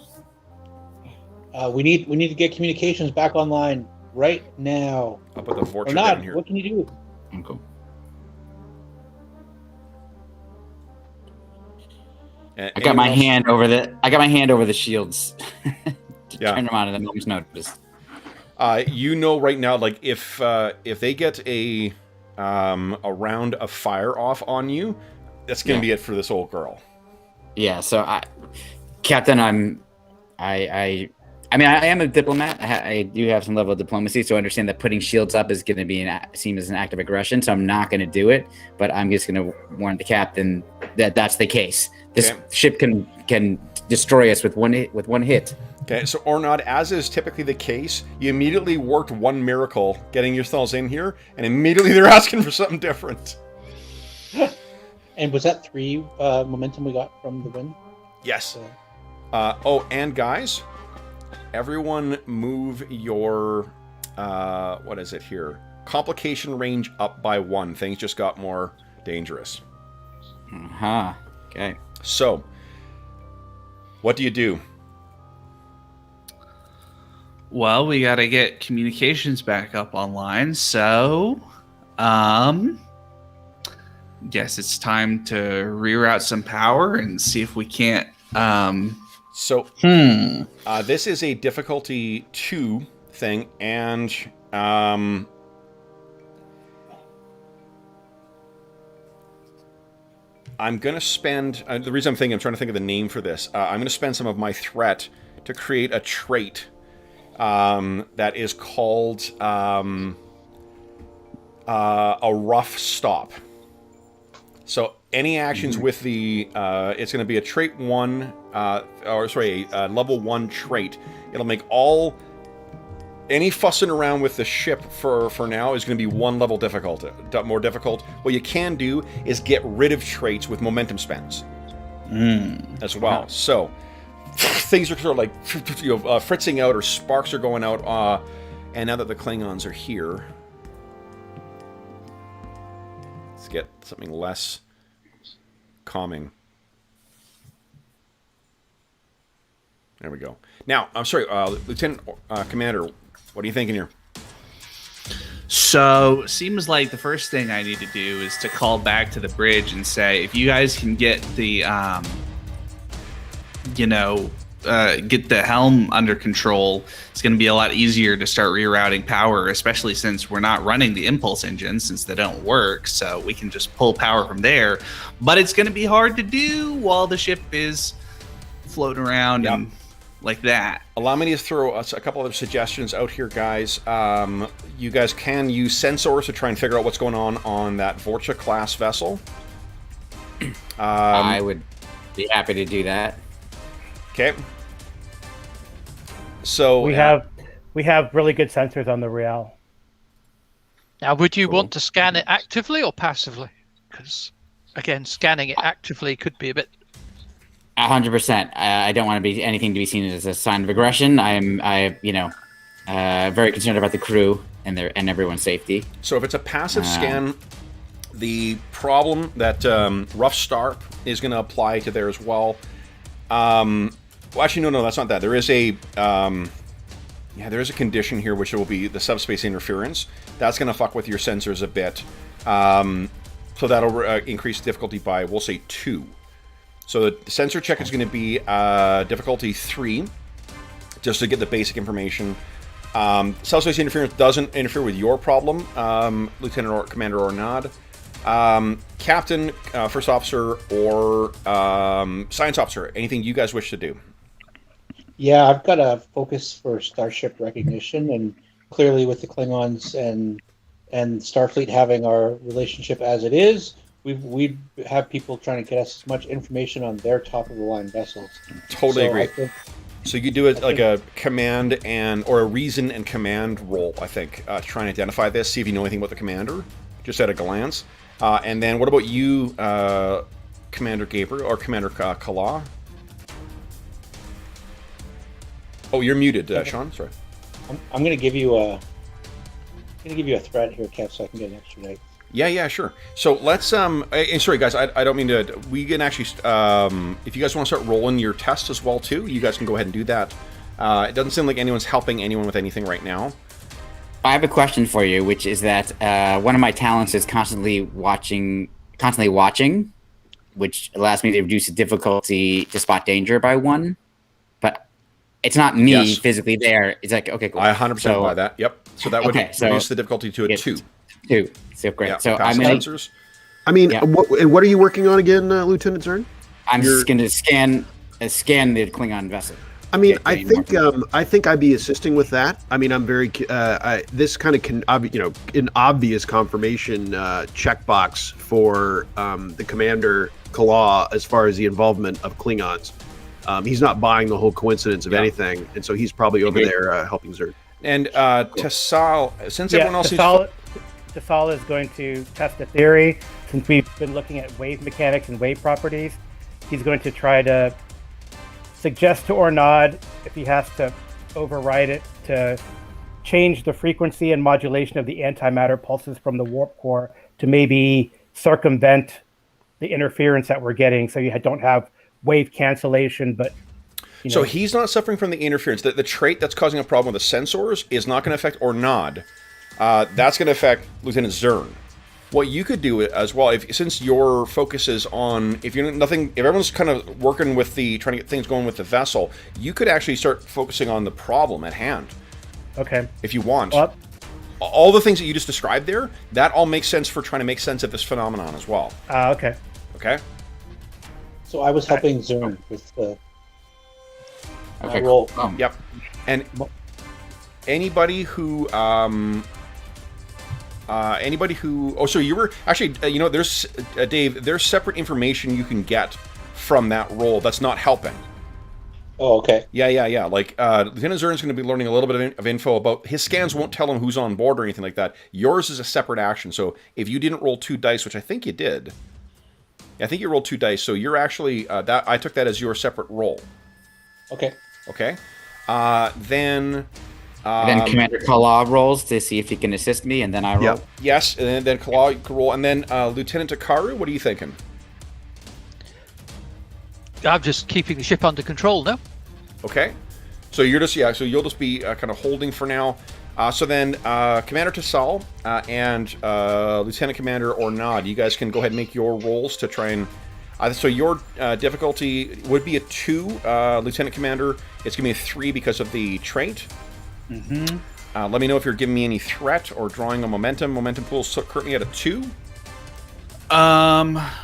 We need to get communications back online right now. I'll put the Vorcha Or not? down here. What can you do? Cool. I got my hand over the shields. To Yeah. turn them on at a moment's notice. You know right now, like if they get a round of fire off on you, that's gonna be it for this old girl. Yeah. So, Captain, I mean, I am a diplomat. I do have some level of diplomacy, so I understand that putting shields up is going to be seen as an act of aggression. So I'm not going to do it, but I'm just going to warn the captain that that's the case. This ship can destroy us with one hit. Okay, so Ornod, as is typically the case, you immediately worked one miracle getting yourselves in here, and immediately they're asking for something different. And was that 3 momentum we got from the wind? Yes. Oh, and guys, everyone move your, what is it here? Complication range up by 1. Things just got more dangerous. Uh-huh. Okay. So, What do you do? Well, we got to get communications back up online. So, guess it's time to reroute some power and see if we can't. This is a difficulty 2 thing, and I'm going to spend... the reason I'm trying to think of the name for this. I'm going to spend some of my threat to create a trait that is called a rough stop. So any actions with the... it's going to be a trait 1... a level 1 trait. It'll make any fussing around with the ship for now is going to be 1 level more difficult. What you can do is get rid of traits with momentum spends as well. Wow. So things are sort of like fritzing out, or sparks are going out. And now that the Klingons are here, let's get something less calming. There we go. Now, I'm sorry, Lieutenant Commander, what are you thinking here? So, seems like the first thing I need to do is to call back to the bridge and say, if you guys can get the, get the helm under control, it's going to be a lot easier to start rerouting power, especially since we're not running the impulse engines, since they don't work. So we can just pull power from there. But it's going to be hard to do while the ship is floating around and like that. Allow me to throw us a couple of suggestions out here, guys. You guys can use sensors to try and figure out what's going on that Vorcha class vessel. I would be happy to do that. Okay. So we have really good sensors on the Riel. Now, would you want to scan it actively or passively? Because again, scanning it actively could be a bit. 100%. I don't want to be anything to be seen as a sign of aggression. I'm very concerned about the crew and everyone's safety. So if it's a passive scan, the problem that Rough Start is going to apply to there as well. Well, actually, no, that's not that. There is a there is a condition here, which will be the subspace interference. That's going to fuck with your sensors a bit. So that'll increase difficulty by, we'll say, 2. So the sensor check is going to be difficulty 3, just to get the basic information. Subspace interference doesn't interfere with your problem, Lieutenant or Commander Ornad. Captain, First Officer, or Science Officer, anything you guys wish to do? Yeah, I've got a focus for starship recognition, and clearly with the Klingons and Starfleet having our relationship as it is, we have people trying to get us as much information on their top-of-the-line vessels. Totally agree. So you do it like a command or a reason and command role, I think, to try and identify this, see if you know anything about the commander, just at a glance. And then what about you, Commander Gabriel, or Commander Kala? Oh, you're muted, Sean. Sorry. I'm going to give you a threat here, Kev, so I can get an extra night. Yeah, sure. So let's and sorry guys, I don't mean to. We can actually, if you guys want to start rolling your test as well too, you guys can go ahead and do that. It doesn't seem like anyone's helping anyone with anything right now. I have a question for you, which is that one of my talents is constantly watching, which allows me to reduce the difficulty to spot danger by 1. But it's not me physically there. It's like, okay, cool. I 100% buy that. Yep. So that would reduce the difficulty to a 2. 2. So great. Yeah, so I'm going to. I mean, what are you working on again, Lieutenant Zern? I'm just going to scan the Klingon vessel. I mean, I think I'd be assisting with that. I mean, I'm very this kind of an obvious confirmation checkbox for the Commander Kala as far as the involvement of Klingons. He's not buying the whole coincidence of anything, and so he's probably over there helping Zerd. And Tassal, since everyone else Tassal is going to test a theory. Since we've been looking at wave mechanics and wave properties, he's going to try to suggest to Ornad, if he has to override it, to change the frequency and modulation of the antimatter pulses from the warp core to maybe circumvent the interference that we're getting, so you don't have wave cancellation, but So he's not suffering from the interference. The trait that's causing a problem with the sensors is not going to affect Ornod. That's going to affect Lieutenant Zern. What you could do as well, since your focus is on, if everyone's kind of working with trying to get things going with the vessel, you could actually start focusing on the problem at hand. Okay. If you want. Well, all the things that you just described there, that all makes sense for trying to make sense of this phenomenon as well. Okay. Okay. So I was helping Zern with the Okay. roll. Cool. Yep. And anybody who so you were actually there's Dave, there's separate information you can get from that role that's not helping. Oh, okay. Yeah. Like Lieutenant Zern's going to be learning a little bit of info about his scans. Won't tell him who's on board or anything like that. Yours is a separate action. So if you didn't roll 2 dice, which I think you did, I think you rolled 2 dice. So you're actually that I took that as your separate roll. Okay. Okay. Then Commander Kala rolls to see if he can assist me, and then I roll. Yep. Yes, and then Kala can roll, and then Lieutenant Takaru, what are you thinking? I'm just keeping the ship under control now. Okay. So you're just so you'll just be kind of holding for now. So then Commander Tassal and Lieutenant Commander Ornod, you guys can go ahead and make your rolls to try and. So your difficulty would be a 2, Lieutenant Commander. It's going to be a 3 because of the trait. Mm-hmm. Let me know if you're giving me any threat or drawing a momentum. Momentum pool is currently at a 2.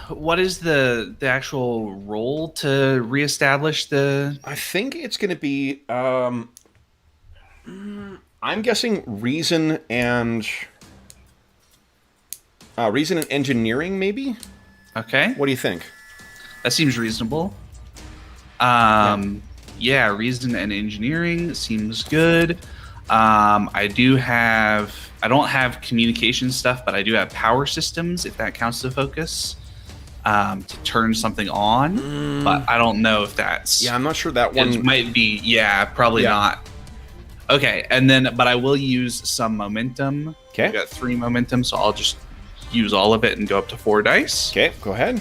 What is the actual role to reestablish the? I think it's going to be. I'm guessing reason and engineering, maybe. Okay, What do you think? that seems reasonable. Yeah, reason and engineering seems good. I don't have communication stuff, but I do have power systems, if that counts as a focus, to turn something on. But I don't know if that's... Yeah, I'm not sure that one... It might be, probably not. Okay, but I will use some momentum. Okay. I've got 3 momentum, so I'll just use all of it and go up to 4 dice. Okay, go ahead.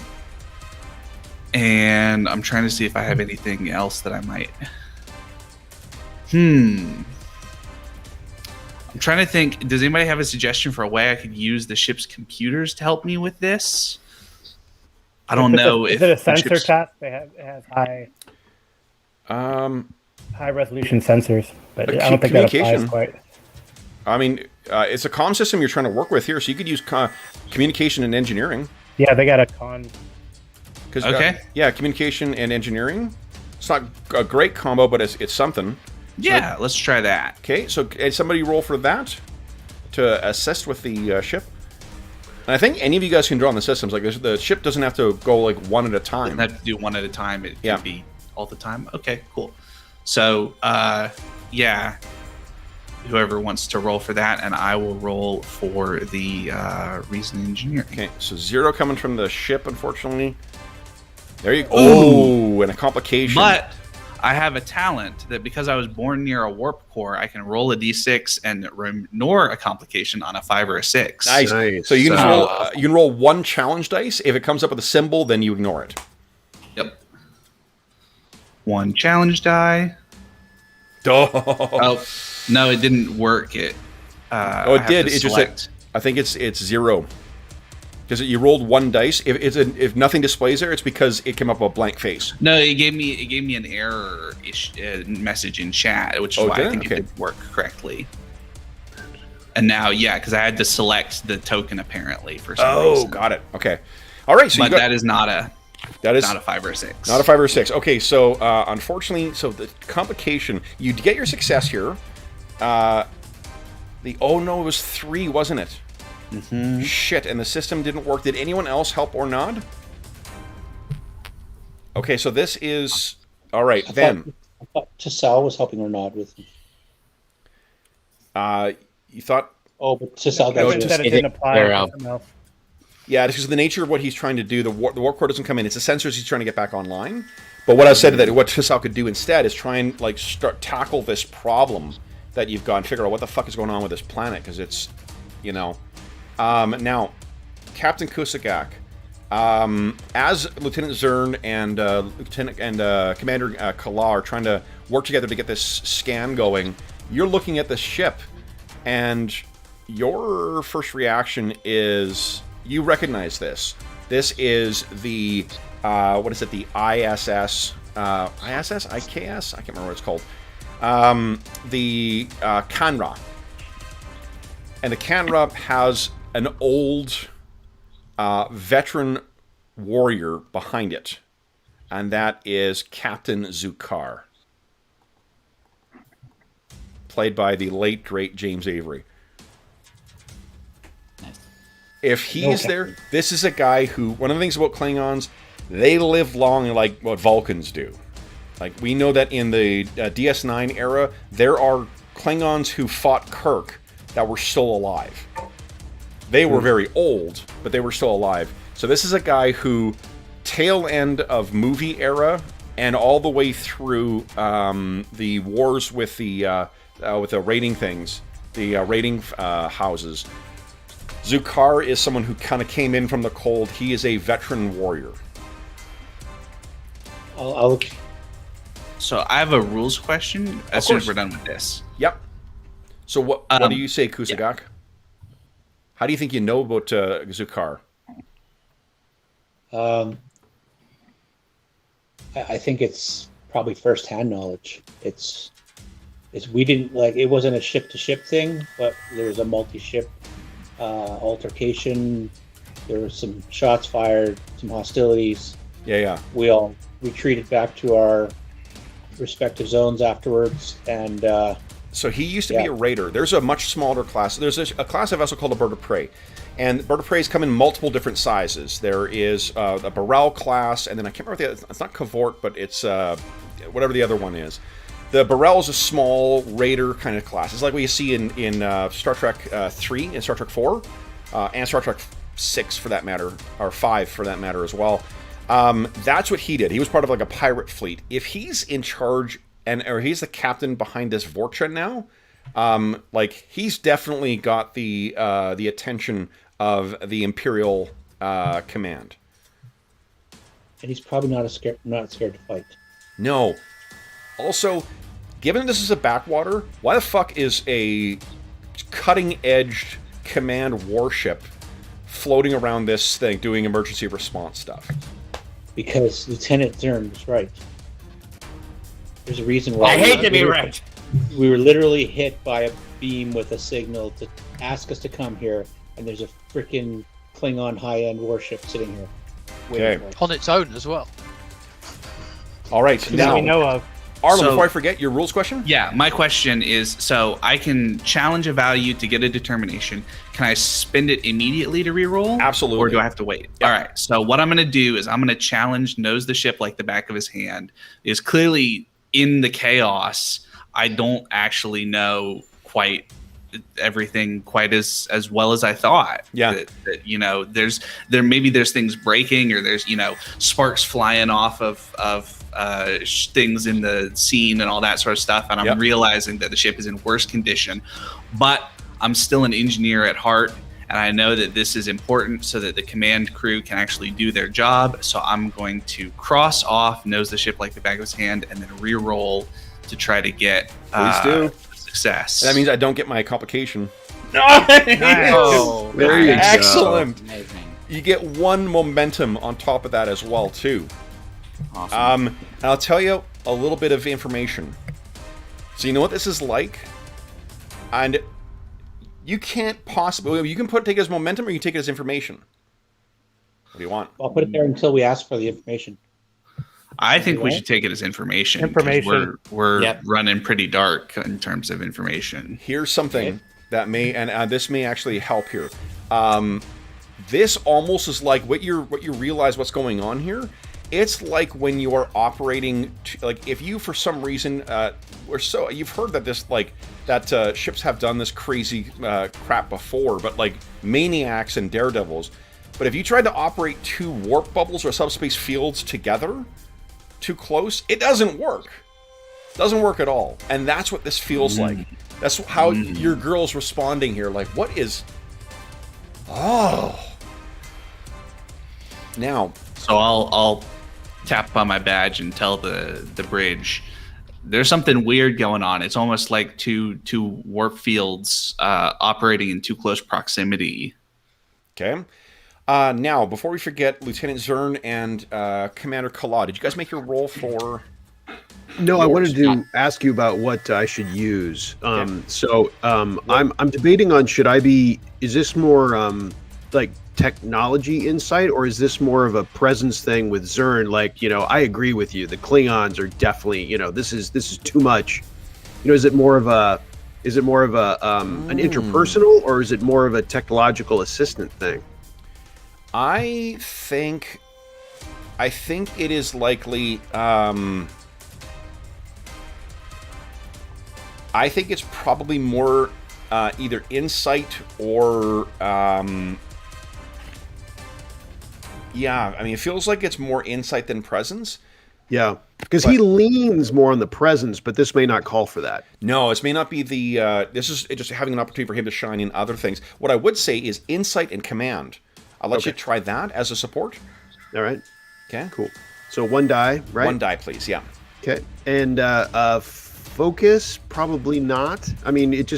And I'm trying to see if I have anything else that I might... I'm trying to think, does anybody have a suggestion for a way I could use the ship's computers to help me with this? I don't know if... Is it a sensor task? It has high resolution sensors, but I don't think that applies quite. I mean, it's a comm system you're trying to work with here, so you could use communication and engineering. Yeah, they got a con. Okay. Communication and engineering. It's not a great combo, but it's something. Yeah, let's try that. Okay, so somebody roll for that to assist with the ship. And I think any of you guys can draw on the systems. Like the ship doesn't have to go like one at a time. Doesn't have to do one at a time. It can be all the time. Okay, cool. So, whoever wants to roll for that, and I will roll for the reason engineer. Okay, so 0 coming from the ship, unfortunately. There you go. Oh, and a complication. But I have a talent that because I was born near a warp core, I can roll a d6 and ignore a complication on a 5 or a 6. Nice. So you can roll 1 challenge dice. If it comes up with a symbol, then you ignore it. Yep. 1 challenge die. Oh no, it didn't work. It did. It just said, I think it's 0. Because you rolled 1 dice. If nothing displays there, it's because it came up with a blank face. No, it gave me an error message in chat, which is why I think it didn't work correctly. And now, because I had to select the token apparently for some reason. Oh, got it. Okay, all right. So that is not a 5 or a 6. Not a 5 or a 6. Okay, so unfortunately, the complication, you get your success here. It was 3, wasn't it? Mm-hmm. Shit, and the system didn't work. Did anyone else help or nod? Okay, so this is... All right, then. I thought Tassal was helping or nod with him. You thought... Oh, but Tassal got That it didn't apply to something else. Yeah, because of the nature of what he's trying to do, the warp core doesn't come in. It's the sensors he's trying to get back online. But what I said that what Tassal could do instead is try and tackle this problem that you've got and figure out what the fuck is going on with this planet, because it's, Now, Captain Kusagak, As Lieutenant Zern and Commander Kala are trying to work together to get this scan going, you're looking at the ship, and your first reaction is you recognize this. This is the what is it? The ISS, IKS? I can't remember what it's called. The Canra, and the Canra has an old veteran warrior behind it, and that is Captain Zukar, played by the late great James Avery. Nice. If he's there, this is a guy who, one of the things about Klingons, they live long like what Vulcans do. Like, we know that in the DS9 era, there are Klingons who fought Kirk that were still alive. They were very old, but they were still alive. So this is a guy who, tail end of movie era, and all the way through the wars with the rating things, the rating houses. Zukar is someone who kind of came in from the cold. He is a veteran warrior. So I have a rules question as soon as we're done with this. Yep. So what do you say, Kusagak? Yeah. How do you think you know about Zukar? I think it's probably first-hand knowledge. It's we didn't like, it wasn't a ship-to-ship thing, but there was a multi-ship altercation. There were some shots fired, some hostilities. Yeah. We all retreated back to our respective zones afterwards, and so he used to be a raider. There's a much smaller class. There's a class of vessel called a bird of prey, and bird of preys come in multiple different sizes. There is a Burrell class, and then I can't remember it's not Cavort, but it's whatever the other one is. The Burrell is a small raider kind of class. It's like what you see in Star Trek 3 and Star Trek 4, and Star Trek 6 for that matter, or 5 for that matter as well. That's what he did. He was part of like a pirate fleet. If he's in charge or he's the captain behind this Vorcha now, like, he's definitely got the attention of the Imperial command. And he's probably not scared to fight. No. Also, given this is a backwater, why the fuck is a cutting-edged command warship floating around this thing doing emergency response stuff? Because Lieutenant Zern was right. There's a reason why. I hate to be right. We were literally hit by a beam with a signal to ask us to come here, and there's a freaking Klingon high-end warship sitting here. Okay. On its own as well. All right. That Now, we know of. Arlen, before I forget, your rules question? Yeah, my question is, so I can challenge a value to get a determination. Can I spend it immediately to reroll? Absolutely. Or do I have to wait? Yeah. All right, so what I'm going to do is I'm going to challenge knows the ship like the back of his hand. Is clearly in the chaos, I don't actually know quite everything quite as well as I thought. Yeah. That you know, there's things breaking, or there's, you know, sparks flying off of things in the scene and all that sort of stuff, and I'm realizing that the ship is in worse condition, but I'm still an engineer at heart, and I know that this is important so that the command crew can actually do their job. So I'm going to cross off knows the ship like the back of his hand, and then re-roll to try to get success. That means I don't get my complication. Nice. Oh, There you go. Excellent. Amazing. You get one momentum on top of that as well, too. Awesome. And I'll tell you a little bit of information. So you know what this is like? And you can't possibly... You can take it as momentum, or you can take it as information. What do you want? I'll put it there until we ask for the information. I think we should take it as information. 'Cause Information. We're running pretty dark in terms of information. Here's something that may... And this may actually help here. This almost is like what you realize what's going on here. It's like when you are operating, like if you for some reason, you've heard that that ships have done this crazy crap before, but like Maniacs and Daredevils. But if you tried to operate two warp bubbles or subspace fields together, too close, it doesn't work. It doesn't work at all. And that's what this feels like. That's how your girl's responding here. Like, what is... Oh... Now, So I'll tap on my badge and tell the bridge. There's something weird going on. It's almost like two warp fields operating in too close proximity. okay. Now, before we forget, Lieutenant Zern and Commander Kala, did you guys make your roll for? No, I wanted yours? to ask you about what I should use. Okay. I'm debating on is this more like technology insight, or is this more of a presence thing with Zern? Like, I agree with you. The Klingons are definitely, this is too much. Is it more of an interpersonal, or is it more of a technological assistant thing? I think it is likely. I think it's probably more either insight or. Yeah, I mean, it feels like it's more insight than presence. Yeah, because he leans more on the presence, but this may not call for that. No, this may not be the. This is just having an opportunity for him to shine in other things. What I would say is insight and command. I'll let you try that as a support. All right. Okay. Cool. So 1 die, right? 1 die, please. Yeah. Okay. And focus, probably not. I mean, it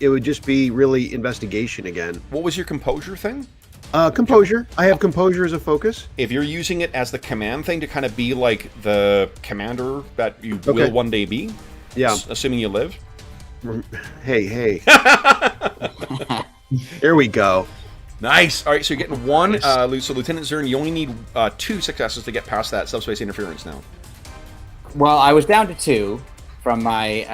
would just be really investigation again. What was your composure thing? Composure. I have composure as a focus. If you're using it as the command thing to kind of be like the commander that you will one day be, yeah, assuming you live. Hey. There we go. Nice. All right, so you're getting 1. So Lieutenant Zern, you only need 2 successes to get past that subspace interference now. Well, I was down to 2 from my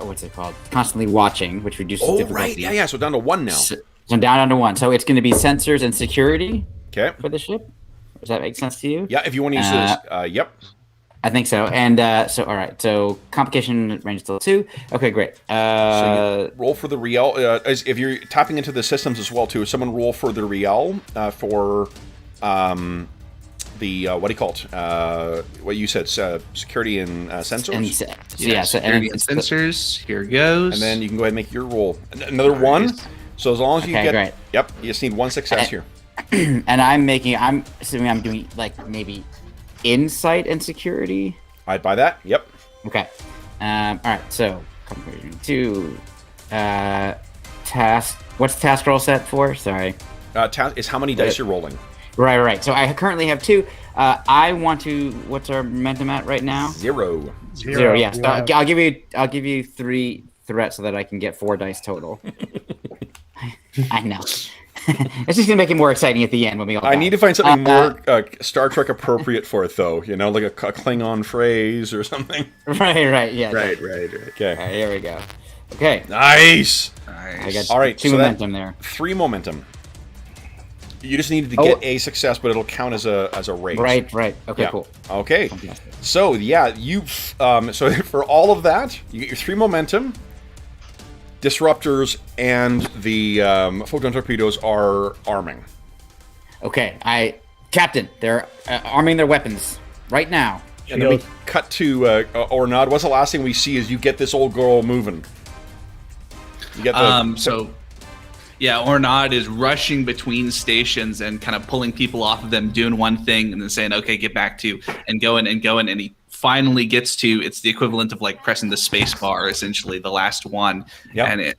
what's it called? Constantly watching, which reduces difficulty. Right. Yeah. So down to 1 now. So I'm down to 1. So it's going to be sensors and security. Okay. For the ship. Does that make sense to you? Yeah. If you want to use this, yep. I think so. And so all right. So complication range still 2. Okay, great. So you roll for the Riel. If you're tapping into the systems as well too, someone roll for the Riel for the what do you call it? What you said, security and sensors. Security and sensors. Here goes. And then you can go ahead and make your roll. Another 1. So as long as you get, great. Yep, you just need 1 success here. And I'm assuming I'm doing like maybe insight and security. I'd buy that. Yep. Okay. All right. So complication 2. Task. What's task roll set for? Sorry. Task is how many dice you're rolling. Right. So I currently have 2. I want to. What's our momentum at right now? 0. 0. Yes. Yeah. I'll give you 3 threats so that I can get 4 dice total. I know. It's just gonna make it more exciting at the end when we all. I need to find something more Star Trek appropriate for it, though. Like a Klingon phrase or something. Right. Yeah. Right. Okay. All right, here we go. Okay. Nice. I got all right. 2 momentum there. 3 momentum. You just needed to get a success, but it'll count as a raise. Right. Okay, cool. Okay. Fantastic. So you so for all of that, you get your 3 momentum. Disruptors and the photon torpedoes are arming. Okay, Captain, they're arming their weapons right now. And then we cut to Ornod. What's the last thing we see is you get this old girl moving. You get the Ornod is rushing between stations and kind of pulling people off of them, doing one thing and then saying, okay, get back to, and going, and he finally gets to, it's the equivalent of like pressing the space bar, essentially, the last one. Yep. And it,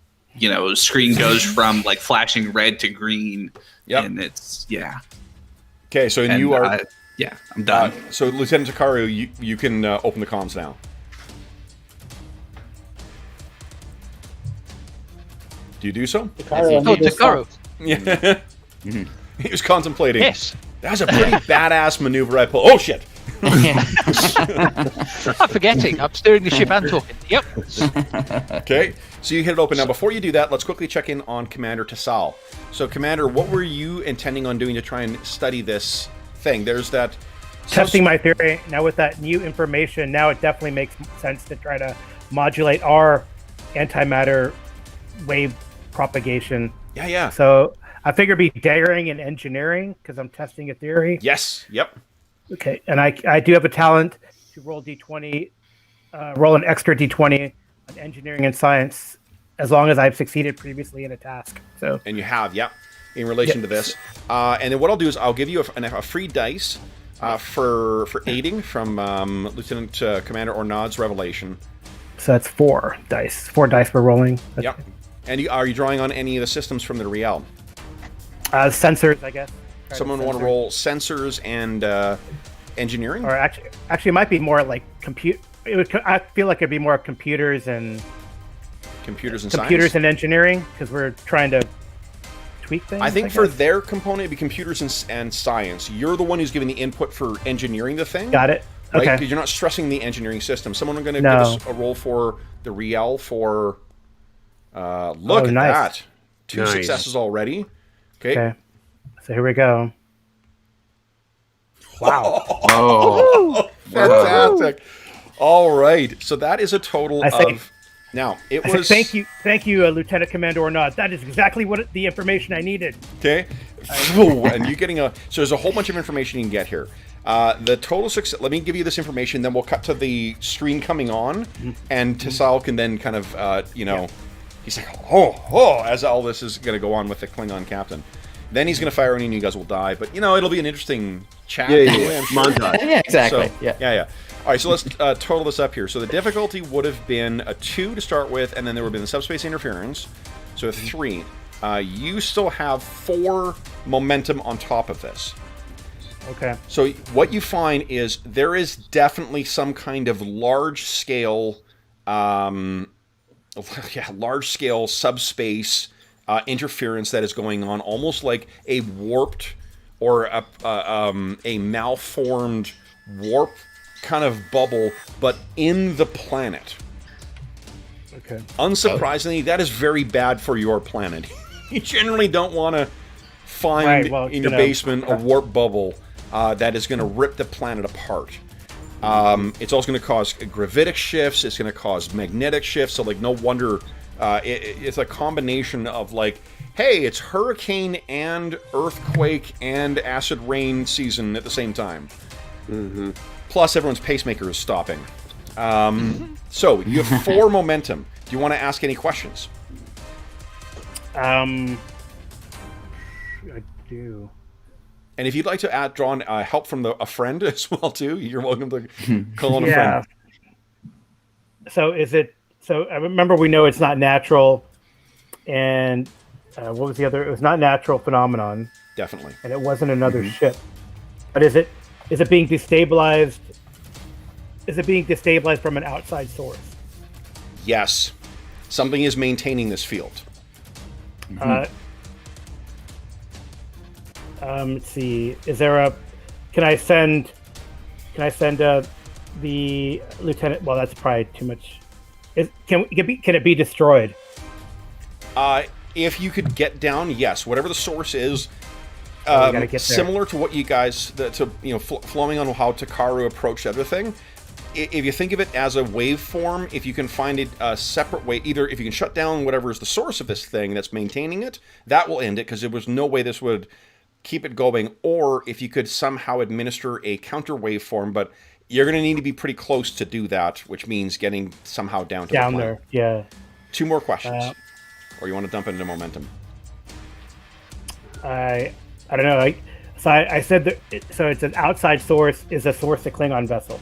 screen goes from like flashing red to green. Yep. And it's, Okay, so you are... I'm done. So Lieutenant Takaru, you can open the comms now. Do you do so? Takaru. Yeah. He was contemplating. Yes. That was a pretty badass maneuver I pulled. Oh, shit. I'm forgetting. I'm steering the ship and talking. Yep. Okay, so you hit it open. Now, before you do that, let's quickly check in on Commander Tassal. So, Commander, what were you intending on doing to try and study this thing? There's that... Testing my theory. Now, with that new information, now it definitely makes sense to try to modulate our antimatter wave propagation. Yeah. So I figure it'd be daring and engineering because I'm testing a theory. Yes. Yep. Okay, and I do have a talent to roll d20, roll an extra d20 on engineering and science, as long as I've succeeded previously in a task. So. And you have, yep. in relation to this. And then what I'll do is I'll give you a free dice for aiding from Lieutenant Commander Ornad's revelation. So that's 4 dice. 4 dice we're rolling. Yep. And are you drawing on any of the systems from the Riel? Sensors, I guess. Someone want to roll sensors and engineering? Or actually, it might be more like compute. I feel like it'd be more computers and science? and engineering, because we're trying to tweak things. I think for their component, it'd be computers and science. You're the one who's giving the input for engineering the thing. Got it. Right? Okay. Because you're not stressing the engineering system. Someone going to give us a roll for the Riel for. Look at that. 2 successes already. Okay. So here we go. Wow. Oh, fantastic. All right. So that is a total of. Now, it was. Thank you, Lieutenant Commander Ornad. That is exactly what the information I needed. Okay. And you getting so there's a whole bunch of information you can get here. The total success. Let me give you this information, then we'll cut to the screen coming on, and Tassal can then kind of, he's like, as all this is going to go on with the Klingon captain. Then he's going to fire on you and you guys will die. But, it'll be an interesting chat. Yeah. Montage. Yeah, exactly. So, yeah. All right, so let's total this up here. So the difficulty would have been a 2 to start with, and then there would have been the subspace interference. So a 3. You still have 4 momentum on top of this. Okay. So what you find is there is definitely some kind of large-scale, subspace interference that is going on, almost like a warped or a malformed warp kind of bubble, but in the planet. Okay. Unsurprisingly, that is very bad for your planet. You generally don't want to find in your basement a warp bubble that is going to rip the planet apart. It's also going to cause gravitic shifts. It's going to cause magnetic shifts. So, no wonder it's a combination of hey, it's hurricane and earthquake and acid rain season at the same time. Mm-hmm. Plus, everyone's pacemaker is stopping. So, you have 4 momentum. Do you want to ask any questions? I do. And if you'd like to draw on help from a friend as well, too, you're welcome to call on a friend. So is it... So I remember we know it's not natural, and what was the other? It was not natural phenomenon. Definitely. And it wasn't another ship. But is it being destabilized? Is it being destabilized from an outside source? Yes. Something is maintaining this field. Let's see. Is there a? Can I send the lieutenant? Well, that's probably too much. Can it be destroyed? If you could get down, yes. Whatever the source is, similar to what you guys, flowing on how Takaru approached the other thing. If you think of it as a waveform, if you can find it a separate way, either if you can shut down whatever is the source of this thing that's maintaining it, that will end it, because there was no way this would keep it going, or if you could somehow administer a counter waveform, but you're going to need to be pretty close to do that, which means getting somehow down to the planet. There. Yeah. 2 more questions, or you want to dump into momentum? I don't know. I said that. So it's an outside source. Is the source the Klingon vessel?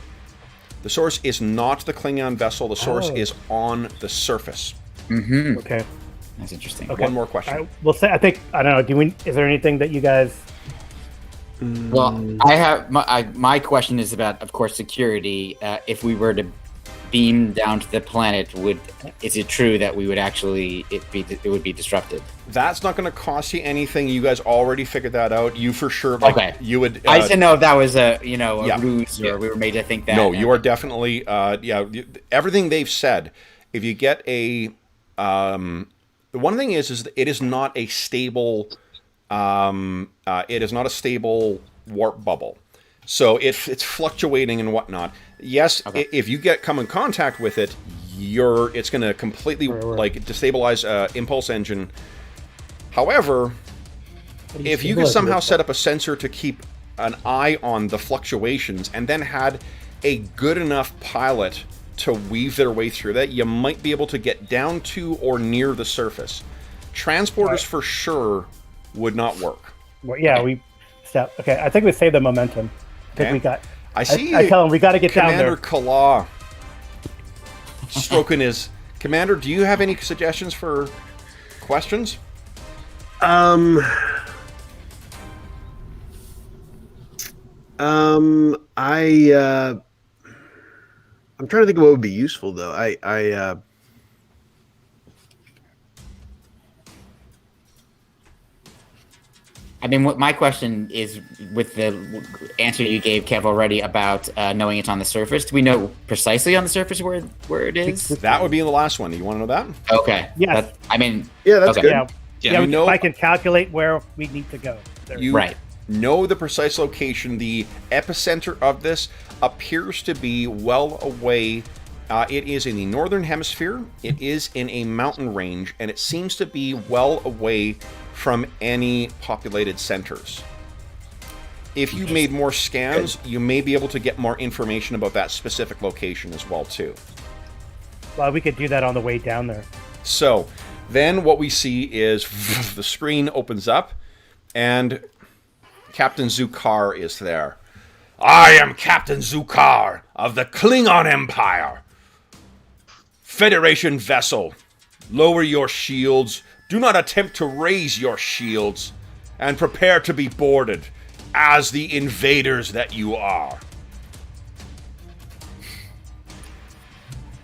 The source is not the Klingon vessel. The source is on the surface. Mm-hmm. Okay. That's interesting. Okay. One more question. I don't know. Is there anything that you guys? Well, I have my question is about, of course, security. If we were to beam down to the planet, is it true that we would actually it would be disrupted? That's not going to cost you anything. You guys already figured that out. You for sure. You would. I just didn't know if that was a ruse, or we were made to think that. No, you are definitely. Everything they've said. If you get the one thing is it is not a stable. It is not a stable warp bubble, so it's fluctuating and whatnot. Yes, if you come in contact with it, it's going to completely destabilize impulse engine. However, if you could somehow set up a sensor to keep an eye on the fluctuations, and then had a good enough pilot to weave their way through that, you might be able to get down to or near the surface. Transporters for sure would not work. Well, yeah, we step. Okay, I think we saved the momentum. I think Okay. we got. I see. I tell him we got to get down Commander there. Kala stroking his. Commander, do you have any suggestions for questions? I'm trying to think of what would be useful though. I mean, what my question is, with the answer you gave, Kev, already about knowing it's on the surface. Do we know precisely on the surface where it is? That would be in the last one. You want to know that? Okay. Yes. I mean, Yeah, that's okay. good. Yeah, Yeah, yeah. you know- If I can calculate where we need to go. There. You Right. know the precise location. The epicenter of this appears to be well away. It is in the northern hemisphere. It is in a mountain range, and it seems to be well away from any populated centers. If you made more scans, you may be able to get more information about that specific location as well, too. Well, we could do that on the way down there. So then what we see is the screen opens up and Captain Zukar is there. I am Captain Zukar of the Klingon Empire. Federation vessel, lower your shields. Do not attempt to raise your shields. And prepare to be boarded as the invaders that you are.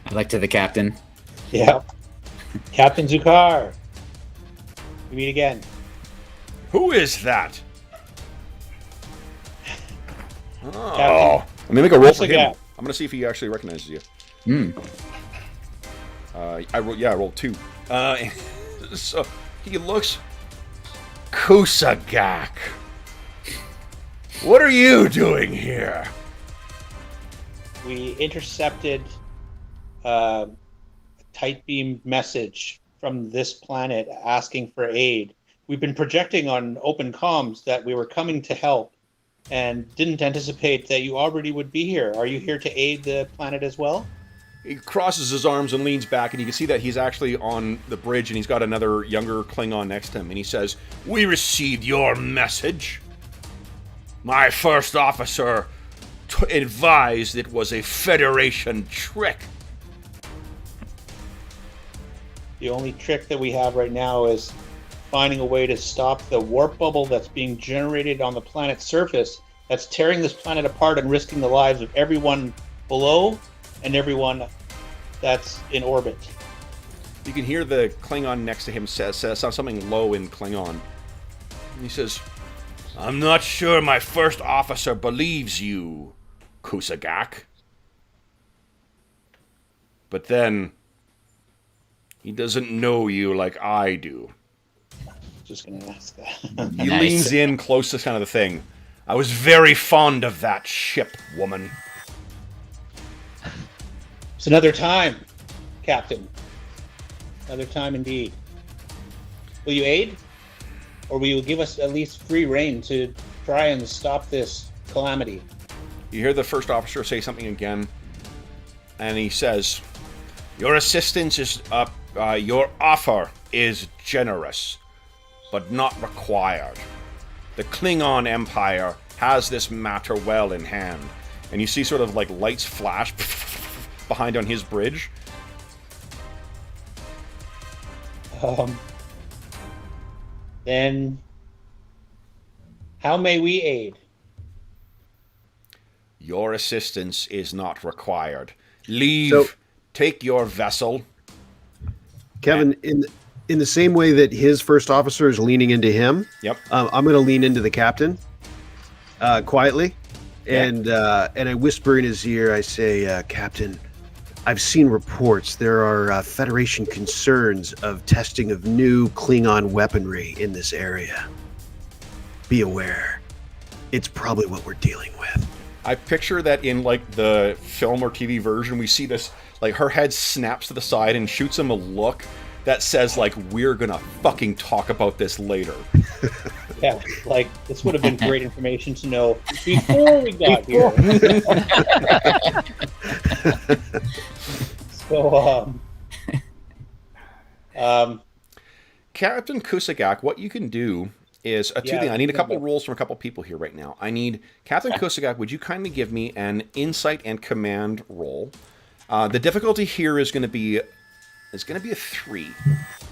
I'd like to the captain. Yeah. Captain Zukar. We meet again. Who is that? Oh. Captain. Let me make a roll for him. Kusagat. I'm going to see if he actually recognizes you. Hmm. I rolled 2. So he looks. Kusagak. What are you doing here? We intercepted a tight beam message from this planet asking for aid. We've been projecting on open comms that we were coming to help and didn't anticipate that you already would be here. Are you here to aid the planet as well? He crosses his arms and leans back, and you can see that he's actually on the bridge, and he's got another younger Klingon next to him, and he says, "We received your message. My first officer advised it was a Federation trick." The only trick that we have right now is finding a way to stop the warp bubble that's being generated on the planet's surface that's tearing this planet apart and risking the lives of everyone below and everyone that's in orbit. You can hear the Klingon next to him says something low in Klingon. And he says, "I'm not sure my first officer believes you, Kusagak. But then, he doesn't know you like I do." Just gonna ask that. He Nice. leans in close to kind of the thing. "I was very fond of that ship, woman." It's another time, Captain. Another time indeed. Will you aid? Or will you give us at least free rein to try and stop this calamity? You hear the first officer say something again, and he says, "Your assistance is your offer is generous, but not required. The Klingon Empire has this matter well in hand." And you see sort of like lights flash behind on his bridge. Then, how may we aid? Your assistance is not required. Leave. So- Take your vessel. Kevin, in the same way that his first officer is leaning into him, Yep. I'm going to lean into the captain quietly, and I whisper in his ear. I say, "Captain, I've seen reports there are Federation concerns of testing of new Klingon weaponry in this area. Be aware. It's probably what we're dealing with." I picture that in like the film or TV version, we see this, like her head snaps to the side and shoots him a look that says like, "We're gonna fucking talk about this later." Yeah, like this would have been great information to know before we got here. So, Captain Kusagak, what you can do is two Yeah, things. I need a couple remember. rolls from a couple people here right now. I need Captain Kusagak. Would you kindly give me an insight and command roll? The difficulty here is going to be a 3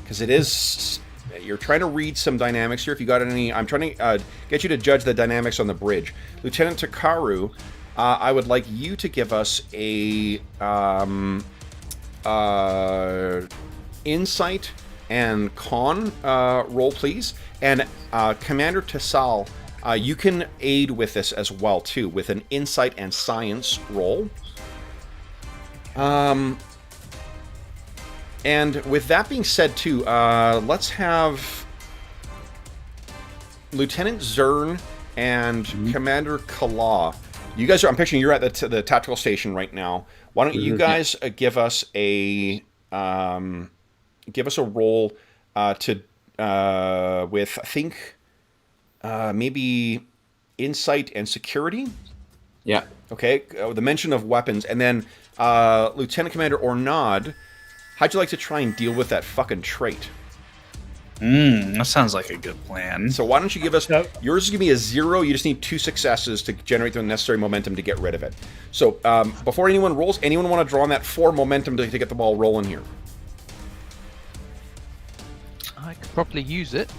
because it is. You're trying to read some dynamics here. If you got any, I'm trying to get you to judge the dynamics on the bridge. Lieutenant Takaru, I would like you to give us a insight and con roll, please. And Commander Tassal, you can aid with this as well, too, with an insight and science roll. And with that being said, too, let's have Lieutenant Zern and Commander Kala. You guys are, I'm picturing you're at the tactical station right now. Why don't you guys give us a roll to with, I think, maybe insight and security? Yeah. Okay, the mention of weapons. And then Lieutenant Commander Ornad, how'd you like to try and deal with that fucking trait? That sounds like a good plan. So why don't you give us... Yours is going to be a 0. You just need 2 successes to generate the necessary momentum to get rid of it. So before anyone rolls, anyone want to draw on that 4 momentum to get the ball rolling here? I could probably use it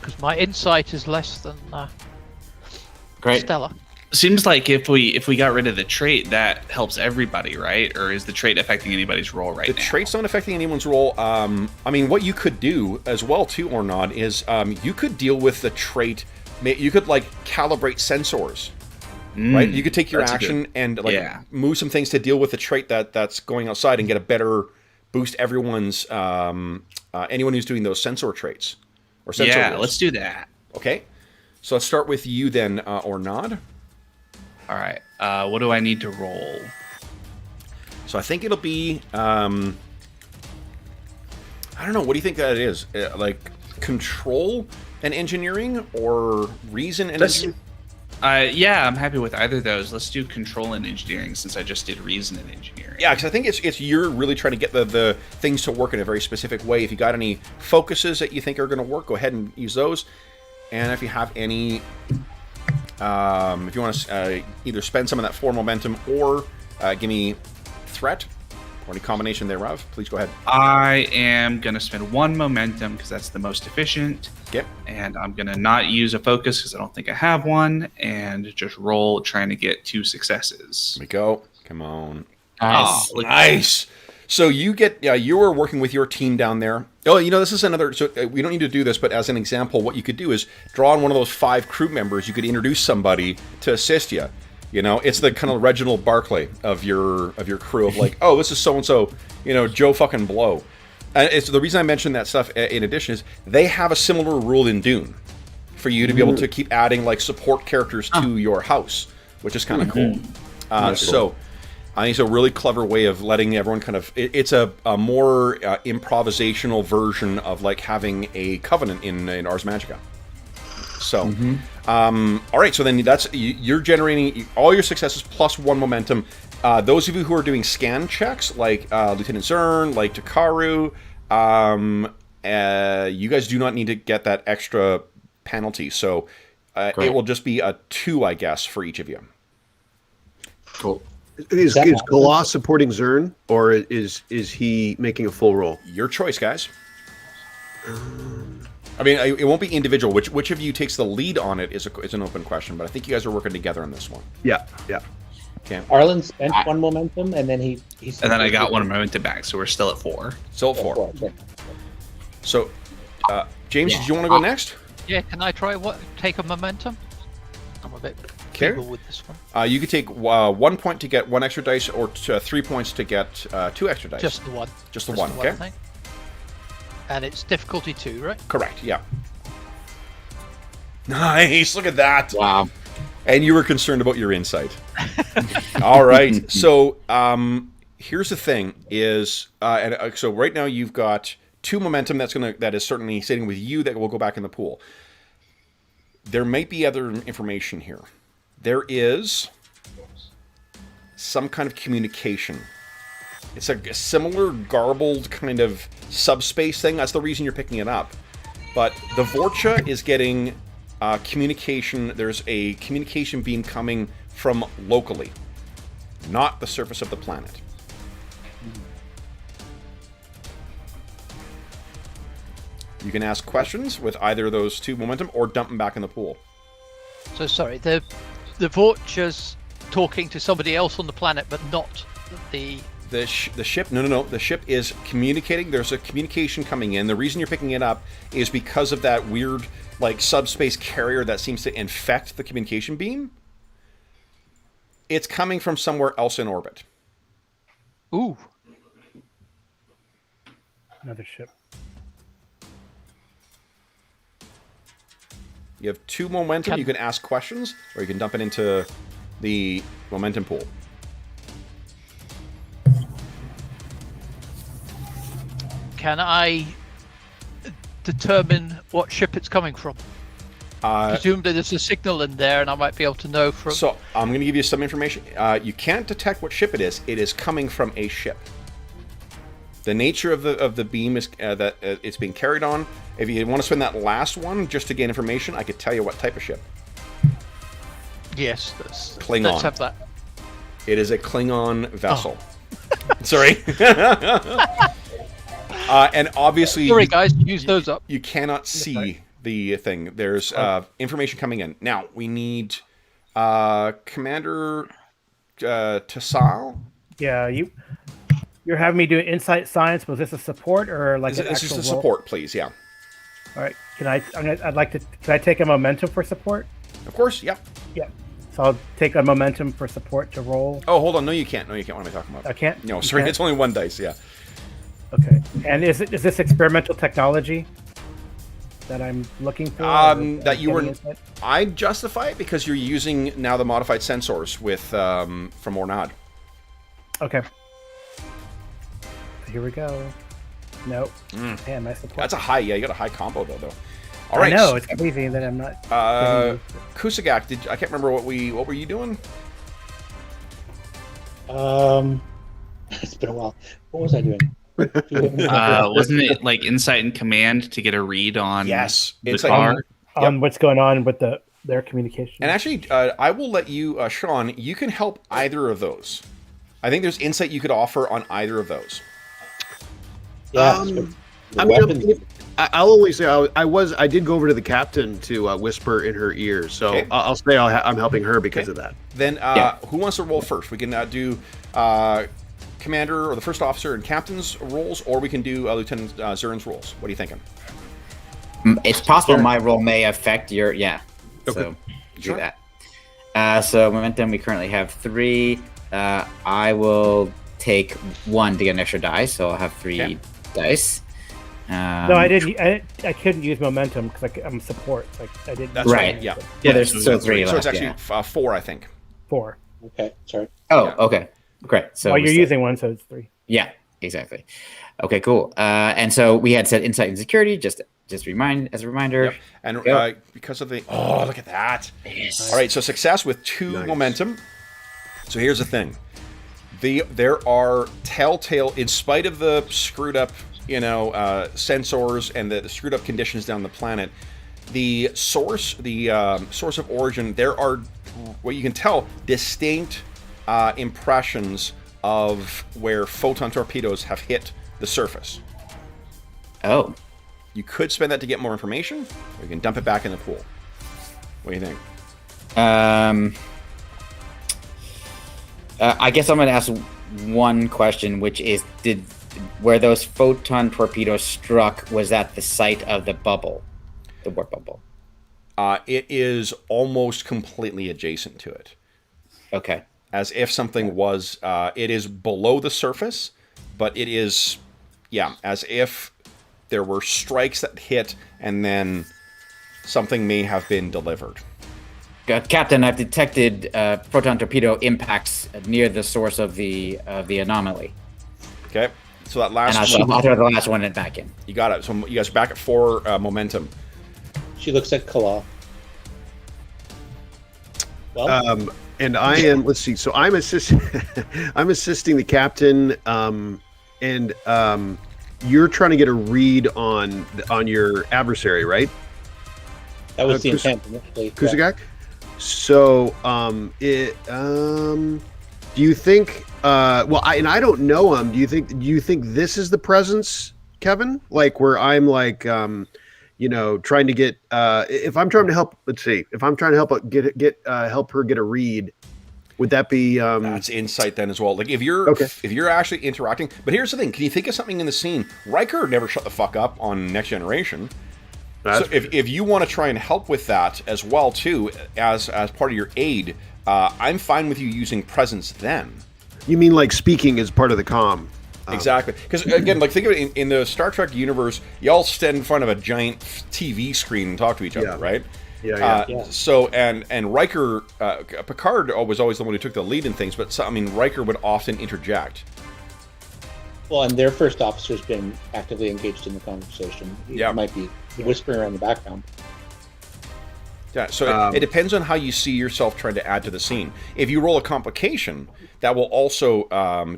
because my insight is less than Great. stellar. Seems like if we got rid of the trait, that helps everybody, right? Or is the trait affecting anybody's roll right now? The trait's not affecting anyone's roll. I mean, what you could do as well, too, Ornod, is you could deal with the trait. You could, like, calibrate sensors, right? You could take your action and, like, move some things to deal with the trait that's going outside and get a better boost everyone's, anyone who's doing those sensor traits. Or sensor rolls. Let's do that. Okay. So let's start with you then, Ornod. All right. What do I need to roll? So I think it'll be, I don't know. What do you think that is? Like control and engineering, or reason and engineering? Yeah, I'm happy with either of those. Let's do control and engineering since I just did reason and engineering. Yeah, because I think it's you're really trying to get the things to work in a very specific way. If you got any focuses that you think are going to work, go ahead and use those. And if you have any... if you want to either spend some of that 4 momentum or give me threat or any combination thereof, please go ahead. I am going to spend 1 momentum because that's the most efficient. Okay. And I'm going to not use a focus because I don't think I have one, and just roll trying to get 2 successes. There we go. Come on. Nice. Oh, nice. So you get, you were working with your team down there. Oh, this is another, so we don't need to do this, but as an example, what you could do is draw on one of those 5 crew members. You could introduce somebody to assist you. It's the kind of Reginald Barclay of your crew of like, oh, this is so-and-so, Joe fucking Blow. And it's the reason I mentioned that stuff in addition is they have a similar rule in Dune for you to be able to keep adding like support characters to your house, which is kind of cool. So I think it's a really clever way of letting everyone kind of... It's a more improvisational version of like having a covenant in Ars Magica. So, all right. So then you're generating all your successes plus 1 momentum. Those of you who are doing scan checks, like Lieutenant Zern, like Takaru, you guys do not need to get that extra penalty. So it will just be a 2, I guess, for each of you. Cool. Is Kala supporting Zern, or is he making a full roll? Your choice, guys. I mean, it won't be individual. Which of you takes the lead on it is an open question, but I think you guys are working together on this one. Yeah. Okay. Arlen spent 1 momentum, and then he and then I got 1 momentum back, so we're still at 4. Still at 4. So, James, did you want to go next? Yeah, can I try take a momentum? I'm a bit feeble with this one. You could take 1 point to get 1 extra dice, or 3 points to get 2 extra dice. Just the 1. Just the one, okay. And it's difficulty 2, right? Correct, yeah. Nice, look at that. Wow. And you were concerned about your insight. All right, so here's the thing is, so right now you've got 2 momentum that is certainly sitting with you that will go back in the pool. There might be other information here. There is some kind of communication. It's a similar garbled kind of subspace thing. That's the reason you're picking it up. But the Vorcha is getting communication. There's a communication beam coming from locally, not the surface of the planet. You can ask questions with either of those 2 momentum or dump them back in the pool. So sorry, the Vorture's talking to somebody else on the planet, but not the ship. No. The ship is communicating. There's a communication coming in. The reason you're picking it up is because of that weird, like, subspace carrier that seems to infect the communication beam. It's coming from somewhere else in orbit. Ooh. Another ship. You have 2 momentum. You can ask questions, or you can dump it into the momentum pool. Can I determine what ship it's coming from? Presumably there's a signal in there, and I might be able to know from... So, I'm going to give you some information. You can't detect what ship it is. It is coming from a ship. The nature of the beam is that it's being carried on. If you want to spend that last one just to gain information, I could tell you what type of ship. Yes, Klingon. Let's have that. It is a Klingon vessel. Oh. Sorry. And obviously... Sorry, guys, use those up. You cannot see the thing. There's information coming in. Now, we need Commander Tassal. Yeah, you're having me do insight science. Was this a support or like an This is actual the role? support, please. Yeah. All right. I'd like to. Can I take a momentum for support? Of course. Yeah. Yeah. So I'll take a momentum for support to roll. Oh, hold on. No, you can't. No, you can't. What am I talking about? I can't. No, You sorry. can't? It's only 1 dice. Yeah. Okay. And is this experimental technology that I'm looking for? That you were. I justify it because you're using now the modified sensors with from Ornad. Okay. Here we go. Nope. Damn, my support. That's a high. Yeah, you got a high combo though. All right. I know it's crazy that I'm not. Kusagak, I can't remember what were you doing? It's been a while. What was I doing? Wasn't it like insight and command to get a read on the insight car? On what's going on with their communication. And actually, I will let you, Sean. You can help either of those. I think there's insight you could offer on either of those. Yeah. I mean, I'll only say I did go over to the captain to whisper in her ear, so Okay. I'll say I'm helping her because of that. Then, who wants to roll first? We can do commander or the first officer and captain's roles, or we can do Lieutenant Zurin's roles. What are you thinking? It's possible my role may affect your Okay. So Sure. do that. So momentum, we currently have 3. I will take 1 to get an extra die, so I'll have 3 dice. No, I didn't. I couldn't use momentum because I'm support. Like I didn't. That's Right. Yeah. Yeah, there's still 3 So left. it's actually 4, I think. 4. Okay, sorry. Oh, Yeah. okay. Great. So Well, we you're still- using 1, so it's 3. Yeah, exactly. Okay, cool. And so we had said insight and security, just as a reminder. Yep. And Yep. because of the look at that. Yes. All right, so success with 2 momentum. So here's the thing. There are telltale, in spite of the screwed up, sensors and the screwed up conditions down the planet, the source of origin, there are, what you can tell, distinct impressions of where photon torpedoes have hit the surface. Oh. You could spend that to get more information, or you can dump it back in the pool. What do you think? I guess I'm going to ask one question, which is, where those photon torpedoes struck, was that the site of the bubble, the warp bubble? It is almost completely adjacent to it. Okay. As if something was, it is below the surface, but it is, as if there were strikes that hit and then something may have been delivered. Captain, I've detected proton torpedo impacts near the source of the anomaly. Okay, so that last And I'll throw the last one back in. You got it. So you guys are back at 4 momentum. She looks at Kala. Well, And I am. Let's see. So I'm assisting. I'm assisting the captain. And you're trying to get a read on your adversary, right? That was the Kus- intent initially. Yeah. Kusagak. So, do you think? Well, I don't know him. Do you think this is the presence, Kevin? Like where I'm like, trying to get. If I'm trying to help, let's see. If I'm trying to help her get a read, would that be? That's insight then as well. Like if you're actually interacting. But here's the thing: can you think of something in the scene? Riker never shut the fuck up on Next Generation. So if you want to try and help with that as well too, as part of your aid, I'm fine with you using presence then. You mean like speaking as part of the comm? Exactly. Because again, like think of it in the Star Trek universe, y'all stand in front of a giant TV screen and talk to each other, right? Yeah. So and Riker, Picard was always the one who took the lead in things, but Riker would often interject. Well, and their first officer's been actively engaged in the conversation. Yeah. It might be whispering around the background. Yeah, so it depends on how you see yourself trying to add to the scene. If you roll a complication, that will also,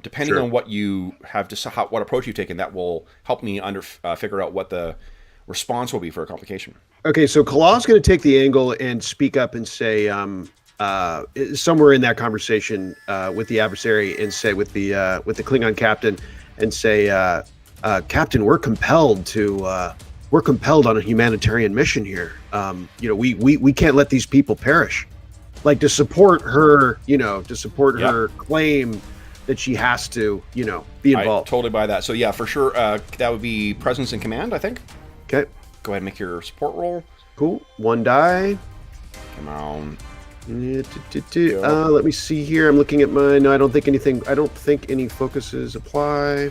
depending on what you have what approach you've taken, that will help me figure out what the response will be for a complication. Okay, so Kalaw's going to take the angle and speak up and say, somewhere in that conversation with the adversary, and say with the Klingon captain, and say, Captain, we're compelled on a humanitarian mission here. We can't let these people perish. Like to support her, her claim that she has to, be involved. I totally buy that. So yeah, for sure, that would be presence and command, I think. Okay. Go ahead and make your support roll. Cool. 1 die. Come on. Let me see here. I'm looking at mine. No, I don't think any focuses apply.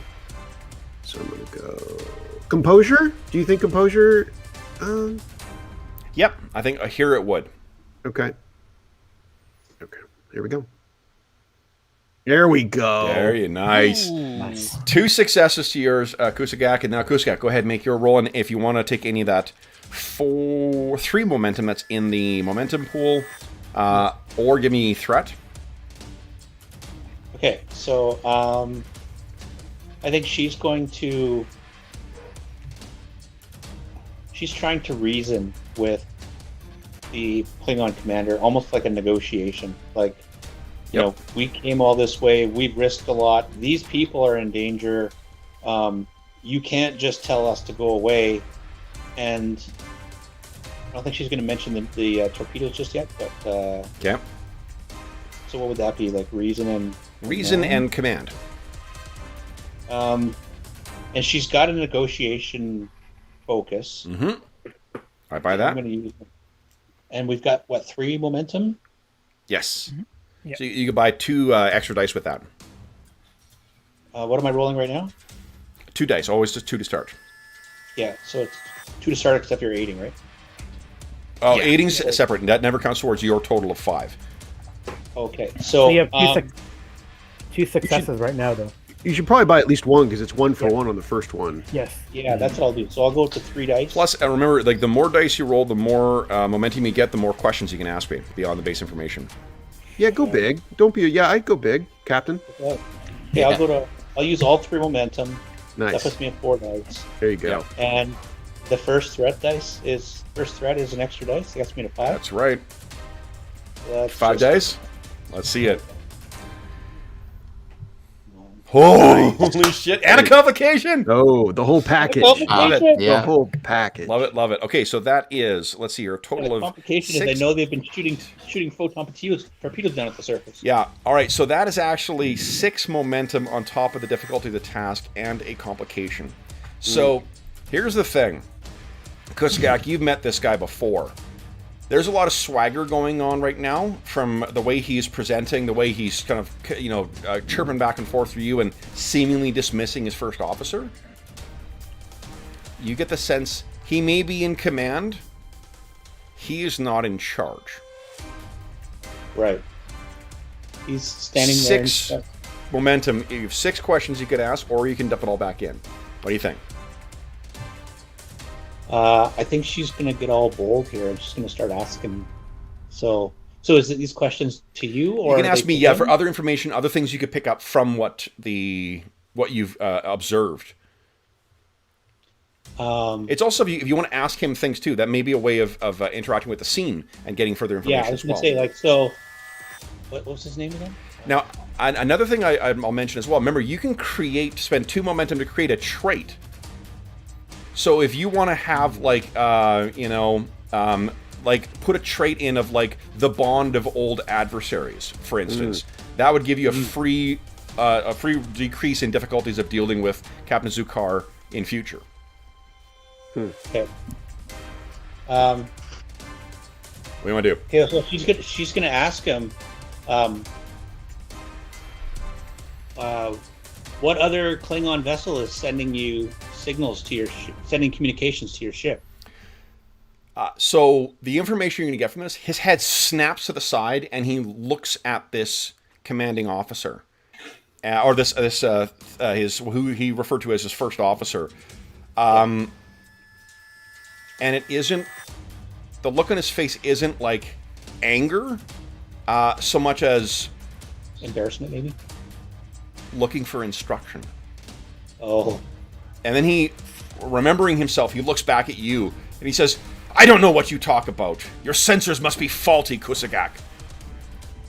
So I'm gonna go composure. Do you think composure? Yep, I think here it would. Okay. Here we go. There we go. There you nice. 2 successes to yours, Kusagak, and now Kusagak, go ahead and make your roll. And if you want to take any of that 3 momentum that's in the momentum pool, or give me threat. Okay, so I think she's trying to reason with the Klingon commander, almost like a negotiation. Like, we came all this way, we've risked a lot, these people are in danger, you can't just tell us to go away. And I don't think she's going to mention the torpedoes just yet, but yeah. So what would that be, like reason and command? And she's got a negotiation focus. Mm-hmm. I buy that. I'm going to use it. And we've got 3 momentum. Yes. Mm-hmm. Yep. So you could buy 2 extra dice with that. What am I rolling right now? 2 dice, always just 2 to start. Yeah, so it's 2 to start, except you're aiding, right? Oh, yeah. Aiding's separate, and that never counts towards your total of 5. Okay, so you have 2 successes right now, though. You should probably buy at least 1 because it's 1 for 1 on the first one. Yes. Yeah, that's what I'll do. So I'll go to 3 dice. Plus, remember, like the more dice you roll, the more momentum you get, the more questions you can ask me beyond the base information. Yeah, go big. Don't be. I'd go big, Captain. Okay, I'll use all 3 momentum. Nice. That puts me at 4 dice. There you go. Yeah. And the first threat is an extra dice. It gets me to 5. That's right. That's 5 dice. Let's see it. Holy shit! And a complication. Oh, the whole package. Love it. Yeah. The whole package. Love it. Okay, so that is, let's see here, a total of complication 6. is I know they've been shooting photon torpedoes down at the surface. Yeah. All right. So that is actually 6 momentum on top of the difficulty of the task and a complication. So here's the thing, Kusagak, you've met this guy before. There's a lot of swagger going on right now from the way he's presenting, the way he's kind of, chirping back and forth through you and seemingly dismissing his first officer. You get the sense he may be in command. He is not in charge. Right. He's standing 6 there. momentum. You have 6 questions you could ask, or you can dump it all back in. What do you think? I think she's going to get all bold here. I'm just going to start asking. So is it these questions to you, or you can ask me? For other information, other things you could pick up from what you've observed. It's also if you want to ask him things too. That may be a way of interacting with the scene and getting further information. Yeah, I was as going well. to say, like, so, what was his name again? Now, another thing I'll mention as well. Remember, you can spend 2 momentum to create a trait. So if you want to have like like put a trait in of like the bond of old adversaries, for instance, that would give you a free decrease in difficulties of dealing with Captain Zukar in future. Okay. What do you want to do? Okay, so she's gonna ask him, what other Klingon vessel is sending you signals to sending communications to your ship? So the information you're going to get from this, his head snaps to the side, and he looks at this commanding officer, or his who he referred to as his first officer, and it isn't. The look on his face isn't like anger, so much as Embarrassment, maybe. Looking for instruction. Oh. And then he, remembering himself, he looks back at you and he says, "I don't know what you talk about. Your sensors must be faulty, Kusagak."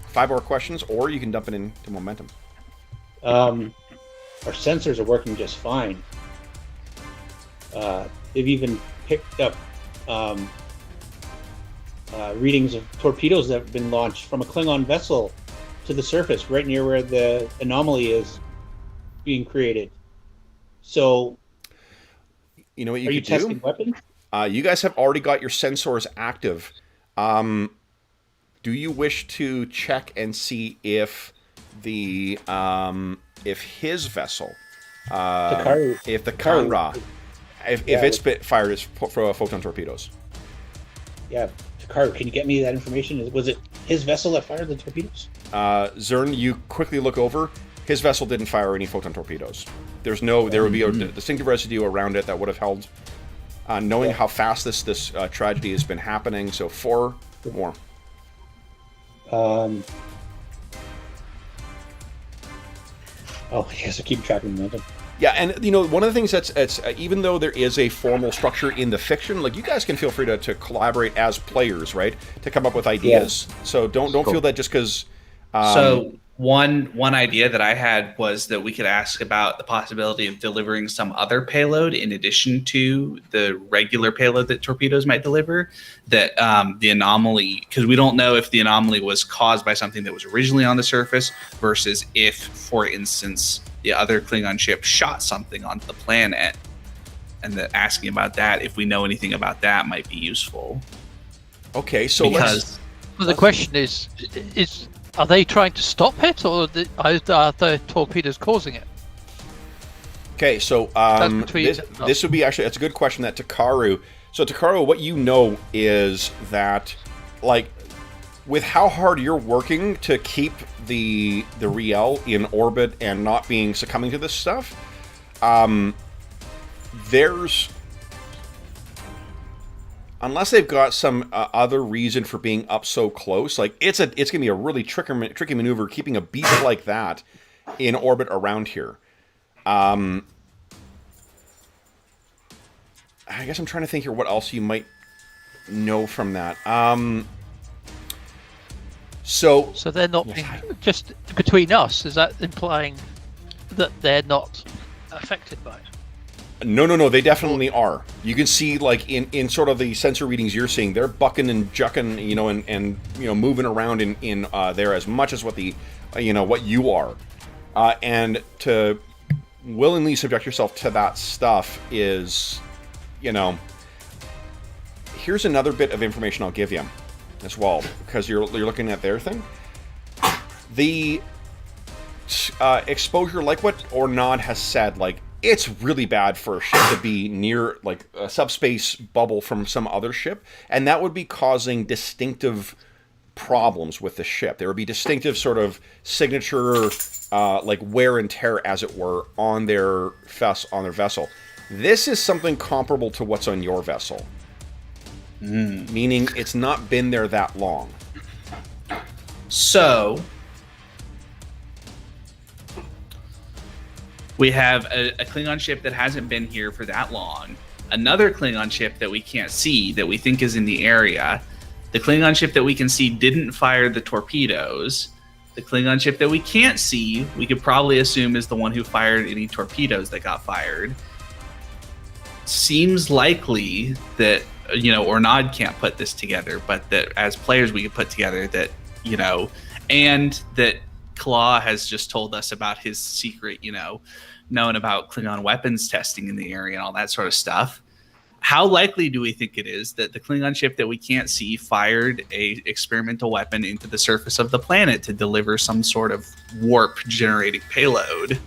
5 more questions, or you can dump it into momentum. Our sensors are working just fine. They've even picked up readings of torpedoes that have been launched from a Klingon vessel to the surface, right near where the anomaly is being created. So, you know what you are you could do? testing weapons? You guys have already got your sensors active. Do you wish to check and see if the if his vessel, if the Kanra, if it's fired as photon torpedoes? Yeah, Takaru, can you get me that information? Was it his vessel that fired the torpedoes? Zern, you quickly look over. His vessel didn't fire any photon torpedoes. There would be a distinctive residue around it that would have held. Knowing how fast this tragedy has been happening, so 4 more. Oh, yes, I keep track of momentum. Yeah, and one of the things that's even though there is a formal structure in the fiction, like you guys can feel free to collaborate as players, right, to come up with ideas. Yeah. So don't feel that just because. So one idea that I had was that we could ask about the possibility of delivering some other payload in addition to the regular payload that torpedoes might deliver. That the anomaly, because we don't know if the anomaly was caused by something that was originally on the surface versus if, for instance, the other Klingon ship shot something onto the planet, and that asking about that, if we know anything about that, might be useful. Okay, so the question is are they trying to stop it, or are the torpedoes causing it? Okay, so this would be actually, that's a good question, that Takaru. So Takaru, what you know is that, like, with how hard you're working to keep the Riel in orbit and not succumbing to this stuff, there's, unless they've got some other reason for being up so close, like it's gonna be a really tricky maneuver keeping a beast like that in orbit around here. I guess I'm trying to think here what else you might know from that. So they're not being, just between us. Is that implying that they're not affected by it? No, they definitely are. You can see, like, in sort of the sensor readings you're seeing, they're bucking and jucking, and moving around in there as much as what what you are. And to willingly subject yourself to that stuff is, here's another bit of information I'll give you as well, because you're looking at their thing. The exposure, like what Ornod has said, like, it's really bad for a ship to be near, like, a subspace bubble from some other ship, and that would be causing distinctive problems with the ship. There would be distinctive sort of signature, like, wear and tear, as it were, on their vessel. This is something comparable to what's on your vessel, meaning it's not been there that long. So we have a Klingon ship that hasn't been here for that long. another Klingon ship that we can't see that we think is in the area. The Klingon ship that we can see didn't fire the torpedoes. The Klingon ship that we can't see, we could probably assume is the one who fired any torpedoes that got fired. Seems likely that, Ornod can't put this together, but that as players we could put together that, and that Claw has just told us about his secret, knowing about Klingon weapons testing in the area and all that sort of stuff. How likely do we think it is that the Klingon ship that we can't see fired a experimental weapon into the surface of the planet to deliver some sort of warp generating payload?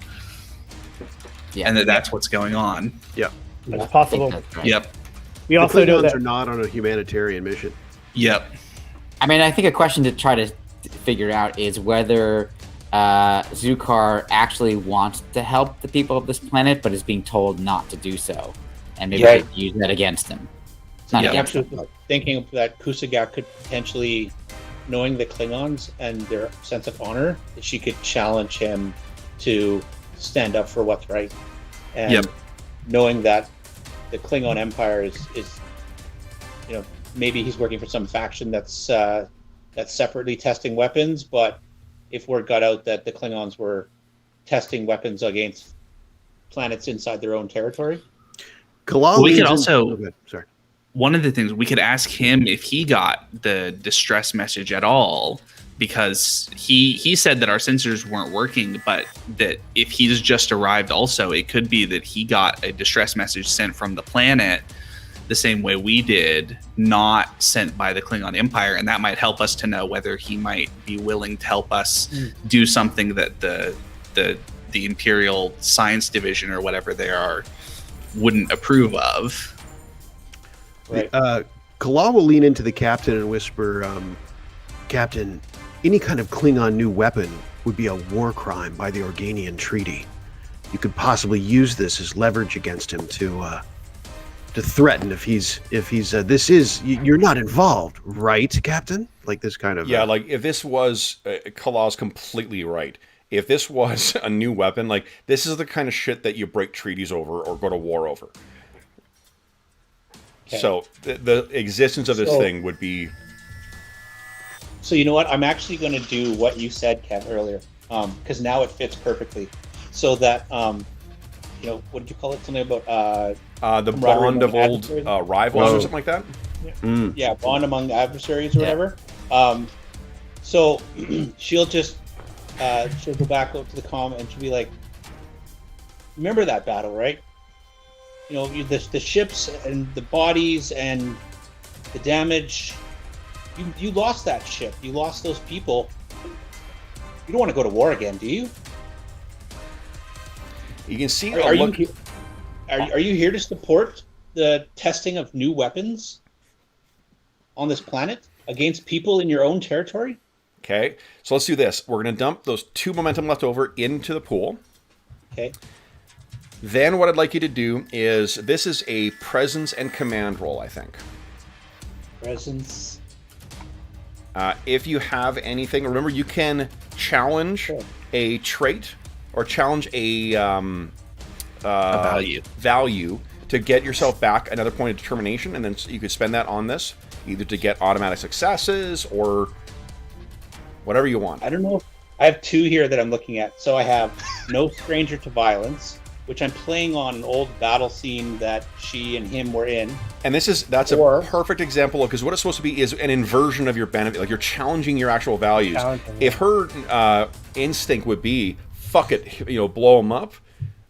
Yeah. And that's what's going on. Yep. It's possible. Right. Yep. We also know Klingons that are not on a humanitarian mission. Yep. I mean, I think a question to try to figure out is whether Zukar actually wants to help the people of this planet, but is being told not to do so, and maybe Yeah. we could use that against him. It's not Yeah. against him. Absolutely. Thinking that Kusagak could potentially, knowing the Klingons and their sense of honor, that she could challenge him to stand up for what's right. And Yep. knowing that the Klingon Empire is maybe he's working for some faction that's separately testing weapons, but if word got out that the Klingons were testing weapons against planets inside their own territory. Kalal We could leans in- also- oh, good. Sorry. One of the things we could ask him if he got the distress message at all, because he said that our sensors weren't working, but that if he's just arrived also, it could be that he got a distress message sent from the planet the same way we did, not sent by the Klingon Empire, and that might help us to know whether he might be willing to help us do something that the Imperial Science Division or whatever they are wouldn't approve of. Right. Kalal will lean into the captain and whisper, Captain, any kind of Klingon new weapon would be a war crime by the Organian Treaty. You could possibly use this as leverage against him to threaten if he's you're not involved, right, Captain? Like this kind of Yeah, like if this was Kalal's completely right. If this was a new weapon, like this is the kind of shit that you break treaties over or go to war over. Okay. So the existence of this thing would be. So you know what? I'm actually going to do what you said, Kev, earlier, because now it fits perfectly. So that what did you call it? Something about The camaraderie bond of among old adversaries? rivals or something like that? Yeah, bond among adversaries or whatever. So she'll just she'll go back up to the comm and she'll be like, "Remember that battle, right? The ships and the bodies and the damage. You lost that ship. You lost those people. You don't want to go to war again, do you? You can see. Are you here to support the testing of new weapons on this planet against people in your own territory?" Okay, so let's do this. We're going to dump those 2 momentum left over into the pool. Okay. Then what I'd like you to do is, this is a presence and command roll, I think. Presence. If you have anything, remember you can challenge a trait or challenge a value to get yourself back another point of determination, and then you could spend that on this, either to get automatic successes or whatever you want. I don't know. I have 2 here that I'm looking at. So I have No Stranger to Violence, which I'm playing on an old battle scene that she and him were in. And that's a perfect example of, because what it's supposed to be is an inversion of your benefit. Like you're challenging your actual values. If her instinct would be, fuck it, blow them up,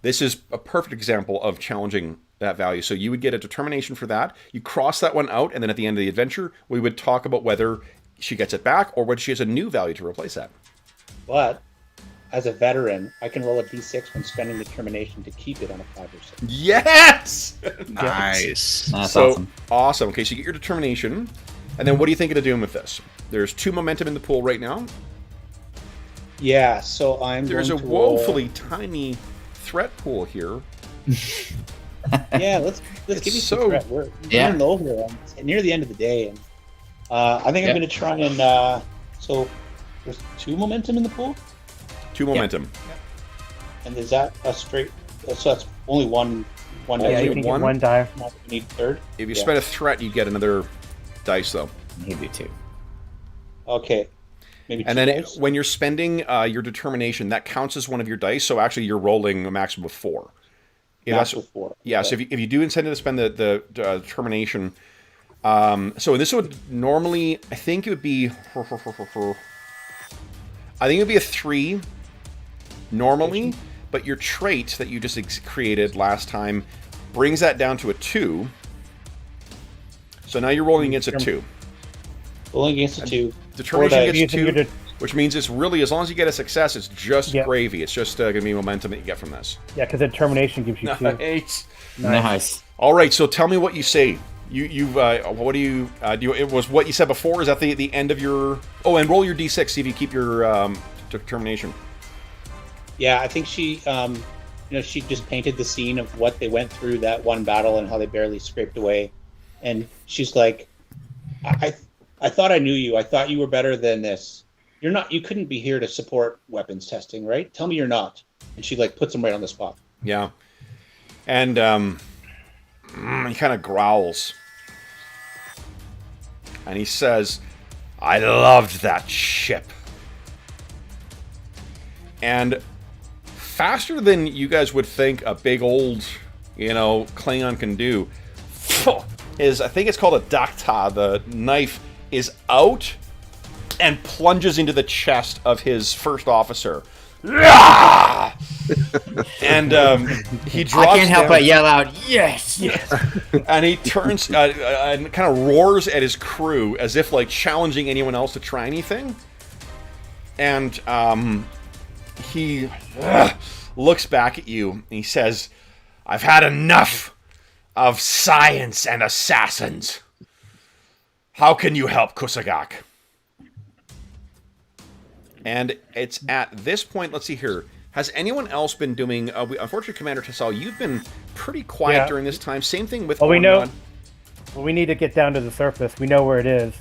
this is a perfect example of challenging that value. So you would get a determination for that. You cross that one out, and then at the end of the adventure, we would talk about whether she gets it back or whether she has a new value to replace that. But as a veteran, I can roll a d6 when spending determination to keep it on a 5 or 6. Yes! Nice. That's so awesome. Okay, so you get your determination, and then what are you thinking of doing with this? There's 2 momentum in the pool right now. Yeah, so There's a woefully tiny threat pool here. Yeah, let's give you some threat. We're running low here. It's near the end of the day, and I think I'm going to try and so there's 2 momentum in the pool. 2 momentum. And is that a straight? So that's only one One Oh, die. you you get can one? get one die. You need third. If you Yeah. spend a threat, you get another dice, though. You do too. Okay. Maybe And two then dice? when you're spending your determination, that counts as one of your dice. So actually, you're rolling a maximum of 4. If Max that's- with 4. Yeah. So if you do intend to spend the determination, so this would normally, I think it would be, I think it would be a 3 normally, but your trait that you just created last time brings that down to a 2. So now you're rolling against a 2. Rolling against a 2. Determination dice. gets Using 2, your which means it's really, as long as you get a success, it's just Yep. gravy. It's just going to be momentum that you get from this. Yeah, because determination gives you 2. Nice. Nice. All right, so tell me what you say. What do you do? It was what you said before. Is that the end of your? Oh, and roll your d6. See if you keep your determination. Yeah, I think she, she just painted the scene of what they went through that one battle and how they barely scraped away. And she's like, I thought I knew you. I thought you were better than this. You're not. You couldn't be here to support weapons testing, right? Tell me you're not. And she like puts him right on the spot. Yeah, and he kind of growls, and he says, "I loved that ship." And faster than you guys would think a big old, Klingon can do, is, I think it's called a dakta, the knife, is out and plunges into the chest of his first officer. And he drops I can't help down, but yell out, yes! and he turns and kind of roars at his crew as if like challenging anyone else to try anything. And he looks back at you and he says, "I've had enough of science and assassins. How can you help Kusagak?" And it's at this point, let's see here. Has anyone else been doing... unfortunately, Commander Tassal, you've been pretty quiet during this time. Same thing with... Well, we know. Ornod. Well, we need to get down to the surface. We know where it is.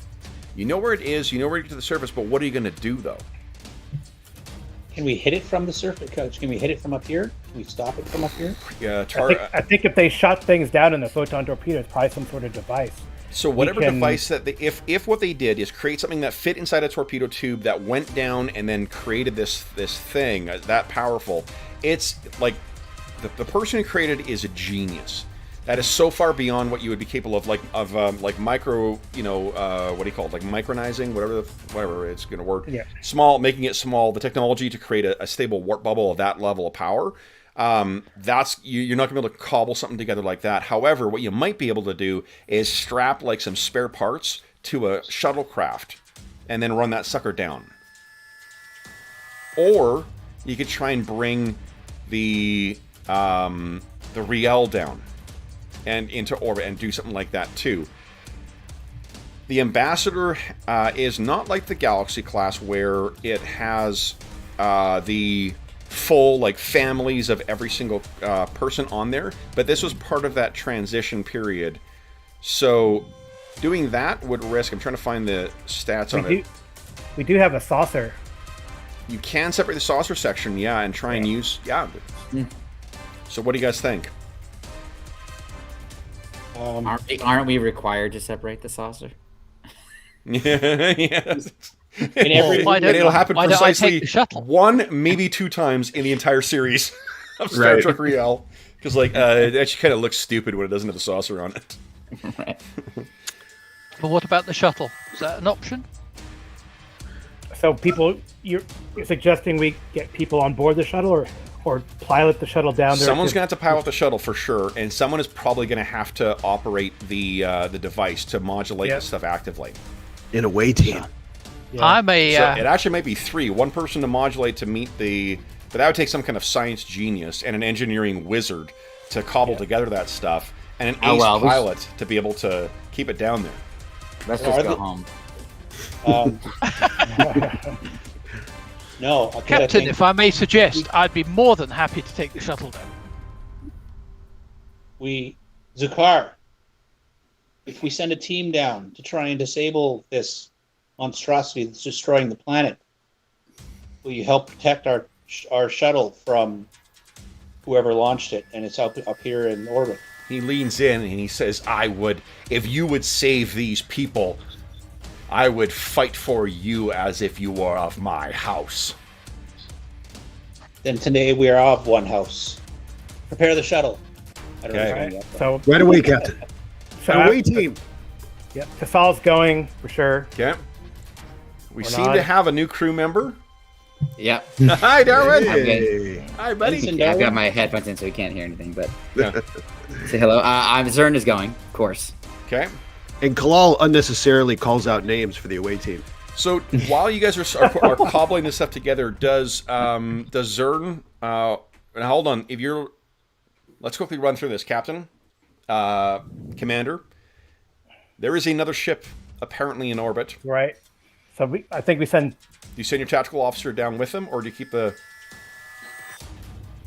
You know where it is, you know where to get to the surface, but what are you going to do, though? Can we hit it from the surface? Can we hit it from up here? Can we stop it from up here? Yeah, I think if they shot things down in the photon torpedo, it's probably some sort of device. So whatever device that if what they did is create something that fit inside a torpedo tube that went down and then created this thing that powerful, it's like the person who created it is a genius. That is so far beyond what you would be capable of, like micro, what do you call it, like micronizing, whatever it's going to work. Yeah. Small, making it small. The technology to create a stable warp bubble of that level of power. That's you're not gonna be able to cobble something together like that. However, what you might be able to do is strap like some spare parts to a shuttlecraft and then run that sucker down. Or you could try and bring the Riel down and into orbit and do something like that too. The Ambassador is not like the Galaxy class where it has the full like families of every single person on there, but this was part of that transition period. So doing that would risk, I'm trying to find the stats on it. We do have a saucer. You can separate the saucer section, yeah, and try and use, yeah. So what do you guys think? Aren't we required to separate the saucer? Yeah. In every, Why And don't- it'll happen why don't I take precisely the shuttle? 1, maybe 2 times in the entire series of Star Right. Trek Riel. Because like it actually kind of looks stupid when it doesn't have the saucer on it. Right. But what about the shuttle? Is that an option? So you're suggesting we get people on board the shuttle, or pilot the shuttle down there? Someone's going to have to pilot the shuttle for sure, and someone is probably going to have to operate the device to modulate Yep. the stuff actively. In a way team. Yeah. I'm a. So it actually might be 3. One person to modulate to meet the... But that would take some kind of science genius and an engineering wizard to cobble together that stuff, and an ace pilot to be able to keep it down there. Let's just go home. no, because I Captain, think if I may suggest, I'd be more than happy to take the shuttle down. Zakar, if we send a team down to try and disable this monstrosity that's destroying the planet, will you help protect our shuttle from whoever launched it, and it's up here in orbit. He leans in and he says, if you would save these people, I would fight for you as if you were of my house. Then today we are of one house. Prepare the shuttle. I don't know Okay. if you yet, but- So Right away, Captain. so Away team. Yep, Tasal's going for sure. Okay. We Or seem not. to have a new crew member. Yep. Hi, Darwin. Hey. Hi, buddy. Vincent I've got Darwin? my headphones in so he can't hear anything, but Yeah. say hello. I'm Zern is going, of course. Okay. And Kalal unnecessarily calls out names for the away team. So while you guys are cobbling this stuff together, does Zern? And hold on, let's quickly run through this, Captain, Commander. There is another ship apparently in orbit. Right. So I think we send. Do you send your tactical officer down with them, or do you keep the?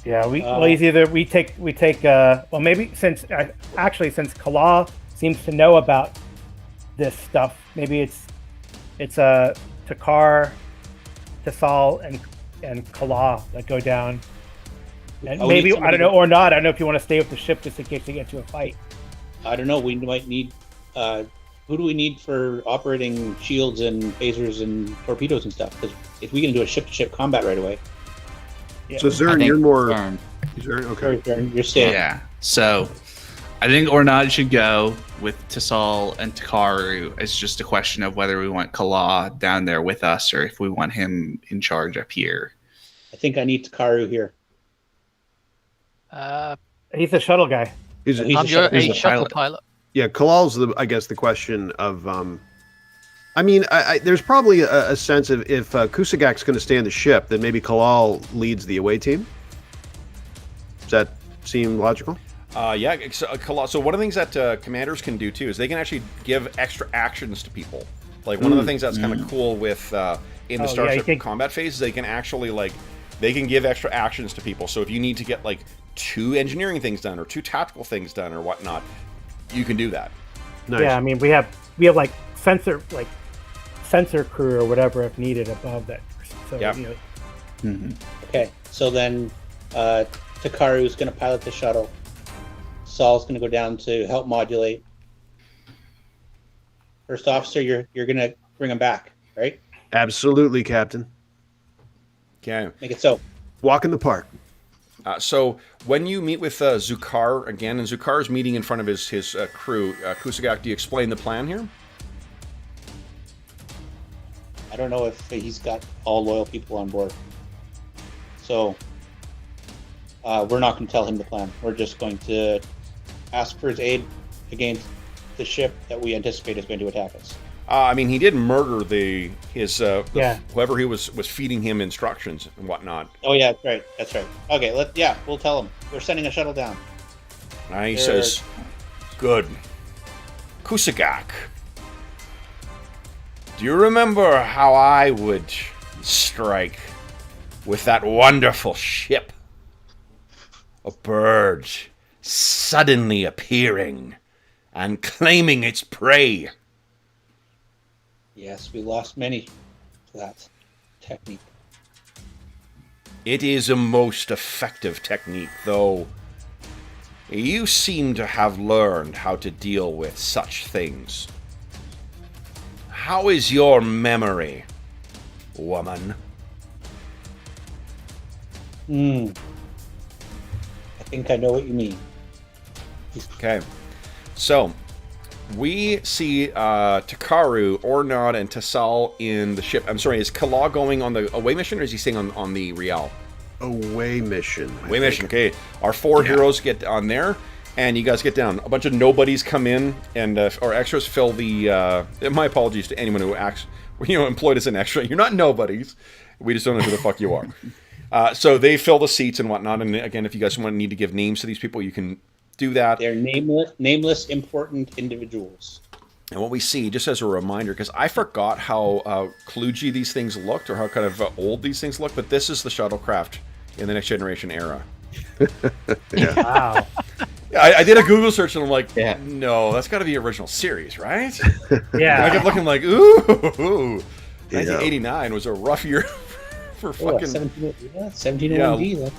Yeah, well, it's either we take. Well, maybe since Kala seems to know about this stuff, maybe it's Takar, Tasal, and Kala that go down. And Oh, we maybe need I don't know, or not. I don't know if you want to stay with the ship just in case they get to a fight. I don't know. We might need. Who do we need for operating shields and phasers and torpedoes and stuff? Because if we can do a ship-to-ship combat right away, Yeah. So I Zern, think you're more. Zern. Zern, okay. you're staying. Yeah. So I think Ornad should go with Tassal and Takaru. It's just a question of whether we want Kala down there with us or if we want him in charge up here. I think I need Takaru here. He's a shuttle guy. He's, He's I'm a your shuttle- he's A a shuttle pilot. pilot. yeah, Kalal's I guess the question of. I mean, there's probably a sense of if Kusagak's going to stay on the ship, then maybe Kalal leads the away team. Does that seem logical? Yeah. So one of the things that commanders can do too is they can actually give extra actions to people. Like one of the things that's kind of cool with in the Oh, Starship yeah, you think- combat phase, they can actually they can give extra actions to people. So if you need to get 2 engineering things done or 2 tactical things done or whatnot, you can do that. Nice. Yeah, I mean we have sensor crew or whatever if needed above that. So Yeah. you know, Okay, so then Takaru is going to pilot the shuttle. Saul's going to go down to help modulate. First officer, you're going to bring him back, right? Absolutely, Captain. Okay. Make it so. Walk in the park. So when you meet with Zukar again, and Zukar is meeting in front of his crew, Kusagak, do you explain the plan here? I don't know if he's got all loyal people on board. So we're not going to tell him the plan. We're just going to ask for his aid against the ship that we anticipate is going to attack us. I mean, he did murder Yeah. whoever he was feeding him instructions and whatnot. Oh yeah, that's right. That's right. Okay, we'll tell him. We're sending a shuttle down. And he There- says, "Good, Kusagak. Do you remember how I would strike with that wonderful ship? A bird suddenly appearing and claiming its prey." Yes, we lost many to that technique. It is a most effective technique, though you seem to have learned how to deal with such things. How is your memory, woman? I think I know what you mean. Okay, so we see Takaru, Ornod, and Tassal in the ship. I'm sorry, is Kala going on the away mission, or is he staying on the Riel? Away mission. I Away think. mission. Okay, our 4 Yeah. heroes get on there, and you guys get down. A bunch of nobodies come in, and our extras fill the. My apologies to anyone who employed as an extra. You're not nobodies. We just don't know who the fuck you are. So they fill the seats and whatnot. And again, if you guys need to give names to these people, you can do that. They're nameless, important individuals. And what we see, just as a reminder, because I forgot how kludgy these things looked, or how kind of old these things look, but this is the shuttlecraft in the Next Generation era. wow. I did a Google search and I'm like, Yeah. no, that's got to be the original series, right? Yeah. And I kept looking like, ooh, 1989 was a rough year for Oh, fucking. 1701D.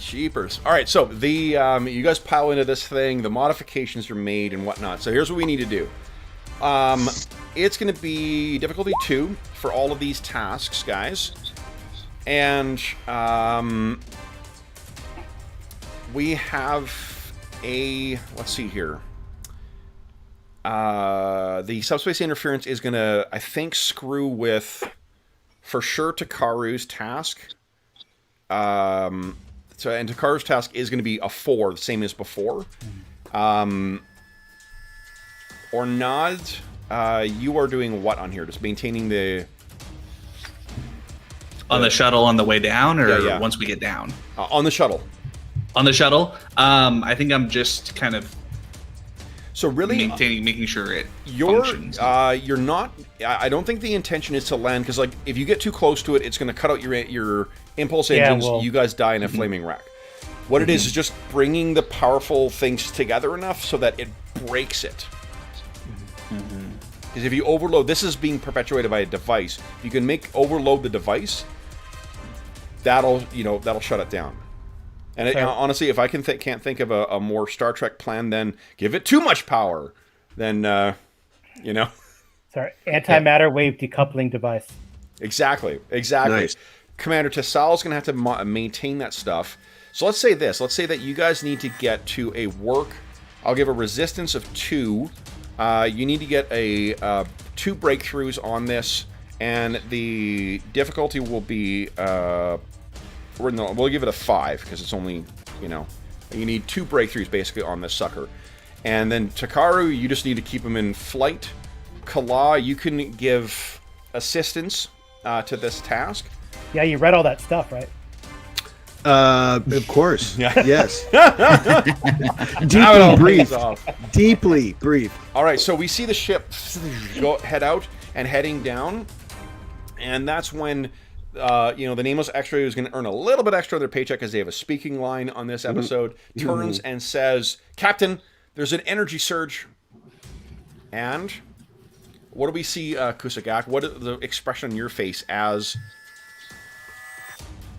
Cheapers. All right, so the you guys pile into this thing. The modifications are made and whatnot. So here's what we need to do. It's going to be difficulty 2 for all of these tasks, guys. And we have a... Let's see here. The subspace interference is going to, I think, screw with, for sure, Takaru's task. And Takaru's task is going to be a 4, the same as before. Ornad, you are doing what on here? Just maintaining the... On the shuttle on the way down, or Yeah. once we get down? On the shuttle. On the shuttle, I think I'm just kind of So really, making sure it you're functions. you're not. I don't think the intention is to land, because like if you get too close to it, it's going to cut out your impulse Yeah, engines. well- You guys die in a flaming wreck. What it is just bringing the powerful things together enough so that it breaks it. Because if you overload, this is being perpetuated by a device. You can overload the device. That'll shut it down. And Okay. honestly, if I can't think of a more Star Trek plan, then give it too much power. Then Sorry, antimatter wave decoupling device. Exactly. Nice. Commander Tassal is going to have to maintain that stuff. So let's say this. Let's say that you guys need to get to a work. I'll give a resistance of 2. You need to get a 2 breakthroughs on this, and the difficulty will be we'll give it a 5 because it's only you need 2 breakthroughs basically on this sucker. And then Takaru, you just need to keep him in flight. Kala, you can give assistance to this task. Yeah, you read all that stuff, right? Of course. Yeah. Yes. Now it all Deeply brief. pays off. Deeply brief. All right, so we see the ship head out and heading down, and that's when the nameless X-ray, who's going to earn a little bit extra on their paycheck as they have a speaking line on this episode, turns and says, "Captain, there's an energy surge." And what do we see, Kusagak? What is the expression on your face as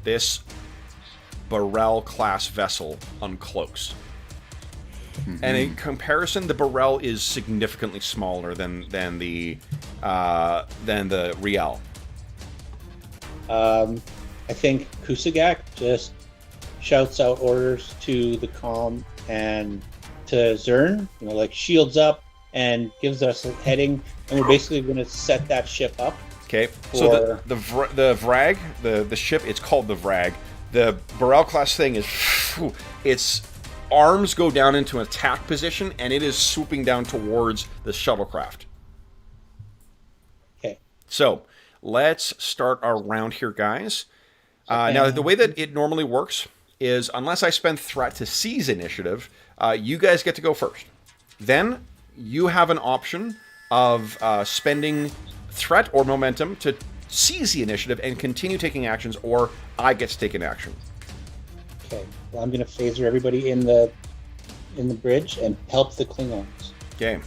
this Barrel-class vessel uncloaks? And in comparison, the Barrel is significantly smaller than the Riel. I think Kusagak just shouts out orders to the comm and to Zern, like shields up, and gives us a heading, and we're basically going to set that ship up. Okay, so the Vrag, the ship, it's called the Vrag. The Barrel class thing is, its arms go down into an attack position, and it is swooping down towards the shuttlecraft. Okay. So let's start our round here, guys. Now, the way that it normally works is, unless I spend threat to seize initiative, you guys get to go first. Then you have an option of spending threat or momentum to seize the initiative and continue taking actions, or I get to take an action. Okay. Well, I'm going to phaser everybody in the bridge and help the Klingons. Okay.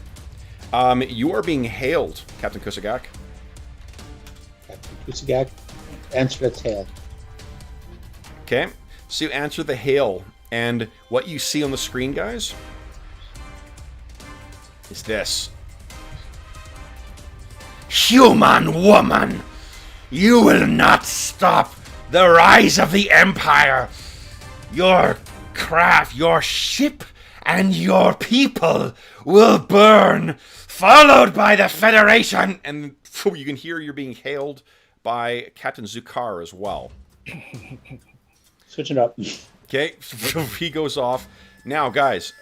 You are being hailed, Captain Kusagak. Captain Kusagak, answer the hail. Okay. So you answer the hail, and what you see on the screen, guys, is this. "Human woman, you will not stop the rise of the Empire. Your craft, your ship, and your people will burn, followed by the Federation." And you can hear you're being hailed by Captain Zukar as well. Switch it up. Okay, so he goes off. Now, guys,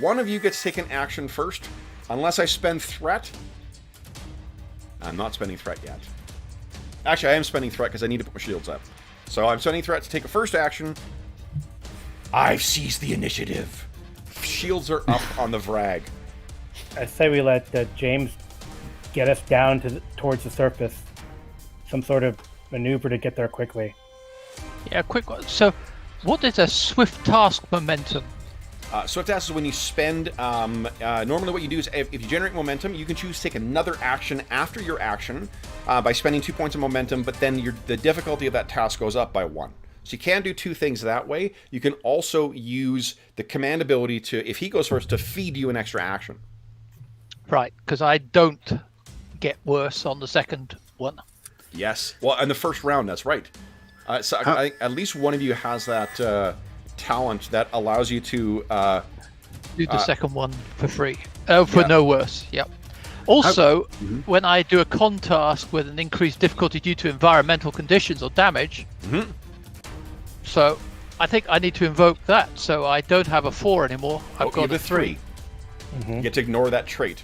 one of you gets to take an action first. Unless I spend threat. I'm not spending threat yet. Actually, I am spending threat because I need to put my shields up. So I'm spending threat to take a first action. I've seized the initiative. Shields are up on the Vrag. I say we let James get us down towards the surface. Some sort of maneuver to get there quickly. Yeah, quick one. So, what is a swift task momentum? Swift task is when you spend. Normally, what you do is if you generate momentum, you can choose to take another action after your action by spending 2 points of momentum. But then the difficulty of that task goes up by 1. So you can do two things that way. You can also use the command ability to, if he goes first, to feed you an extra action. Right, because I don't get worse on the second one. Yes. Well, in the first round, that's right. So I think at least one of you has that talent that allows you to do the second one for free. Oh, for no worse. Yep. Also, when I do a con task with an increased difficulty due to environmental conditions or damage, so I think I need to invoke that. So I don't have a 4 anymore. I've got a 3. You get to ignore that trait.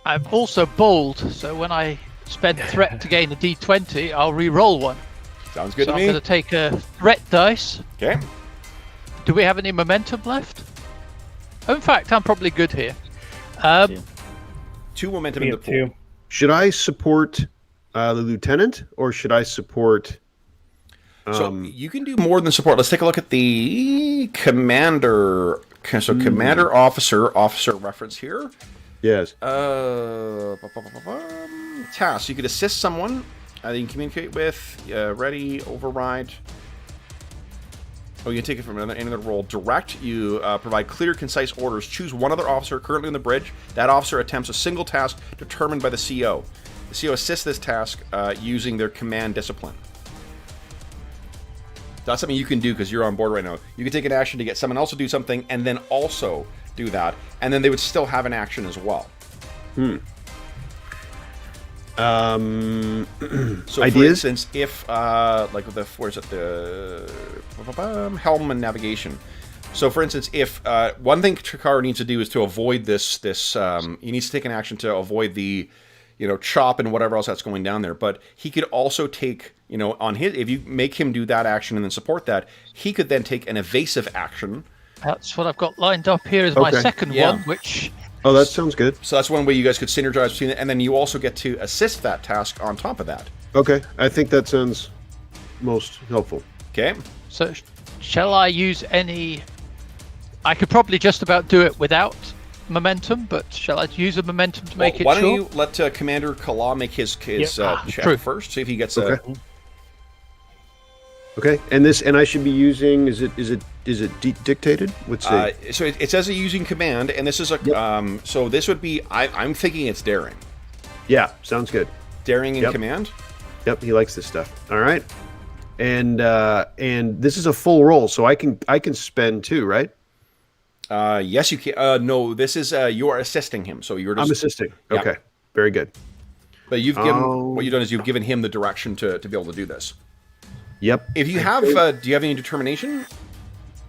I'm also bold, so when I spend threat to gain a d20, I'll re-roll one. Sounds good so to I'm me. going to take a threat dice. Okay. Do we have any momentum left? Oh, in fact, I'm probably good here. 2 momentum We in the have pool. 2. Should I support the lieutenant, or should I support? So you can do more than support. Let's take a look at the commander. Okay, so commander, officer reference here. Yes. Task. You could assist someone. You can communicate with. Ready. Override. Oh, you can take it from another role. Direct. You provide clear, concise orders. Choose one other officer currently on the bridge. That officer attempts a single task determined by the CO. The CO assists this task using their command discipline. That's something you can do because you're on board right now. You can take an action to get someone else to do something and then also do that. And then they would still have an action as well. So for Ideas? instance, if like with the where's it the helm and navigation. So for instance, if one thing Chikara needs to do is to avoid this he needs to take an action to avoid the chop and whatever else that's going down there. But he could also take on his, if you make him do that action and then support that, he could then take an evasive action. That's what I've got lined up here as my second one, which. Oh, that sounds good. So that's one way you guys could synergize between it, and then you also get to assist that task on top of that. Okay, I think that sounds most helpful. Okay. So, shall I use any? I could probably just about do it without momentum, but shall I use a momentum to make it Why don't sure? you let Commander Kala make his check true. first? See if he gets Okay, and I should be using. Is it dictated? What's it? So it says using command, and this is a so this would be I'm thinking it's daring. Yeah, sounds good. Daring in command. Yep, he likes this stuff. All right, and this is a full roll, so I can spend 2, right? Yes, you can. No, this is you are assisting him, so you're just. I'm assisting. Yeah. Okay, very good. But you've given what you've done is you've given him the direction to be able to do this. Yep. If you have, do you have any determination?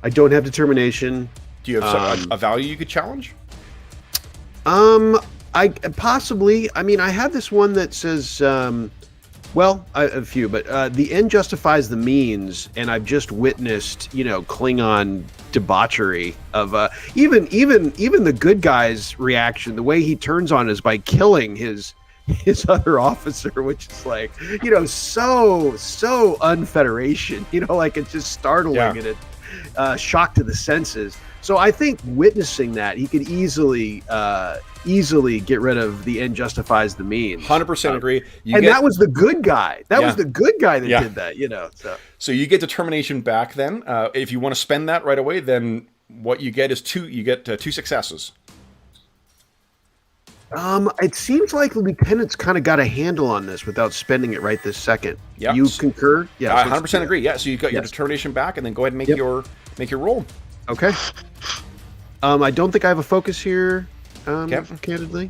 I don't have determination. Do you have a value you could challenge? I possibly. I mean, I have this one that says, a few, but the end justifies the means, and I've just witnessed, Klingon debauchery of even the good guy's reaction. The way he turns on is by killing his other officer, which is like, so unfederation, like it's just startling and it shock to the senses. So I think witnessing that, he could easily get rid of the end justifies the means. 100% agree. That was the good guy. That was the good guy that did that, So you get determination back then. If you want to spend that right away, then what you get is 2 successes. It seems like the lieutenant's kind of got a handle on this without spending it right this second. Yeah. You concur? Yeah. I 100% agree. Yeah. So you've got your determination back, and then go ahead and make your roll. Okay. I don't think I have a focus here, candidly.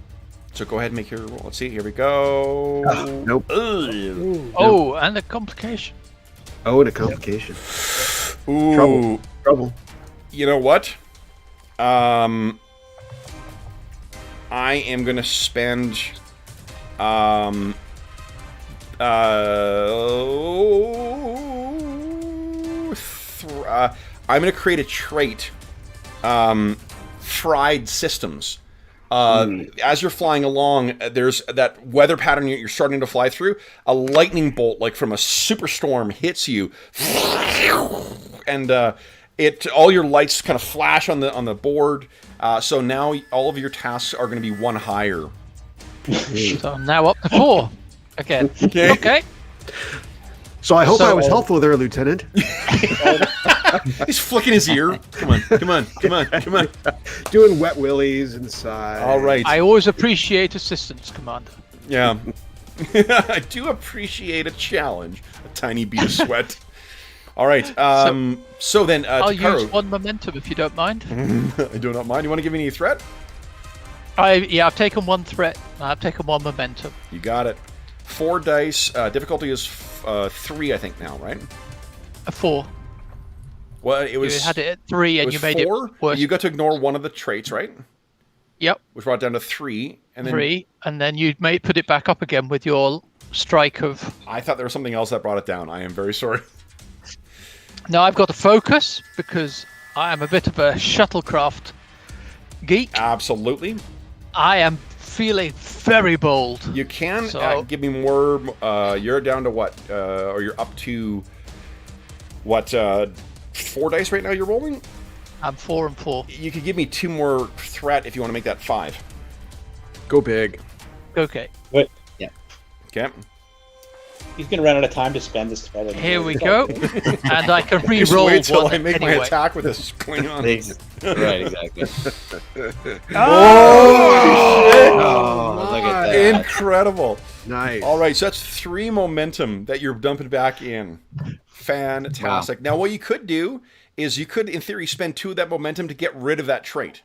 So go ahead and make your roll. Let's see. Here we go. Nope. Oh, and a complication. Oh, and a complication. Ooh. Trouble. You know what? I am going to spend I'm going to create a trait, fried systems. As you're flying along, there's that weather pattern you're starting to fly through. A lightning bolt, like from a superstorm, hits you, and all your lights kind of flash on the board. So now all of your tasks are going to be 1 higher. So I'm now up to 4 again. Okay. So I hope I was So- helpful there, Lieutenant. He's flicking his ear. Come on. Doing wet willies inside. All right. I always appreciate assistance, Commander. Yeah. I do appreciate a challenge. A tiny bead of sweat. All right. So then, I'll Takaro, use one momentum if you don't mind. I do not mind. You want to give me any threat? I've taken one threat. I've taken one momentum. You got it. 4 dice. Difficulty is 3, I think now, right? A 4. Well, it was. You had it at 3 it and was you made 4. it worse. You got to ignore one of the traits, right? Yep, Which brought it down to 3, and then 3, and then you may put it back up again with your strike of. I thought there was something else that brought it down. I am very sorry. Now I've got to focus because I am a bit of a shuttlecraft geek. Absolutely. I am feeling very bold. You can So- give me more. You're down to what? Or you're up to what? 4 dice right now. You're rolling. I'm 4 and 4. You could give me 2 more threat if you want to make that 5. Go big. Okay, Okay. He's gonna run out of time to spend this threat. here we go, and I can Just re-roll wait till one I make my anyway. attack with this Klingon. Right, exactly. Oh, look at that. incredible! Nice. All right, so that's 3 momentum that you're dumping back in. Fantastic. Now, what you could do is you could, in theory, spend 2 of that momentum to get rid of that trait.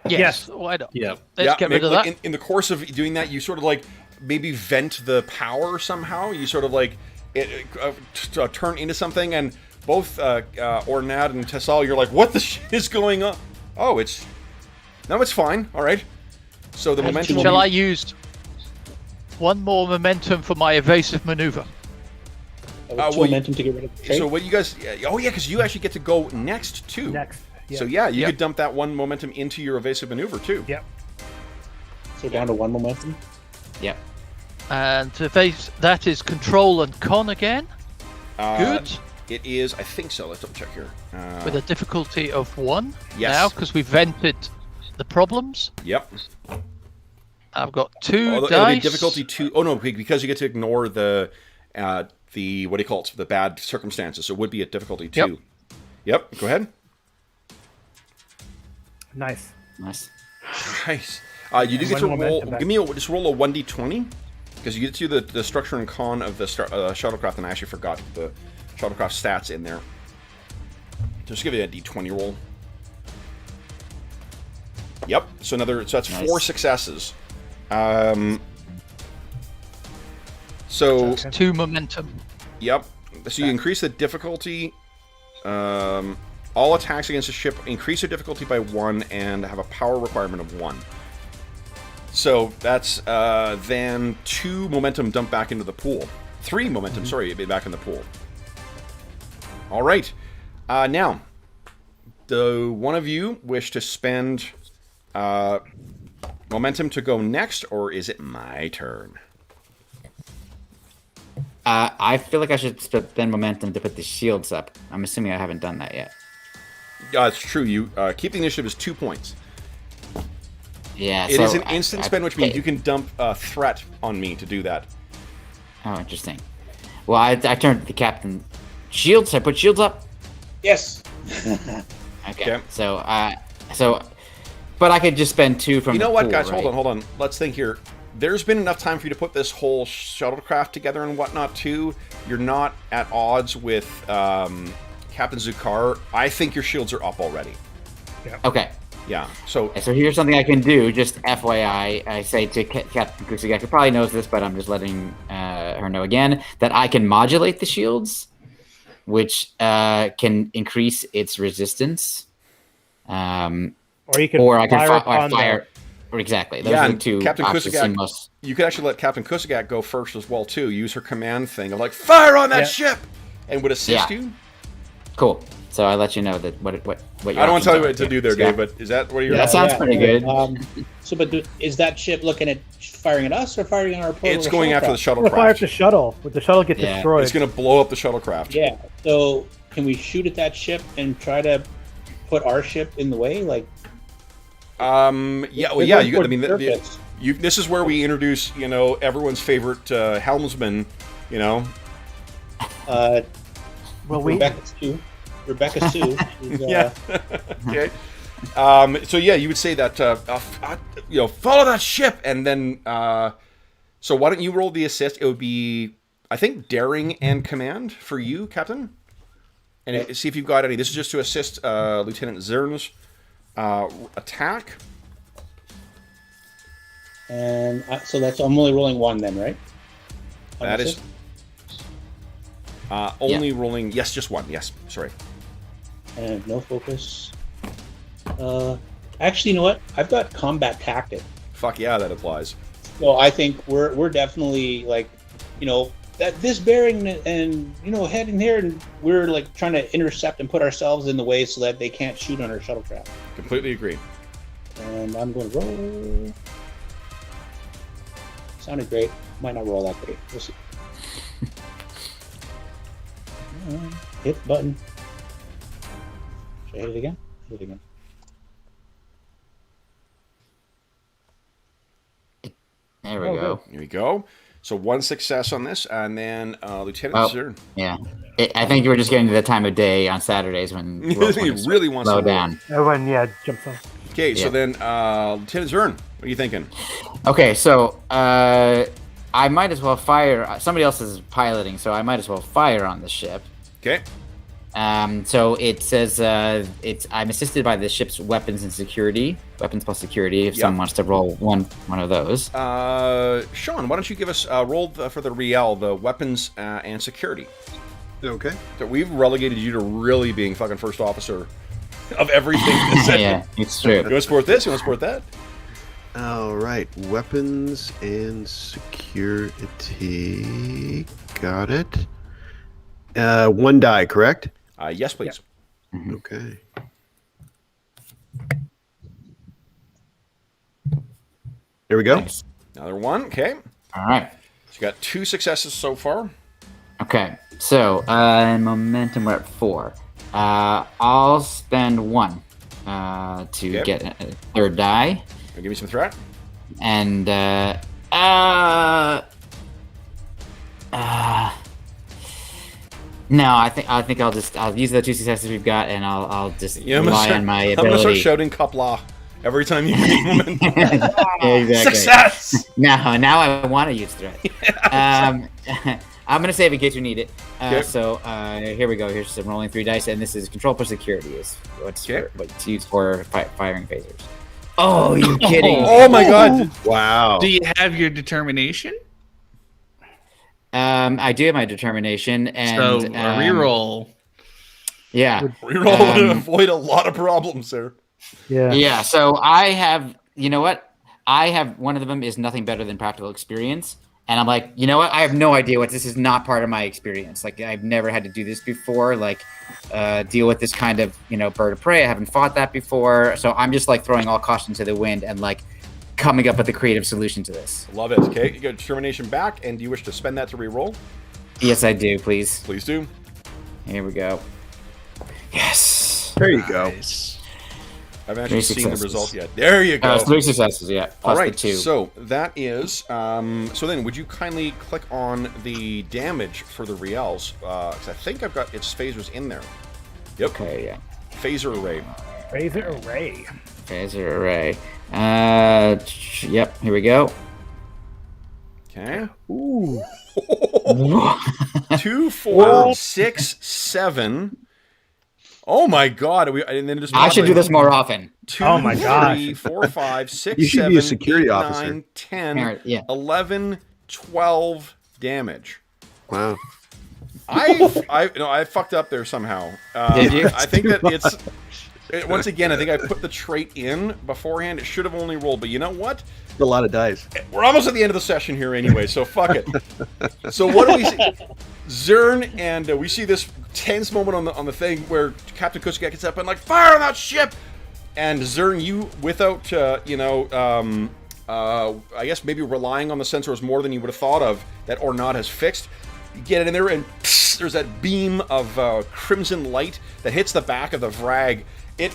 Yes, why not? Yeah. Let's get rid maybe, of like, that. In the course of doing that, you sort of like maybe vent the power somehow. You sort of like turn into something, and both Ornad and Tessal, you're like, what the shit is going on? Oh, it's fine. All right. So the momentum. will Shall be- I use one more momentum for my evasive maneuver? Two momentum to get rid of the trait. So what you guys? Oh yeah, because you actually get to go next too. Next. So yeah, you Yep. could dump that 1 momentum into your evasive maneuver too. Yep. So down to 1 momentum. Yep. And that is control and con again. Good. It is. I think so. Let's double check here. With a difficulty of 1 Yes. now because we vented the problems. Yep. I've got 2 It'll dice. be difficulty 2. Oh no, because you get to ignore the what do you call it? The bad circumstances. So it would be a difficulty 2. Yep. Go ahead. Nice. Nice. Nice. You do get One to roll. momentum back. Give me just roll a 1d20 because you get to the structure and con of the shuttlecraft, and I actually forgot the shuttlecraft stats in there. Just give it a d20 roll. Yep. So that's Nice. 4 successes. So 2 momentum. yep. So you increase the difficulty. All attacks against a ship increase their difficulty by 1 and have a power requirement of 1. So that's then 2 momentum dumped back into the pool. 3 momentum, sorry, back in the pool. All right. Now, do one of you wish to spend momentum to go next, or is it my turn? I feel like I should spend momentum to put the shields up. I'm assuming I haven't done that yet. It's true. You keep the initiative as 2 points. Yeah. It so is an I- instant I- spend, which means okay. you can dump a threat on me to do that. Oh, interesting. Well, I turned to the captain. Shields. I put shields up. Yes. Okay. Okay. So, but I could just spend 2 from. You know the what, pool, guys? right? Hold on. Let's think here. There's been enough time for you to put this whole shuttlecraft together and whatnot, too. You're not at odds with Captain Zukar. I think your shields are up already. Okay. Yeah. So, So here's something I can do. Just FYI, I say to Captain Kusigak, who probably knows this, but I'm just letting her know again that I can modulate the shields, which can increase its resistance. Or you can Or I can fire upon fire. Exactly. Those yeah, are the and two Captain options. Kusigak, Most- you could actually let Captain Kusigak go first as well, too. Use her command thing of like, fire on that Yeah. ship! And would assist Yeah. you. Cool. So I let you know that what your I don't want to tell you what options to are. do there, Yeah. Dave, but is that what you're... That sounds pretty good. Is that ship looking at firing at us or firing at our portal? It's going after the Well, fire at the shuttlecraft. shuttle. Would the shuttle get Yeah. destroyed? It's going to blow up the shuttlecraft. Yeah. So can we shoot at that ship and try to put our ship in the way? Like, Yeah, well, yeah. You, I mean, surface. this is where we introduce, everyone's favorite helmsman, You know. Well, we Rebecca Sue. She's, Yeah. Okay. So yeah, you would say that follow that ship, and then so why don't you roll the assist? It would be, I think, daring and command for you, Captain. And see if you've got any. This is just to assist Lieutenant Zern's attack. And so I'm only rolling one then, right? That is only rolling. Yes, just one. Yes, sorry. And no focus. Actually, you know what? I've got combat tactic. Fuck yeah, that applies. So I think we're definitely like, that this bearing and heading here, and we're like trying to intercept and put ourselves in the way so that they can't shoot on our shuttlecraft. Completely agree. And I'm going to roll. Sounded great. Might not roll that great. We'll see. Hit the button. Should I hit it again? Hit it again. There we go. Here we go. So one success on this, and then Lieutenant Zern. Yeah. I think you were just getting to the time of day on Saturdays when he really wants to slow down. everyone, jumps on. Okay, so then Lieutenant Zern, what are you thinking? Okay, so I might as well fire. Somebody else is piloting, so I might as well fire on the ship. Okay. So it says I'm assisted by the ship's weapons and security, weapons plus security. If someone wants to roll one of those. Sean, why don't you give us a roll for the Riel, the weapons and security? Okay. So we've relegated you to really being fucking first officer of everything. Yeah, it's true. You want to support this? You want to support that? All right. Weapons and security. Got it. One die, correct? Yes, please. Yeah. Mm-hmm. Okay. There we go. Nice. Another one. Okay. All right. So you got 2 successes so far. Okay. So momentum, we're at 4. I'll spend 1 to get a third die. Give me some threat. And no, I think I'll use the 2 successes we've got, and I'll just rely on my ability. I'm gonna start shouting "Kapla" every time you meet him. Exactly. Success. Now I want to use threat. I'm gonna save in case we need it. So here we go. Here's some rolling 3 dice, and this is control plus security is what's used for firing phasers. Oh, you kidding? Oh my god! Wow. Do you have your determination? I do have my determination, and So a reroll. Yeah, reroll would avoid a lot of problems there. Yeah. Yeah. So I have, I have one of them is nothing better than practical experience, and I'm like, I have no idea what this is. Not part of my experience. Like I've never had to do this before. Like deal with this kind of bird of prey. I haven't fought that before, so I'm just like throwing all caution to the wind and like coming up with a creative solution to this. Love it. Okay, you got determination back, and do you wish to spend that to re-roll? Yes, I do. Please. Please do. Here we go. Yes. There you go. Nice. I haven't actually seen the result yet. There you go. 3 successes. Yeah. Plus All right. the 2. So that is. So then, would you kindly click on the damage for the Riels? Because I think I've got its phasers in there. Yep. Okay. Yeah. Phaser array. Phaser array. Phaser array. Yep. Here we go. Okay. Ooh. 2, 4, 6, 7. Oh my god! And then just I should do this more often. 2, Oh my gosh. 3, 4, 5, 6, You should 7, be a security 8, officer. 9, 10, Alright, yeah. 11, 12 damage. Wow. I fucked up there somehow. Did you? I think that once again, I think I put the trait in beforehand. It should have only rolled, but you know what? A lot of dice. We're almost at the end of the session here anyway, so fuck it. So what do we see? Zern, and we see this tense moment on the thing where Captain Kuska gets up and like, fire on that ship! And Zern, you, without, I guess maybe relying on the sensors more than you would have thought of, that Ornod has fixed, you get it in there and pss, there's that beam of crimson light that hits the back of the Vrag. It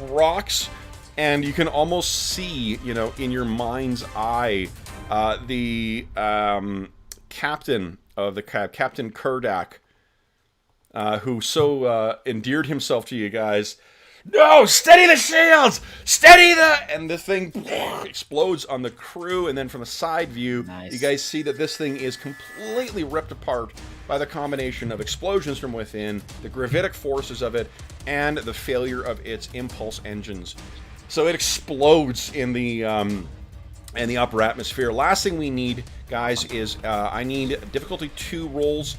rocks, and you can almost see, in your mind's eye, the captain of the Captain Kurdak, who so endeared himself to you guys. No, steady the shields! Steady the... And this thing explodes on the crew, and then from a side view, you guys see that this thing is completely ripped apart by the combination of explosions from within, the gravitic forces of it, and the failure of its impulse engines. So it explodes in the upper atmosphere. Last thing we need, guys, is I need difficulty 2 rolls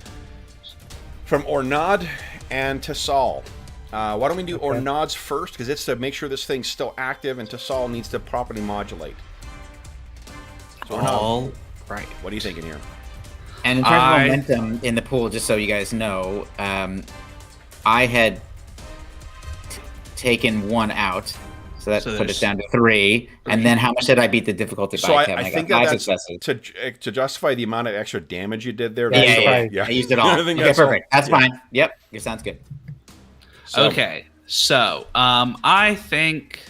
from Ornad and Tassal. Why don't we do Ornad's first? Because it's to make sure this thing's still active, and Tassal needs to properly modulate. So All right. what are you thinking here? And in terms of momentum in the pool, just so you guys know, I had taken 1 out, so that put us down to 3. And then how much did I beat the difficulty by? So I got think 5 that's successes. to justify the amount of extra damage you did there. Yeah, I used it all. I think Okay, perfect. all. That's fine. Yep, it sounds good. So, Okay, so I think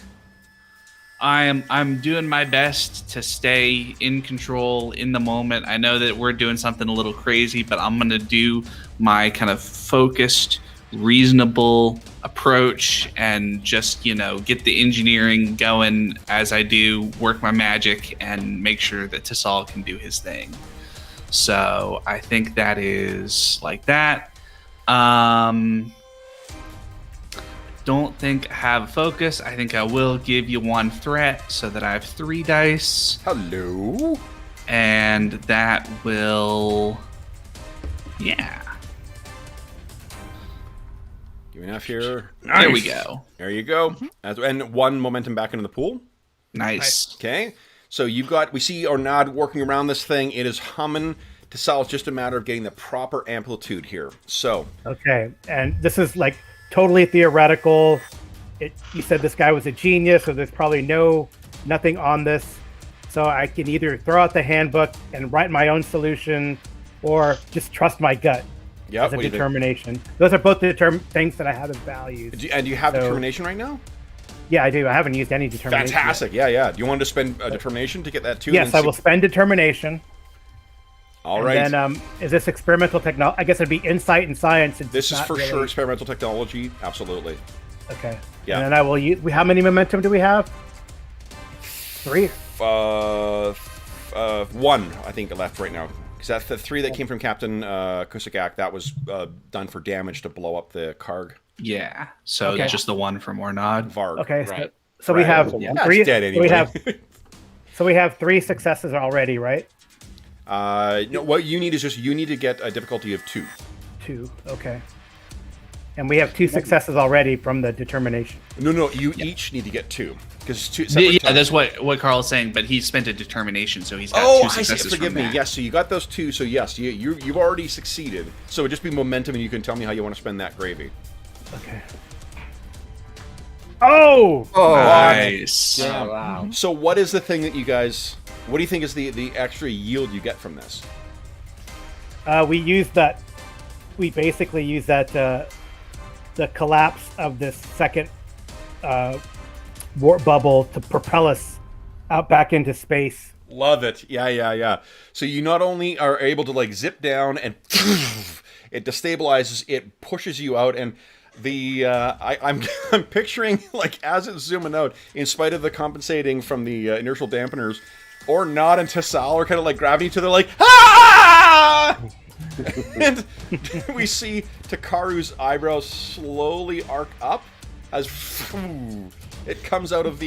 I'm doing my best to stay in control in the moment. I know that we're doing something a little crazy, but I'm gonna do my kind of focused, reasonable approach and just, get the engineering going as I do, work my magic, and make sure that Tassal can do his thing. So I think that is like that. Don't think I have focus. I think I will give you 1 threat so that I have 3 dice. Hello. And that will... Yeah. Give me enough here. Nice. There we go. There you go. And 1 momentum back into the pool. Nice. Okay. So we see Ornad working around this thing. It is humming. Tassal, it's just a matter of getting the proper amplitude here. So. Okay. And this is like totally theoretical. You said this guy was a genius, so there's probably nothing on this. So I can either throw out the handbook and write my own solution, or just trust my gut as a determination. Those are both things that I have as values. Do you have determination right now? Yeah, I do. I haven't used any determination. Fantastic. Yet. Yeah. Do you want to spend determination to get that too? Yes, I will spend determination. All right. And then, is this experimental technology? I guess it'd be insight and science. This is for sure experimental technology. Absolutely. Okay. Yeah. And then I will use. How many momentum do we have? 3. 1, I think, left right now. Because that's the 3 that came from Captain Kusagak. That was done for damage to blow up the Karg. Yeah. So just the 1 from Ornad. Varg. Okay. Right. So we have 3. Dead anyway. So we have 3 successes already, right? No, what you need is you need to get a difficulty of 2. 2. Okay. And we have 2 successes already from the determination. No, you each need to get 2 because 2. Yeah, that's what Carl is saying. But he spent a determination, so he's got 2 successes. I see. Forgive me. Yes, so you got those 2. So yes, you've already succeeded. So it'd just be momentum, and you can tell me how you want to spend that gravy. Okay. Oh! Nice. Yeah. Oh, wow. So what is the thing that you guys? What do you think is the extra yield you get from this? We use that. We basically use that the collapse of this second warp bubble to propel us out back into space. Love it. Yeah. So you not only are able to zip down and it destabilizes, it pushes you out, and I'm picturing as it's zooming out, in spite of the compensating from the inertial dampeners, Ornad and Tassal are kind of grabbing each other ah! And we see Takaru's eyebrows slowly arc up as it comes out of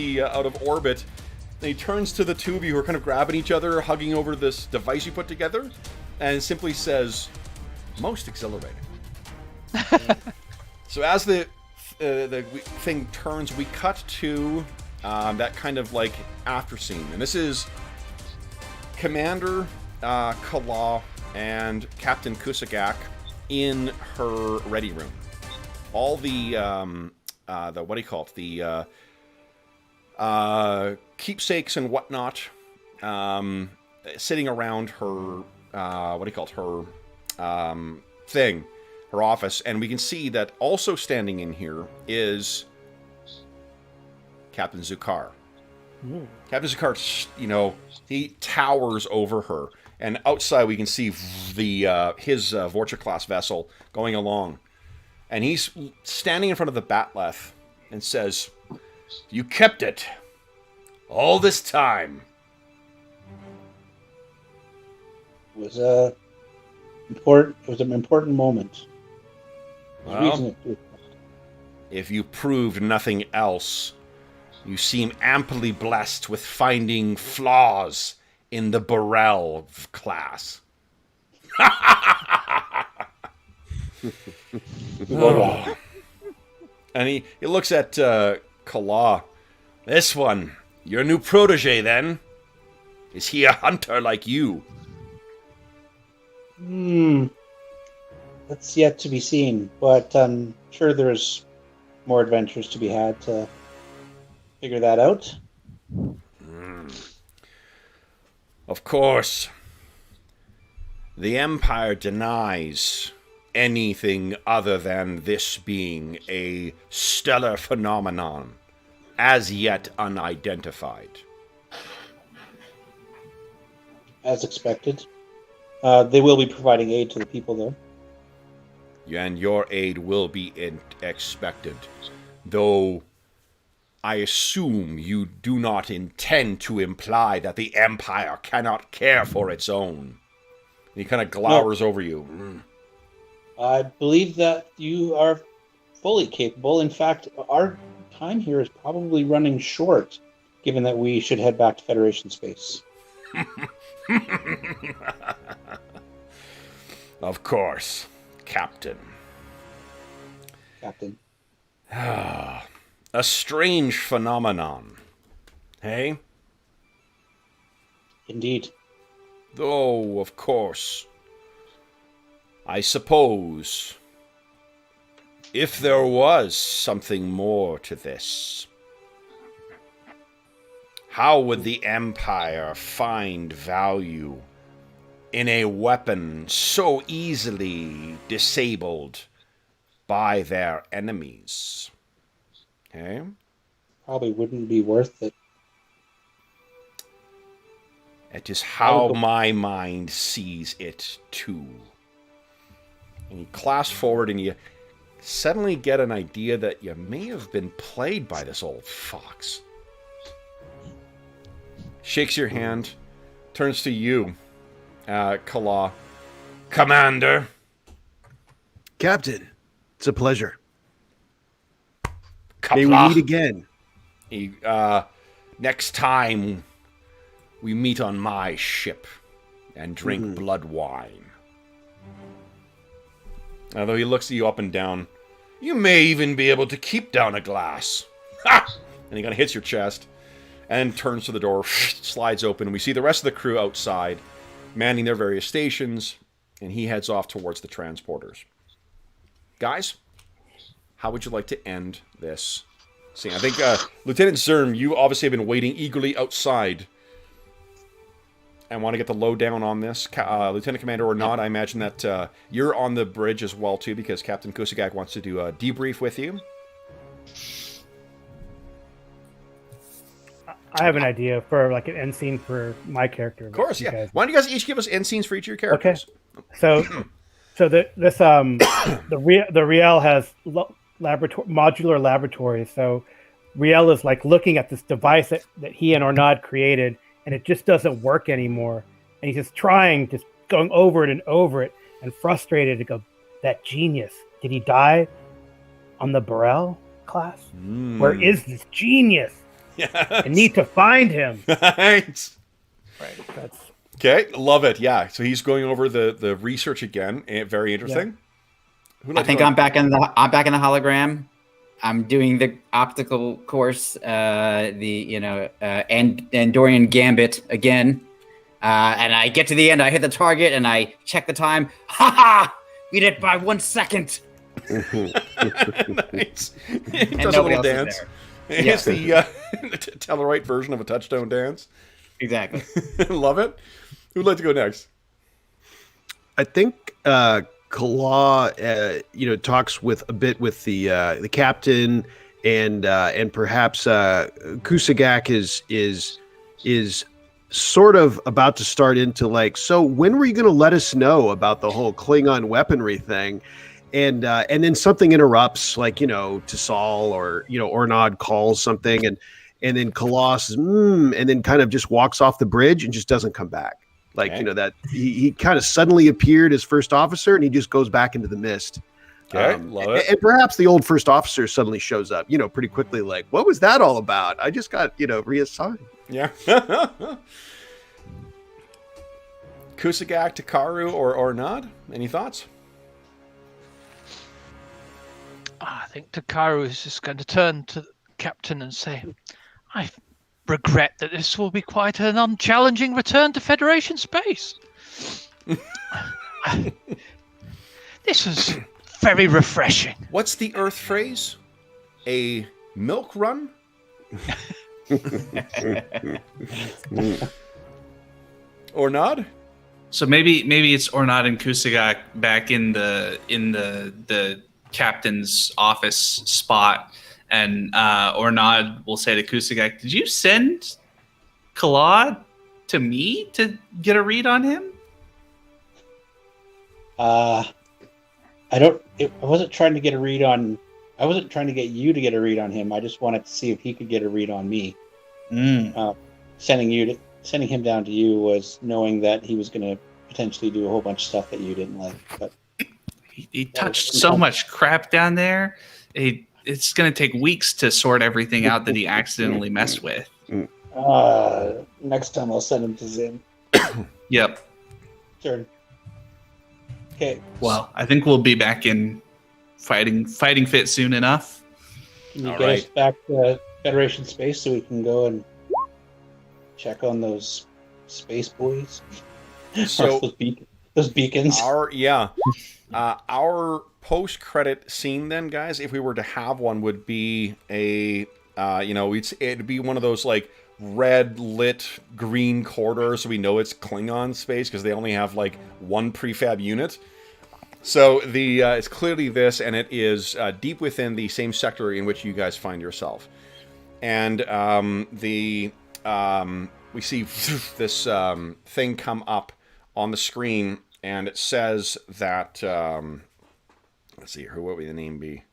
orbit. And he turns to the 2 of you who are kind of grabbing each other, hugging over this device you put together, and simply says, "Most exhilarating." So as the thing turns, we cut to that kind of after scene, and this is Commander Kala and Captain Kusagak in her ready room. All the what do you call it? The keepsakes and whatnot sitting around her what do you call it? Her thing, her office, and we can see that also standing in here is Captain Zukar. Captain Zukar, he towers over her. and outside we can see the his Vorcha class vessel going along, and he's standing in front of the Batleth and says, "You kept it all this time." It was a important. It was an important moment. There's Well, reason it- if you proved nothing else, you seem amply blessed with finding flaws in the Burrell class. Oh. And he looks at Kala. "This one, your new protege, then? Is he a hunter like you?" That's yet to be seen, but I'm sure there's more adventures to be had to figure that out. Of course. The Empire denies anything other than this being a stellar phenomenon, as yet unidentified. As expected. They will be providing aid to the people, though. And your aid will be expected, though I assume you do not intend to imply that the Empire cannot care for its own. And he kind of glowers over you. I believe that you are fully capable. In fact, our time here is probably running short, given that we should head back to Federation space. Of course, Captain. Captain. A strange phenomenon. Hey? Indeed. Though, of course, I suppose if there was something more to this, how would the Empire find value in a weapon so easily disabled by their enemies? Okay? Probably wouldn't be worth it. It is how my mind sees it too. And you clasp forward and you suddenly get an idea that you may have been played by this old fox. Shakes your hand, turns to you, Kala. "Commander." Captain, it's a pleasure. Kapla. May we meet again. Next time we meet on my ship and drink blood wine. Although he looks at you up and down, "You may even be able to keep down a glass." Ha! And he kind of hits your chest and turns to the door, slides open, and we see the rest of the crew outside, manning their various stations, and he heads off towards the transporters. Guys, how would you like to end this scene? I think, Lieutenant Zerm, you obviously have been waiting eagerly outside and want to get the lowdown on this. Lieutenant Commander or not, I imagine that you're on the bridge as well, too, because Captain Kusagak wants to do a debrief with you. I have an idea for like an end scene for my character. Of course, yeah. Why don't you guys each give us end scenes for each of your characters? Okay. So the Riel has modular laboratories. So Riel is like looking at this device that he and Ornad created, and it just doesn't work anymore. And he's just trying, just going over it and over it, and frustrated to go, "That genius, did he die on the Burrell class? Where is this genius? Yes. I need to find him." Right. Right. That's Okay, love it. Yeah, so he's going over the research again. Very interesting. I think I'm back in the hologram. I'm doing the optical course, Andorian Gambit again, and I get to the end. I hit the target and I check the time. Ha ha! Beat it by 1 second. Nice. He And does a nobody little else dance. is It's the Tellarite version of a touchstone dance. Exactly. Love it. Who'd like to go next? I think Kala, talks with the captain, and perhaps Kusagak is sort of about to start into like, so when were you going to let us know about the whole Klingon weaponry thing? And then something interrupts, like, to Saul, or, Ornod calls something, and then Koloss, and then kind of just walks off the bridge and just doesn't come back. Like, Okay. that he kind of suddenly appeared as first officer, and he just goes back into the mist. Okay, love it. And perhaps the old first officer suddenly shows up, pretty quickly, like, what was that all about? I just got, reassigned. Yeah. Kusagak, Takaru, or Nod? Any thoughts? I think Takaru is just going to turn to the captain and say, I regret that this will be quite an unchallenging return to Federation space. This was very refreshing. What's the Earth phrase? A milk run? Or Nod? So maybe it's Ornad and Kusagak back in the captain's office spot, and Ornad will say to Kusagak, "Did you send MacLeod to me to get a read on him?" I wasn't trying to get a read on. I wasn't trying to get you to get a read on him. I just wanted to see if he could get a read on me. Sending him down to you was knowing that he was going to potentially do a whole bunch of stuff that you didn't like. But he touched so much crap down there. It's going to take weeks to sort everything out that he accidentally messed with. Next time I'll send him to Zim. Yep. Turn. Okay. Well, I think we'll be back in fighting fit soon enough. Can you All get right. us back to Federation space so we can go and check on those space boys? So those beacons. Our post-credit scene then, guys, if we were to have one, would be it'd be one of those like red lit green corridors, so we know it's Klingon space because they only have like one prefab unit. So it's clearly this, and it is deep within the same sector in which you guys find yourself. And we see this thing come up on the screen, and it says that let's see here, what would the name be?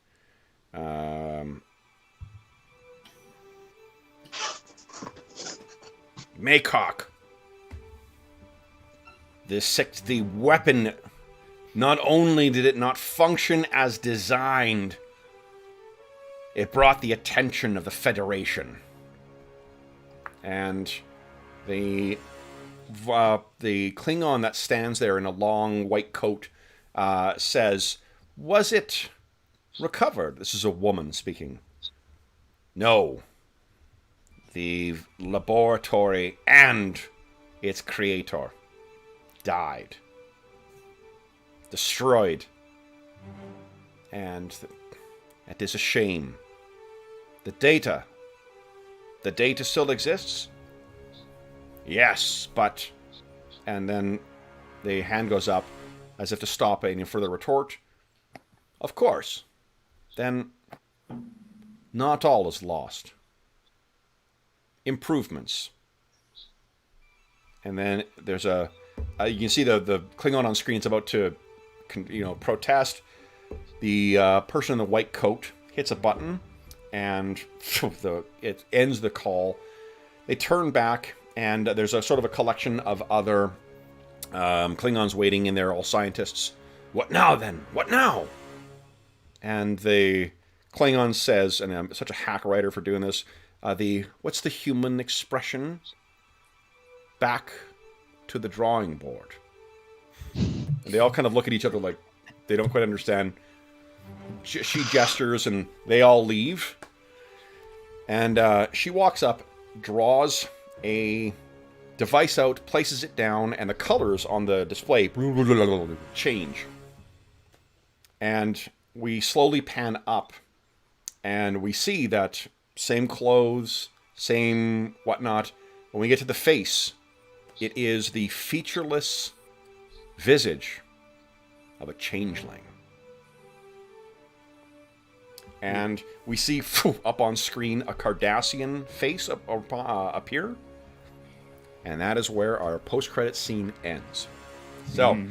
Maycock. The weapon, not only did it not function as designed, it brought the attention of the Federation. And the Klingon that stands there in a long white coat says, "Was it recovered?" This is a woman speaking. "No. The laboratory and its creator died. Destroyed. And it is a shame. The data still exists? Yes, but..." And then the hand goes up as if to stop any further retort. "Of course. Then not all is lost. Improvements." And then there's you can see the Klingon on screen is about to protest. The person in the white coat hits a button, and it ends the call. They turn back, and there's a sort of a collection of other Klingons waiting in there, all scientists. "What now, then? What now?" And the Klingon says, and I'm such a hack writer for doing this, what's the human expression? "Back to the drawing board." And they all kind of look at each other like they don't quite understand. She gestures, and they all leave. And she walks up, draws a device out, places it down, and the colors on the display change. And we slowly pan up, and we see that same clothes, same whatnot. When we get to the face, it is the featureless visage of a changeling. And we see up on screen a Cardassian face appear. and that is where our post-credit scene ends. So,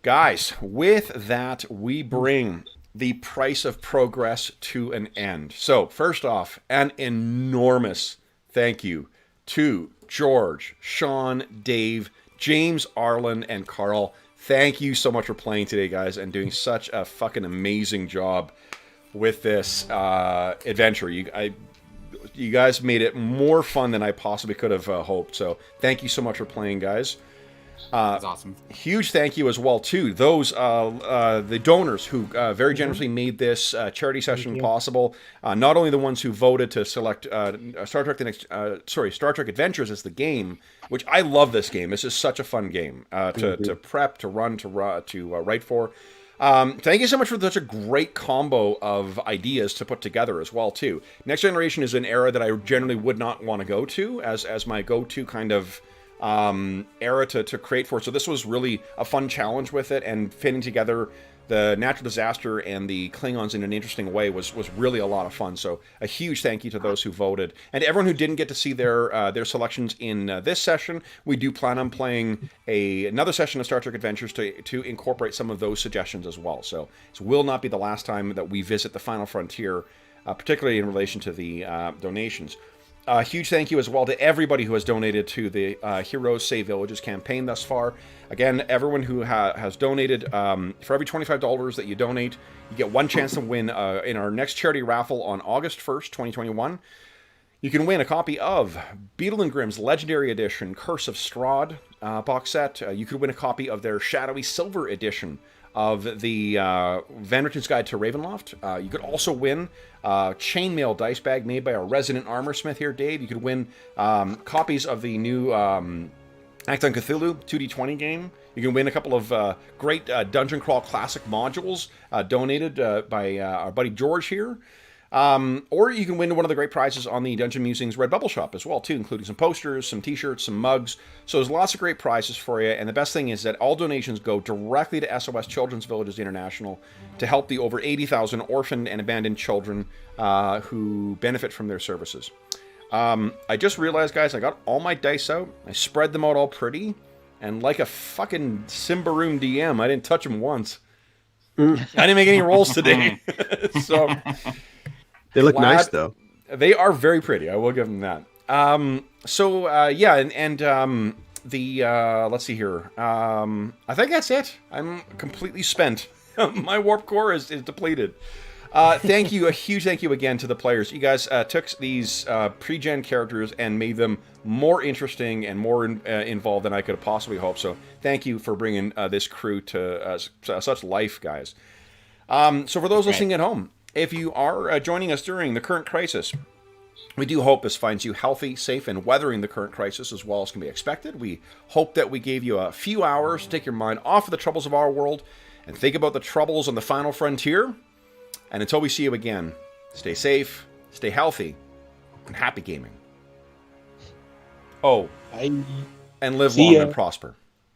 guys, with that, we bring the price of progress to an end. So, first off, an enormous thank you to George, Sean, Dave, James, Arlen, and Carl. Thank you so much for playing today, guys, and doing such a fucking amazing job with this adventure. You guys made it more fun than I possibly could have hoped. So thank you so much for playing, guys. That's awesome. Huge thank you as well to those the donors who very generously made this charity session possible. Not only the ones who voted to select Star Trek Adventures as the game, which I love this game. This is such a fun game to prep, to run, to write for. Thank you so much for such a great combo of ideas to put together as well too. Next Generation is an era that I generally would not want to go to as my go-to kind of era to create for. So this was really a fun challenge with it, and fitting together the natural disaster and the Klingons in an interesting way was really a lot of fun. So a huge thank you to those who voted, and everyone who didn't get to see their selections in this session. We do plan on playing another session of Star Trek Adventures to incorporate some of those suggestions as well. So this will not be the last time that we visit the Final Frontier, particularly in relation to the donations. A huge thank you as well to everybody who has donated to the Heroes Save Villages campaign thus far. Again, everyone who has donated, for every $25 that you donate, you get one chance to win in our next charity raffle on August 1st, 2021. You can win a copy of Beetle and Grimm's Legendary Edition Curse of Strahd box set. You could win a copy of their Shadowy Silver Edition of the Van Richten's Guide to Ravenloft. You could also win chainmail dice bag made by our resident armor smith here, Dave. You could win copies of the new Act on Cthulhu 2D20 game. You can win a couple of great Dungeon Crawl Classic modules donated by our buddy George here. Or you can win one of the great prizes on the Dungeon Musings Redbubble shop as well, too, including some posters, some t-shirts, some mugs. So there's lots of great prizes for you, and the best thing is that all donations go directly to SOS Children's Villages International to help the over 80,000 orphaned and abandoned children who benefit from their services. I just realized, guys, I got all my dice out. I spread them out all pretty, and like a fucking Simbaroom DM, I didn't touch them once. I didn't make any rolls today. So... They look nice, though. They are very pretty. I will give them that. Let's see here. I think that's it. I'm completely spent. My warp core is depleted. Thank you. A huge thank you again to the players. You guys took these pre-gen characters and made them more interesting and more involved than I could have possibly hoped. So thank you for bringing this crew to such life, guys. So for those listening at home, if you are joining us during the current crisis, we do hope this finds you healthy, safe, and weathering the current crisis as well as can be expected. We hope that we gave you a few hours to take your mind off of the troubles of our world and think about the troubles on the final frontier. And until we see you again, stay safe, stay healthy, and happy gaming. Oh, and live long and prosper.